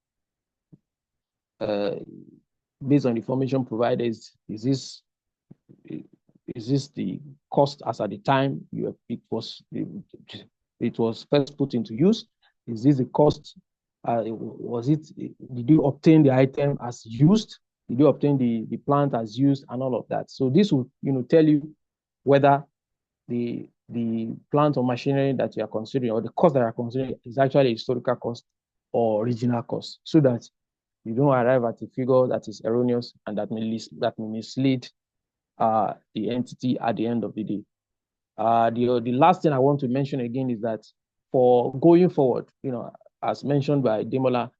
F: Based on the information provided, is this the cost as at the time it was first put into use? Is this the cost? Did you obtain the item as used? Did you obtain the plant as used, and all of that? So this will tell you whether the plant or machinery that you are considering, or the cost that you are considering, is actually a historical cost or original cost, so that you don't arrive at a figure that is erroneous and that may mislead the entity at the end of the day. The last thing I want to mention again is that for going forward, as mentioned by Demola,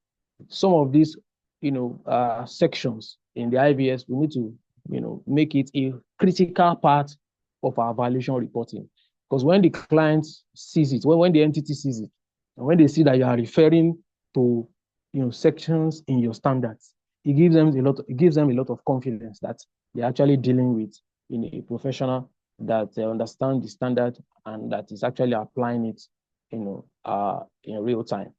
F: some of these, sections in the IVS, we need to, make it a critical part of our valuation reporting. Because when the client sees it, when the entity sees it, and when they see that you are referring to, sections in your standards, it gives them a lot of confidence that they're actually dealing with a professional that understand the standard and that is actually applying it, in real time.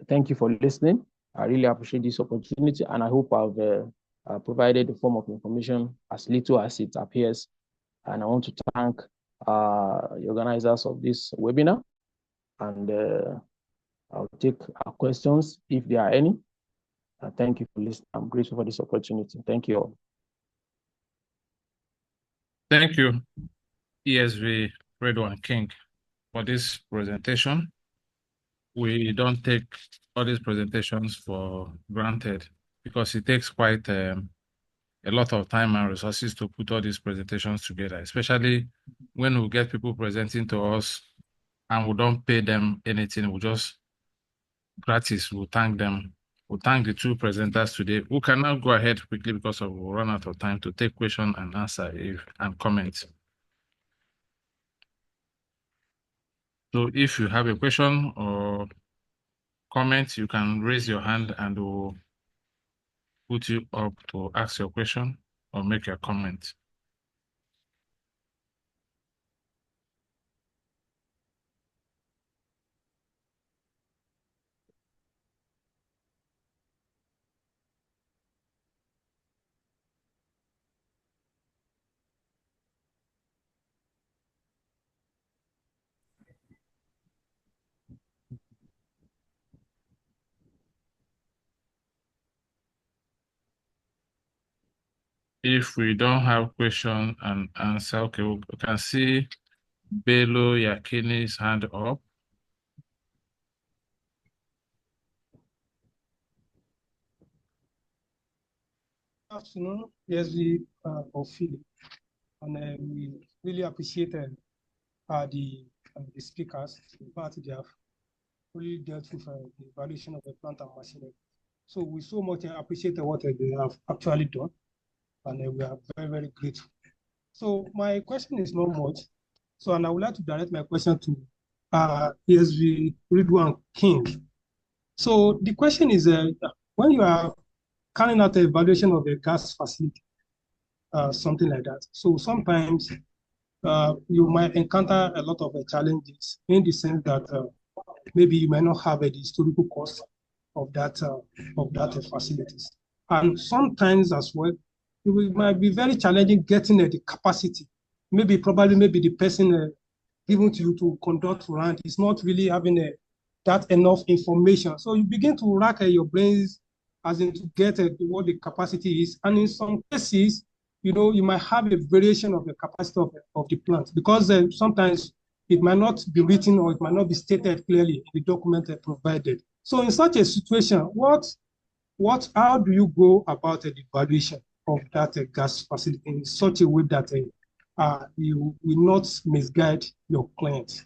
F: Thank you for listening. I really appreciate this opportunity, and I hope I've provided the form of information as little as it appears. And I want to thank the organizers of this webinar, and I'll take questions if there are any. Thank you for listening. I'm grateful for this opportunity. Thank you all.
A: Thank you, ESV Redwan King, for this presentation. We don't take all these presentations for granted because it takes quite a lot of time and resources to put all these presentations together, especially when we get people presenting to us and we don't pay them anything. We just gratis, we'll thank them. We'll thank the two presenters today. We can now go ahead quickly because we'll run out of time to take question and answer and comments. So if you have a question or comment, you can raise your hand and we'll put you up to ask your question or make your comment. If we don't have question and answer, okay, we can see Bello Yakini's hand up.
G: Afternoon, ESV of Philip, and we really appreciate the speakers. In fact, they have really dealt with the evaluation of the plant and machinery. So we so much appreciate what they have actually done, and we are very, very grateful. So my question is not much. So, and I would like to direct my question to ESV Ridwan King. So the question is, when you are carrying out the evaluation of a gas facility, something like that. So sometimes you might encounter a lot of challenges in the sense that maybe you might not have the historical cost of that facilities. And sometimes as well, it might be very challenging getting the capacity. Maybe the person given to you to conduct round is not really having that enough information. So you begin to rack your brains as in to get what the capacity is. And in some cases, you might have a variation of the capacity of the plant because sometimes it might not be written or it might not be stated clearly in the document provided. So in such a situation, how do you go about the valuation of that gas facility in such a way that you will not misguide your client?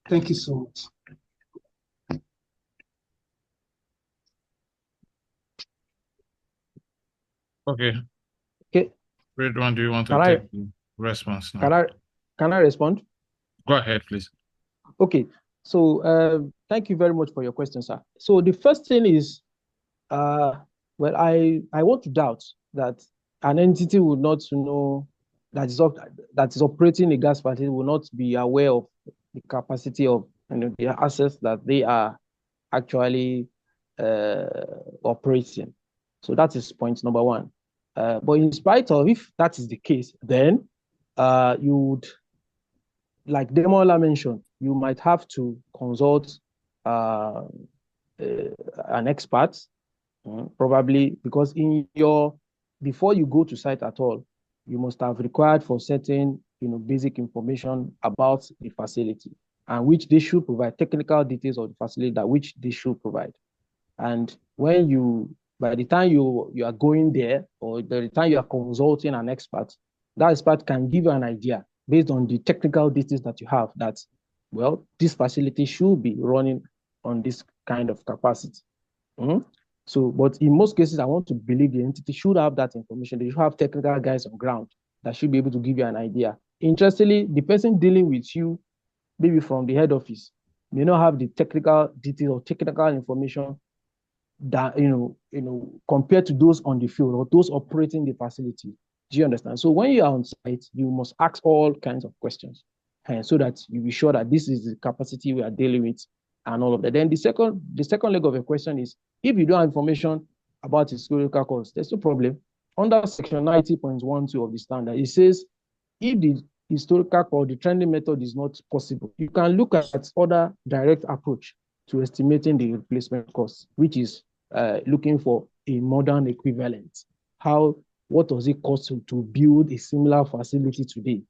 G: Thank you so much.
A: Okay.
F: Okay.
A: Red one, do you want to
F: Can I
A: take the response now?
F: can I respond?
A: Go ahead, please.
F: Okay. So thank you very much for your question, sir. So the first thing is, well, I want to doubt that an entity would not know that is operating a gas facility will not be aware of the capacity of the assets that they are actually operating. So that is point number one. But in spite of, if that is the case, then you would, like Demola mentioned, you might have to consult an expert, probably because before you go to site at all, you must have required for certain basic information about the facility, and which they should provide technical details of the facility that which they should provide. And by the time you are going there, or by the time you are consulting an expert, that expert can give you an idea based on the technical details that you have that, well, this facility should be running on this kind of capacity. So, but in most cases, I want to believe the entity should have that information. They should have technical guys on ground that should be able to give you an idea. Interestingly, the person dealing with you, maybe from the head office, may not have the technical details or technical information that compared to those on the field or those operating the facility. Do you understand? So when you are on site, you must ask all kinds of questions, and so that you be sure that this is the capacity we are dealing with and all of that. Then the second leg of a question is, if you don't have information about historical costs, there's no problem. Under section 90.12 of the standard, it says if the historical or the trending method is not possible, you can look at other direct approach to estimating the replacement cost, which is looking for a modern equivalent. What does it cost to build a similar facility today?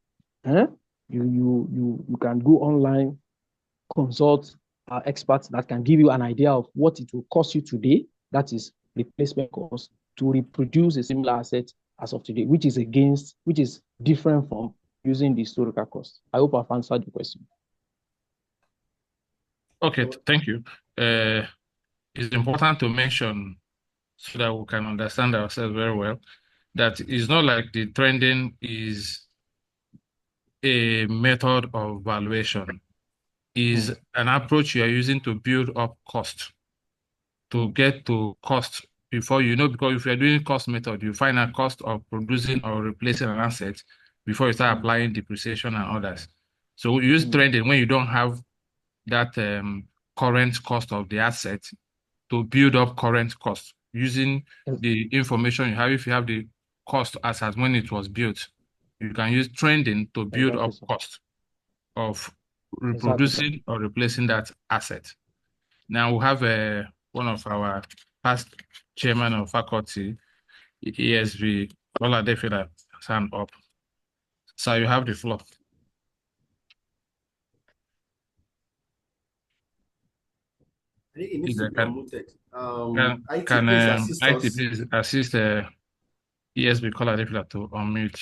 F: You can go online, consult experts that can give you an idea of what it will cost you today, that is replacement cost, to reproduce a similar asset as of today, which is different from using the historical cost. I hope I've answered the question.
A: Okay, thank you. It's important to mention, so that we can understand ourselves very well, that it's not like the trending is a method of valuation. Is an approach you are using to build up cost, to get to cost before because if you're doing cost method, you find a cost of producing or replacing an asset before you start applying depreciation and others. So we use trending when you don't have that current cost of the asset to build up current cost using the information you have. If you have the cost as when it was built, you can use trending to build up cost of reproducing or replacing that asset. Now we have one of our past chairman of faculty, ESV, Oladefila, hand up. So you have the floor.
C: I think it needs to be unmuted. IT,
A: Can
C: please assist
A: IT
C: us.
A: please assist ESB Oladefila to unmute?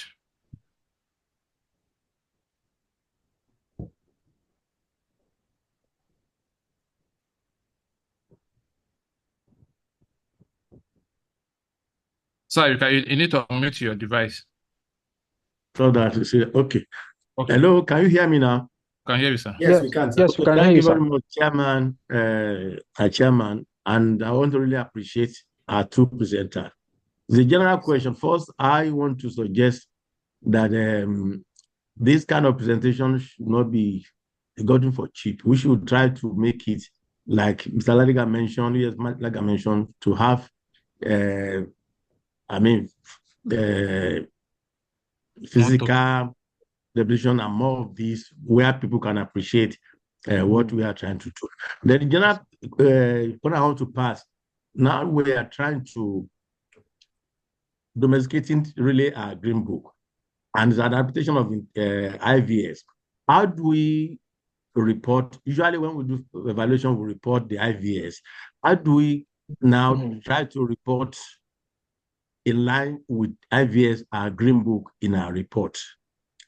A: So you need to unmute your device.
H: So that you see, okay. Hello, can you hear me now?
A: Can hear you, sir.
C: Yes, we can.
F: Yes, we can hear
H: Thank
F: you,
H: you
F: sir.
H: very much, Chairman, Chairman, and I want to really appreciate our two presenters. The general question first, I want to suggest that this kind of presentation should not be gotten for cheap. We should try to make it, like Mr. Ladiga mentioned, yes, like I mentioned, to have, physical revolution and more of this where people can appreciate what we are trying to do. Then the general what I want to pass, now we are trying to domesticating really our green book and the adaptation of IVS. How do we report? Usually when we do evaluation, we report the IVS. How do we now try to report in line with IVS, our green book in our report,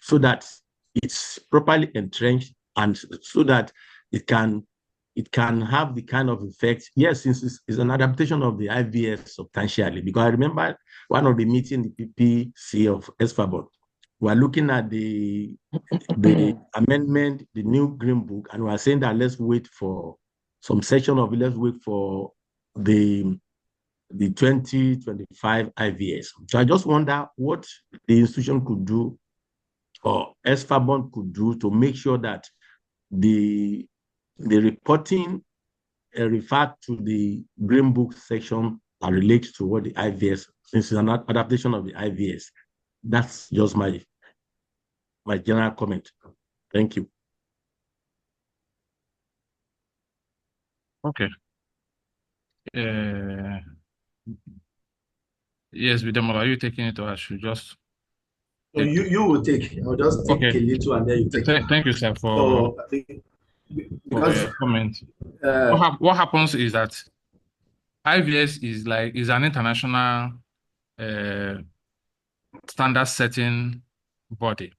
H: so that it's properly entrenched and so that it can have the kind of effect. Yes, since it's an adaptation of the IVS substantially, because I remember one of the meetings, the PPC of SFABOT, we're looking at the amendment, the new green book, and we're saying that let's wait for some section of it, let's wait for the 2025 IVS. So I just wonder what the institution could do or SFABON could do to make sure that the reporting refer to the Green Book section and relate to what the IVS, since it's an adaptation of the IVS. That's just my general comment. Thank you.
A: Okay. Yes, Bidemola, are you taking it or I should just?
C: So you will take. I'll just take
A: Okay.
C: a little and then you take.
A: Thank you, sir, for
C: So because
A: your comment. What happens is that IVS is an international standard setting body.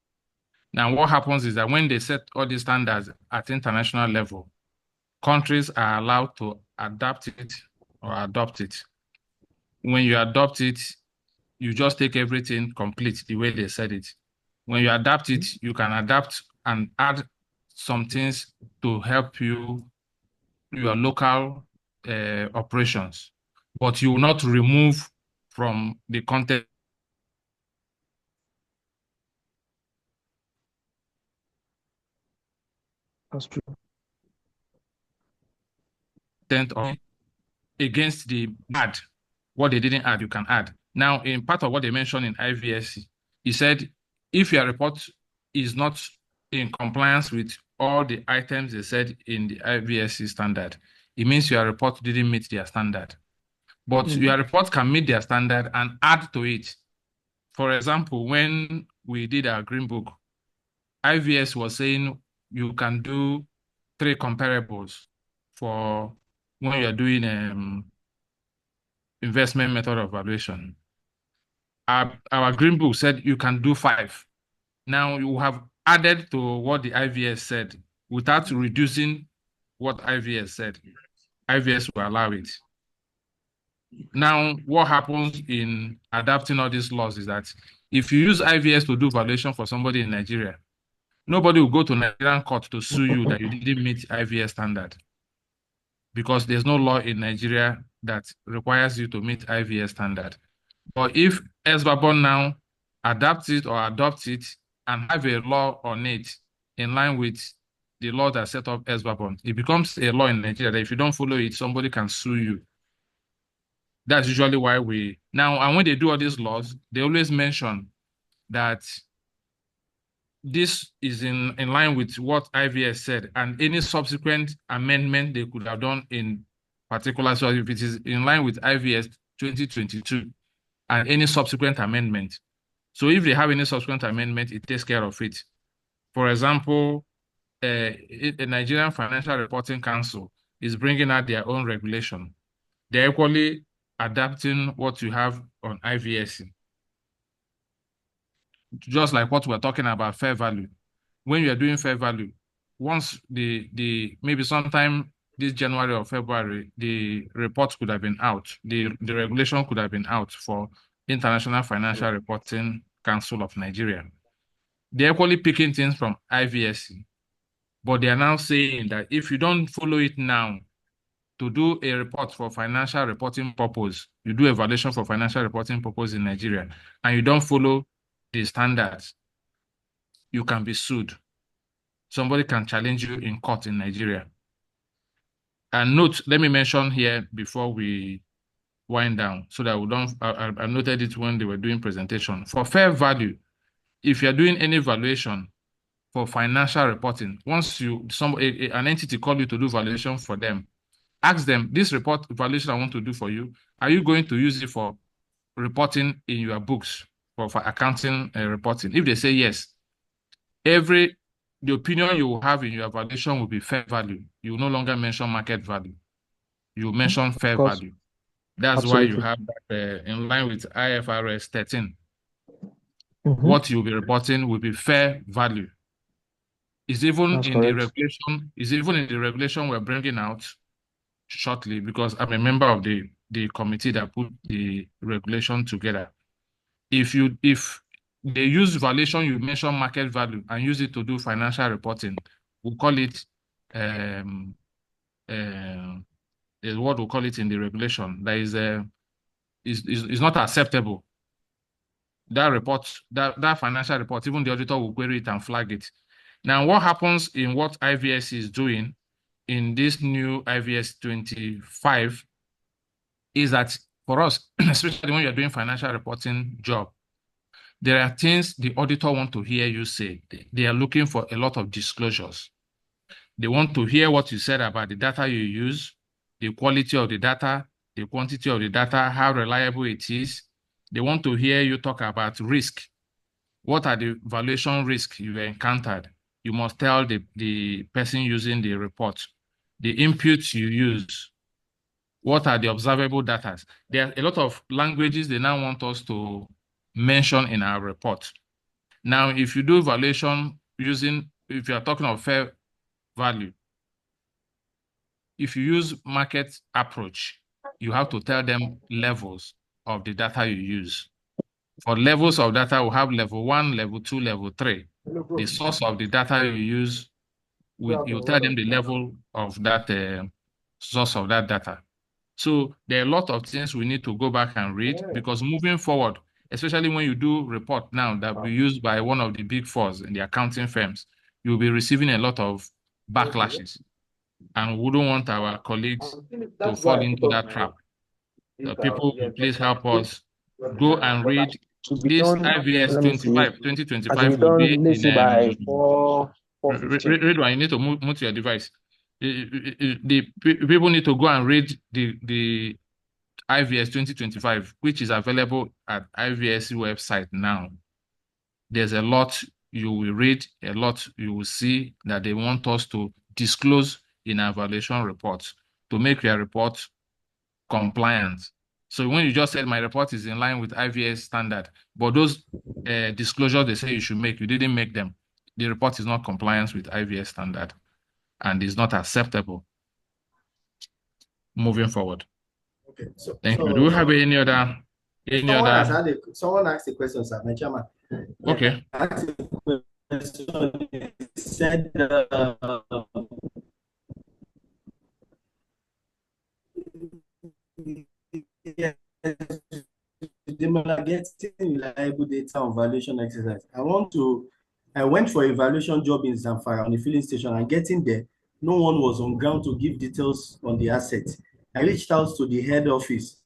A: Now, what happens is that when they set all these standards at international level, countries are allowed to adapt it or adopt it. When you adopt it, you just take everything complete the way they said it. When you adapt it, you can adapt and add some things to help your local operations, but you will not remove from the content.
F: That's true.
A: Of against the add. What they didn't add, you can add. Now, in part of what they mentioned in IVSC, he said, if your report is not in compliance with all the items they said in the IVSC standard, it means your report didn't meet their standard. But your report can meet their standard and add to it. For example, when we did our green book, IVS was saying you can do 3 comparables for when you're doing investment method of valuation. Our green book said you can do 5. Now you have added to what the IVS said without reducing what IVS said. IVS will allow it. Now, what happens in adapting all these laws is that if you use IVS to do valuation for somebody in Nigeria, nobody will go to Nigerian court to sue you that you didn't meet IVS standard, because there's no law in Nigeria that requires you to meet IVS standard. But if SBABON now adapts it or adopts it and have a law on it in line with the law that set up SBABON, it becomes a law in Nigeria that if you don't follow it, somebody can sue you. That's usually why and when they do all these laws, they always mention that this is in line with what IVS said, and any subsequent amendment they could have done in particular. So if it is in line with IVS 2022 and any subsequent amendment. So if they have any subsequent amendment, it takes care of it. For example, a Nigerian Financial Reporting Council is bringing out their own regulation. They're equally adapting what you have on IVS. Just like what we're talking about fair value. When you're doing fair value, once maybe sometime this January or February, the report could have been out. The regulation could have been out for International Financial Reporting Council of Nigeria. They're equally picking things from IVSC, but they are now saying that if you don't follow it now to do a report for financial reporting purpose, you do evaluation for financial reporting purpose in Nigeria, and you don't follow the standards, you can be sued. Somebody can challenge you in court in Nigeria. And note, let me mention here before we wind down, so that we don't, I noted it when they were doing presentation. For fair value, if you're doing any valuation for financial reporting. Once an entity call you to do valuation for them, ask them, this report valuation I want to do for you, are you going to use it for reporting in your books for accounting reporting? If they say yes, the opinion you will have in your valuation will be fair value. You will no longer mention market value. You mention fair value. That's
F: Absolutely.
A: why you have that in line with IFRS 13.
F: Mm-hmm.
A: What you'll be reporting will be fair value. Is even
F: That's
A: in the
F: correct.
A: regulation we're bringing out shortly, because I'm a member of the committee that put the regulation together. If they use valuation, you mention market value and use it to do financial reporting, we'll call it is what we call it in the regulation. That is not acceptable. That report, that financial report, even the auditor will query it and flag it. Now, what happens in what IVS is doing in this new IVS 25 is that for us, especially when you're doing financial reporting job, there are things the auditor want to hear you say. They are looking for a lot of disclosures. They want to hear what you said about the data you use, the quality of the data, the quantity of the data, how reliable it is. They want to hear you talk about risk. What are the valuation risks you've encountered? You must tell the person using the report. The inputs you use. What are the observable data? There are a lot of languages they now want us to mention in our report. Now, if you do valuation if you are talking of fair value, if you use market approach, you have to tell them levels of the data you use. For levels of data, we have level 1, level 2, level 3. The source of the data you use, you tell them the level of that source of that data. So there are a lot of things we need to go back and read, because moving forward, especially when you do report now that we used by one of the big fours in the accounting firms, you'll be receiving a lot of backlashes. And we don't want our colleagues to fall into that trap. People, please help us go and read
F: To be
A: this
F: done,
A: IVS
F: let me see,
A: 2025 will be
F: let's say by
A: in
F: 4:15.
A: read one. You need to move to your device. The people need to go and read the IVS 2025, which is available at IVS website now. There's a lot you will read, a lot you will see that they want us to disclose in our evaluation reports to make your report compliant. So when you just said my report is in line with IVS standard, but those disclosures they say you should make, you didn't make them. The report is not compliant with IVS standard and is not acceptable moving forward.
C: Okay.
A: Thank you. Do we have any other?
C: Someone asked a question, sir, my chairman.
A: Okay.
C: Asked a question. He said, getting reliable data on valuation exercise. I went for a valuation job in Zamfara on the filling station, and getting there, no one was on ground to give details on the asset. I reached out to the head office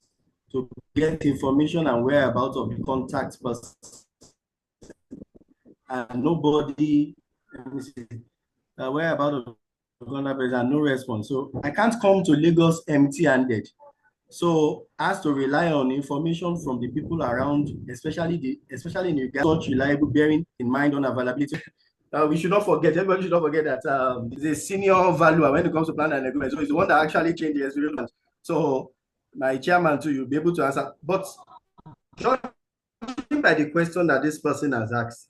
C: to get information and whereabouts of the contact person, and nobody, whereabouts of the contact person, and no response. So I can't come to Lagos empty-handed. So has to rely on information from the people around, especially in regards to reliable, bearing in mind on availability. We should not forget, everybody should not forget that it's a senior valuer when it comes to plan and agreement. So it's the one that actually changed the experience. So my chairman too, you'll be able to answer. But judging by the question that this person has asked,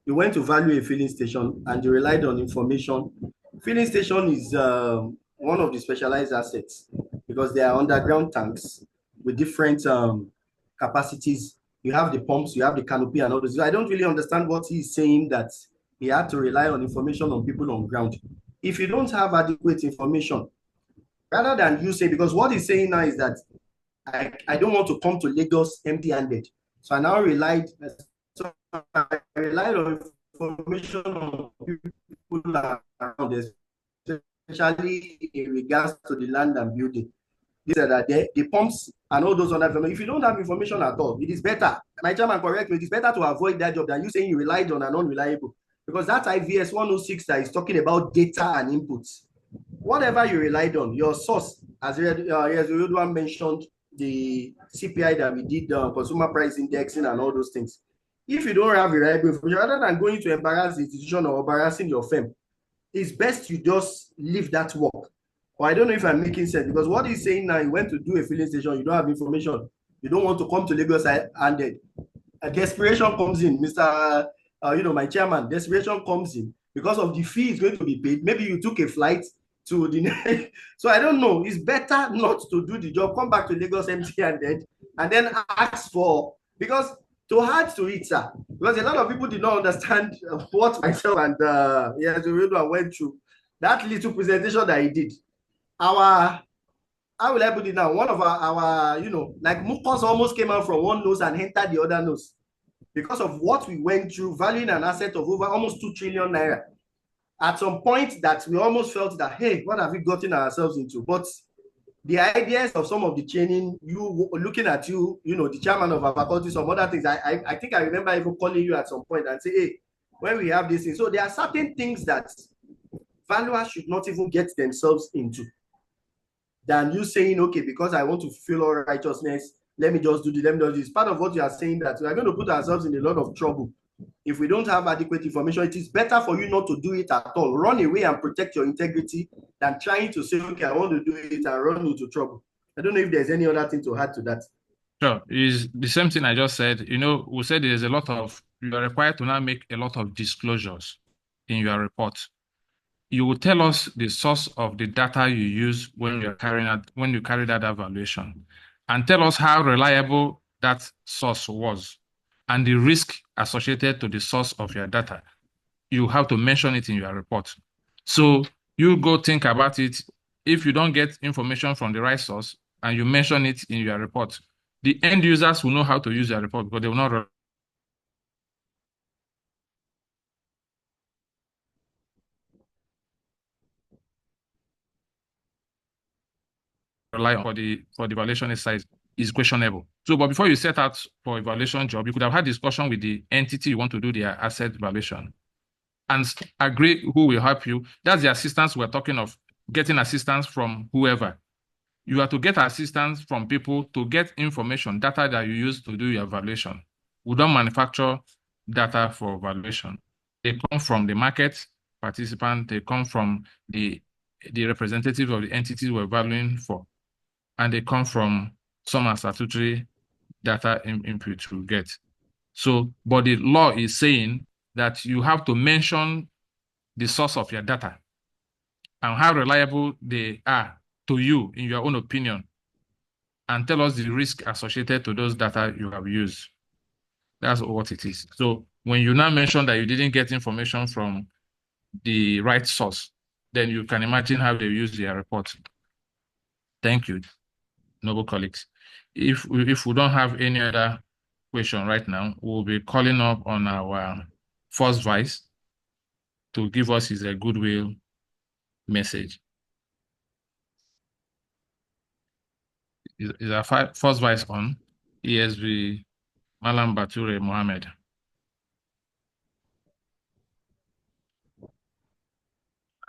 C: you went to value a filling station and you relied on information. Filling station is one of the specialized assets because they are underground tanks with different capacities. You have the pumps, you have the canopy and all those. So I don't really understand what he's saying, that he had to rely on information on people on ground. If you don't have adequate information, rather than you say, because what he's saying now is that I don't want to come to Lagos empty-handed. So I now relied on information on people around, especially in regards to the land and building. These are the pumps and all those other information. If you don't have information at all, it is better. My chairman, correct me, it is better to avoid that job than you saying you relied on an unreliable. because that IVS 106 that is talking about data and inputs, whatever you relied on, your source, as Yezuruduan mentioned, the CPI that we did, consumer price indexing and all those things. If you don't have reliable information, rather than going to embarrass the institution or embarrassing your firm, it's best you just leave that work. Or I don't know if I'm making sense, because what he's saying now, you went to do a filling station, you don't have information, you don't want to come to Lagos handed. Desperation comes in, Mr. My chairman, desperation comes in because of the fee is going to be paid. Maybe you took a flight to the so I don't know. It's better not to do the job. Come back to Lagos empty-handed and then ask for, because to add to it, sir, because a lot of people did not understand what myself and went through. That little presentation that he did, how will I put it now? One of our like mucus almost came out from one nose and entered the other nose because of what we went through, valuing an asset of over almost 2 trillion naira. At some point that we almost felt that, hey, what have we gotten ourselves into? But the ideas of some of the training, you looking at the chairman of our faculty, some other things, I think I remember even calling you at some point and say, hey, when we have this thing. So there are certain things that valuers should not even get themselves into, than you saying, okay, because I want to fulfill all righteousness, let me just do this. Part of what you are saying, that we are going to put ourselves in a lot of trouble if we don't have adequate information. It is better for you not to do it at all. Run away and protect your integrity than trying to say, okay, I want to do it and run into trouble. I don't know if there's any other thing to add to that.
A: Sure. Is the same thing I just said. We said there's a lot of, you are required to now make a lot of disclosures in your report. You will tell us the source of the data you use when you carry that evaluation, and tell us how reliable that source was and the risk associated to the source of your data. You have to mention it in your report. So you go think about it. If you don't get information from the right source and you mention it in your report, the end users will know how to use your report, because they will not rely on for the evaluation exercise is questionable. So, but before you set out for evaluation job, you could have had discussion with the entity you want to do their asset valuation and agree who will help you. That's the assistance we're talking of, getting assistance from whoever. You have to get assistance from people to get information, data that you use to do your evaluation. We don't manufacture data for evaluation. They come from the market participant, they come from the representative of the entities we're valuing for, and they come from some statutory data input you get. So, but the law is saying that you have to mention the source of your data and how reliable they are to you in your own opinion, and tell us the risk associated to those data you have used. That's what it is. So when you now mention that you didn't get information from the right source, then you can imagine how they use their report. Thank you, noble colleagues. If we don't have any other question right now, we'll be calling up on our first vice to give us his goodwill message. Is our first vice on? ESV Malam Bature Mohammed.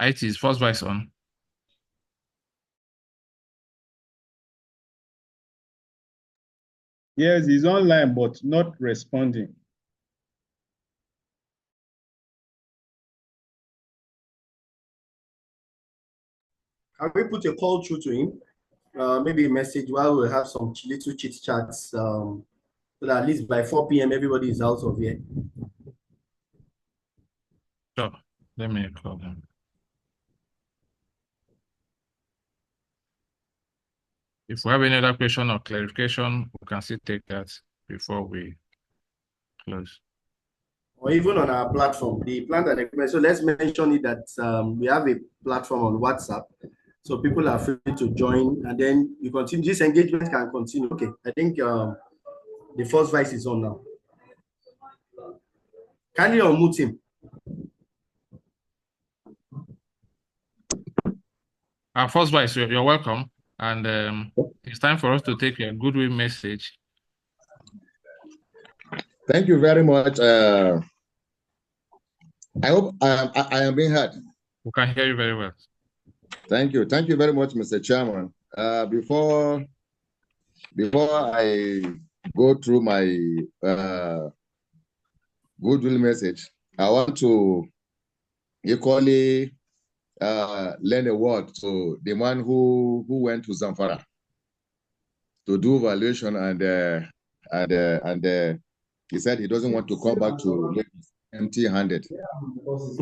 A: IT is first vice on.
D: Yes, he's online, but not responding.
C: Can we put a call through to him? Maybe a message while we have some little chit chats, so that at least by 4 p.m. everybody is out of here.
A: Sure. Let me call them. If we have any other question or clarification, we can still take that before we close.
C: Or even on our platform, the plant and equipment. So let's mention it that we have a platform on WhatsApp. So people are free to join, and then you continue. This engagement can continue. Okay, I think the first vice is on now. Kindly unmute him.
A: Our first vice, you're welcome. And it's time for us to take a goodwill message.
I: Thank you very much, I hope I am being heard.
A: We can hear you very well.
I: Thank you. Thank you very much, Mr. Chairman. Before I go through my goodwill message, I want to equally lend a word to the man who went to Zamfara to do valuation, and he said he doesn't want to come back to Lagos empty-handed.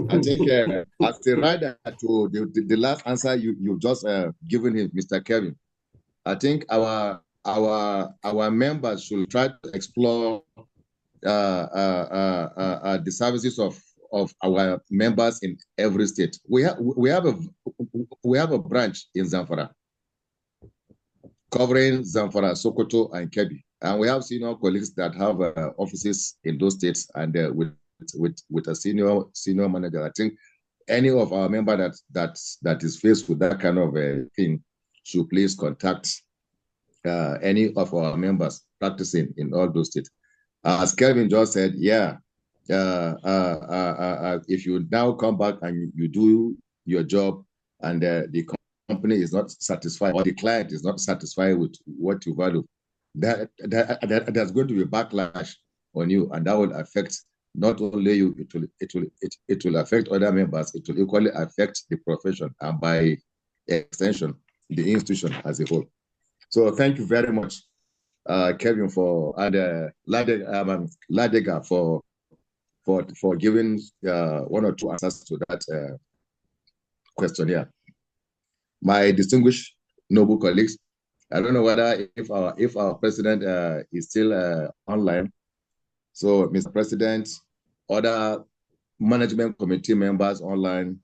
I: I think as the rider to the last answer you just given him, Mr. Kevin, I think our members should try to explore the services of our members in every state. We have a branch in Zamfara covering Zamfara, Sokoto, and Kebbi, and we have senior colleagues that have offices in those states, and with a senior manager. I think any of our member that is faced with that kind of a thing should please contact any of our members practicing in all those states. As Kevin just said, yeah, if you now come back and you do your job and the company is not satisfied or the client is not satisfied with what you value, there's going to be backlash on you, and that will affect not only you, it will affect other members, it will equally affect the profession, and by extension, the institution as a whole. So thank you very much, Kevin, and Ladega for giving one or two answers to that question here. My distinguished noble colleagues, I don't know whether if our president is still online. So, Mr. President, other management committee members online,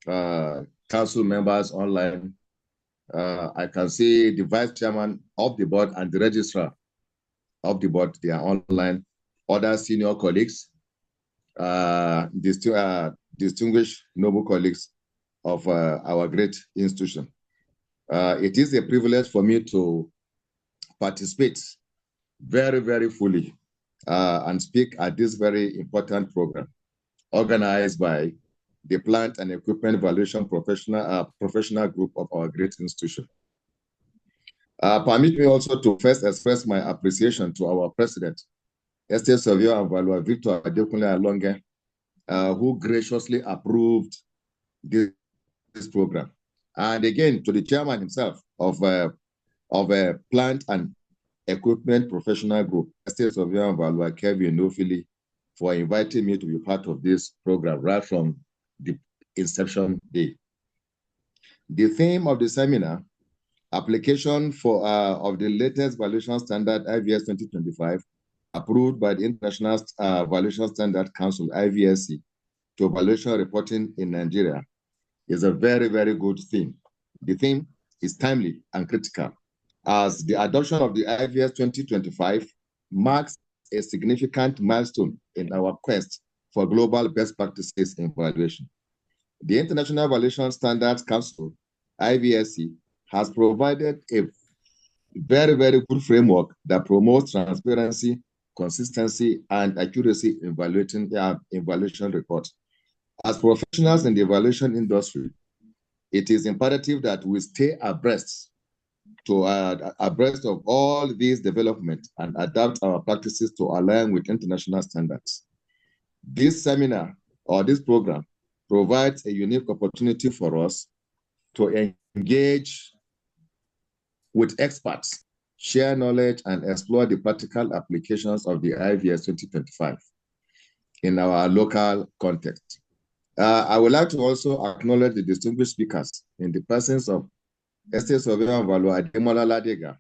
I: council members online. I can see the vice chairman of the board and the registrar of the board, they are online. Other senior colleagues, distinguished noble colleagues of our great institution. It is a privilege for me to participate very, very fully and speak at this very important program organized by the Plant and Equipment Valuation Professional Group of our great institution. Permit me also to first express my appreciation to our president, Estate Surveyor and Valuer Victor Adekunle Alonge, who graciously approved this program. And again, to the chairman himself of a Plant and Equipment Professional Group, Estate Surveyor and Valuer Kevin Nofili, for inviting me to be part of this program right from the inception day. The theme of the seminar, application of the latest valuation standard IVS 2025, approved by the International Valuation Standard Council, IVSC, to valuation reporting in Nigeria, is a very, very good theme. The theme is timely and critical, as the adoption of the IVS 2025 marks a significant milestone in our quest for global best practices in valuation. The International Valuation Standards Council, IVSC, has provided a very, very good framework that promotes transparency, consistency, and accuracy in evaluation reports. As professionals in the evaluation industry, it is imperative that we stay abreast of all these developments and adapt our practices to align with international standards. This seminar or this program provides a unique opportunity for us to engage with experts, share knowledge, and explore the practical applications of the IVS 2025 in our local context. I would like to also acknowledge the distinguished speakers in the presence of Estate Surveyor and Valuer Ademola Ladega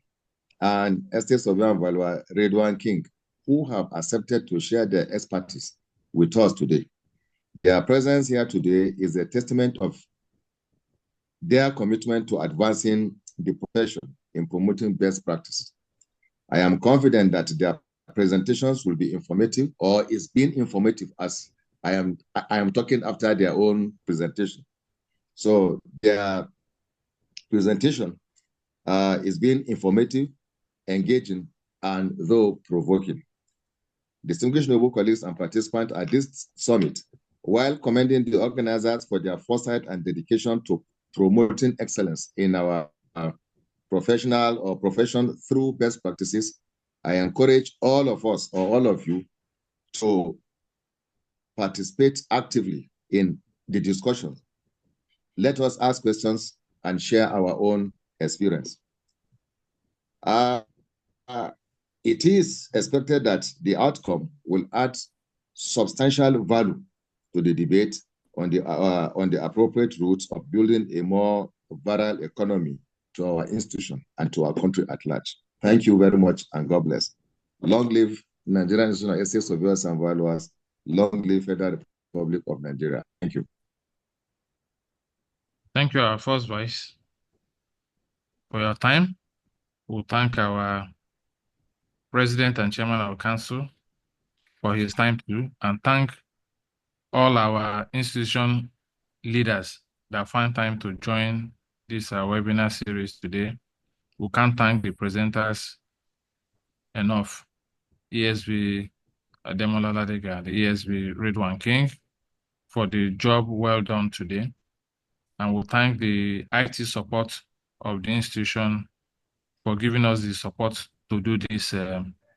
I: and Estate Surveyor and Valuer Redwan King, who have accepted to share their expertise with us today. Their presence here today is a testament of their commitment to advancing the profession in promoting best practices. I am confident that their presentations will be informative, or is being informative, as I am talking after their own presentation. So their presentation is being informative, engaging, and though provoking. Distinguished noble colleagues and participants at this summit, while commending the organizers for their foresight and dedication to promoting excellence in our professional or profession through best practices. I encourage all of us or all of you to participate actively in the discussion. Let us ask questions and share our own experience. It is expected that the outcome will add substantial value to the debate on the appropriate routes of building a more viral economy to our institution and to our country at large. Thank you very much, and God bless. Long live Nigerian Institutional Estate Surveyors and Valuers. Long live Federal Republic of Nigeria. Thank you.
A: Thank you, our first vice, for your time. We'll thank our President and Chairman of Council for his time too, and thank all our institution leaders that find time to join this webinar series today. We can't thank the presenters enough. ESV Ademola Ladega, the ESV Redwan King, for the job well done today. And we'll thank the IT support of the institution for giving us the support to do this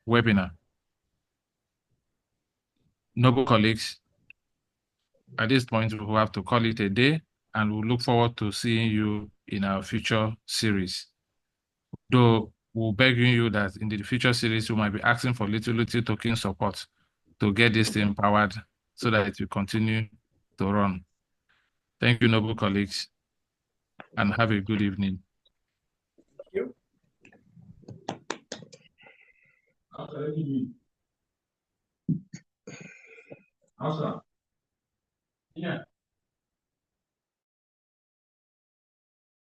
A: webinar. Noble colleagues, at this point, we'll have to call it a day, and we'll look forward to seeing you in our future series. Though we'll begging you that in the future series, we might be asking for little token support to get this thing powered so that it will continue to run. Thank you, noble colleagues, and have a good evening.
C: Thank you.
A: Awesome. Yeah.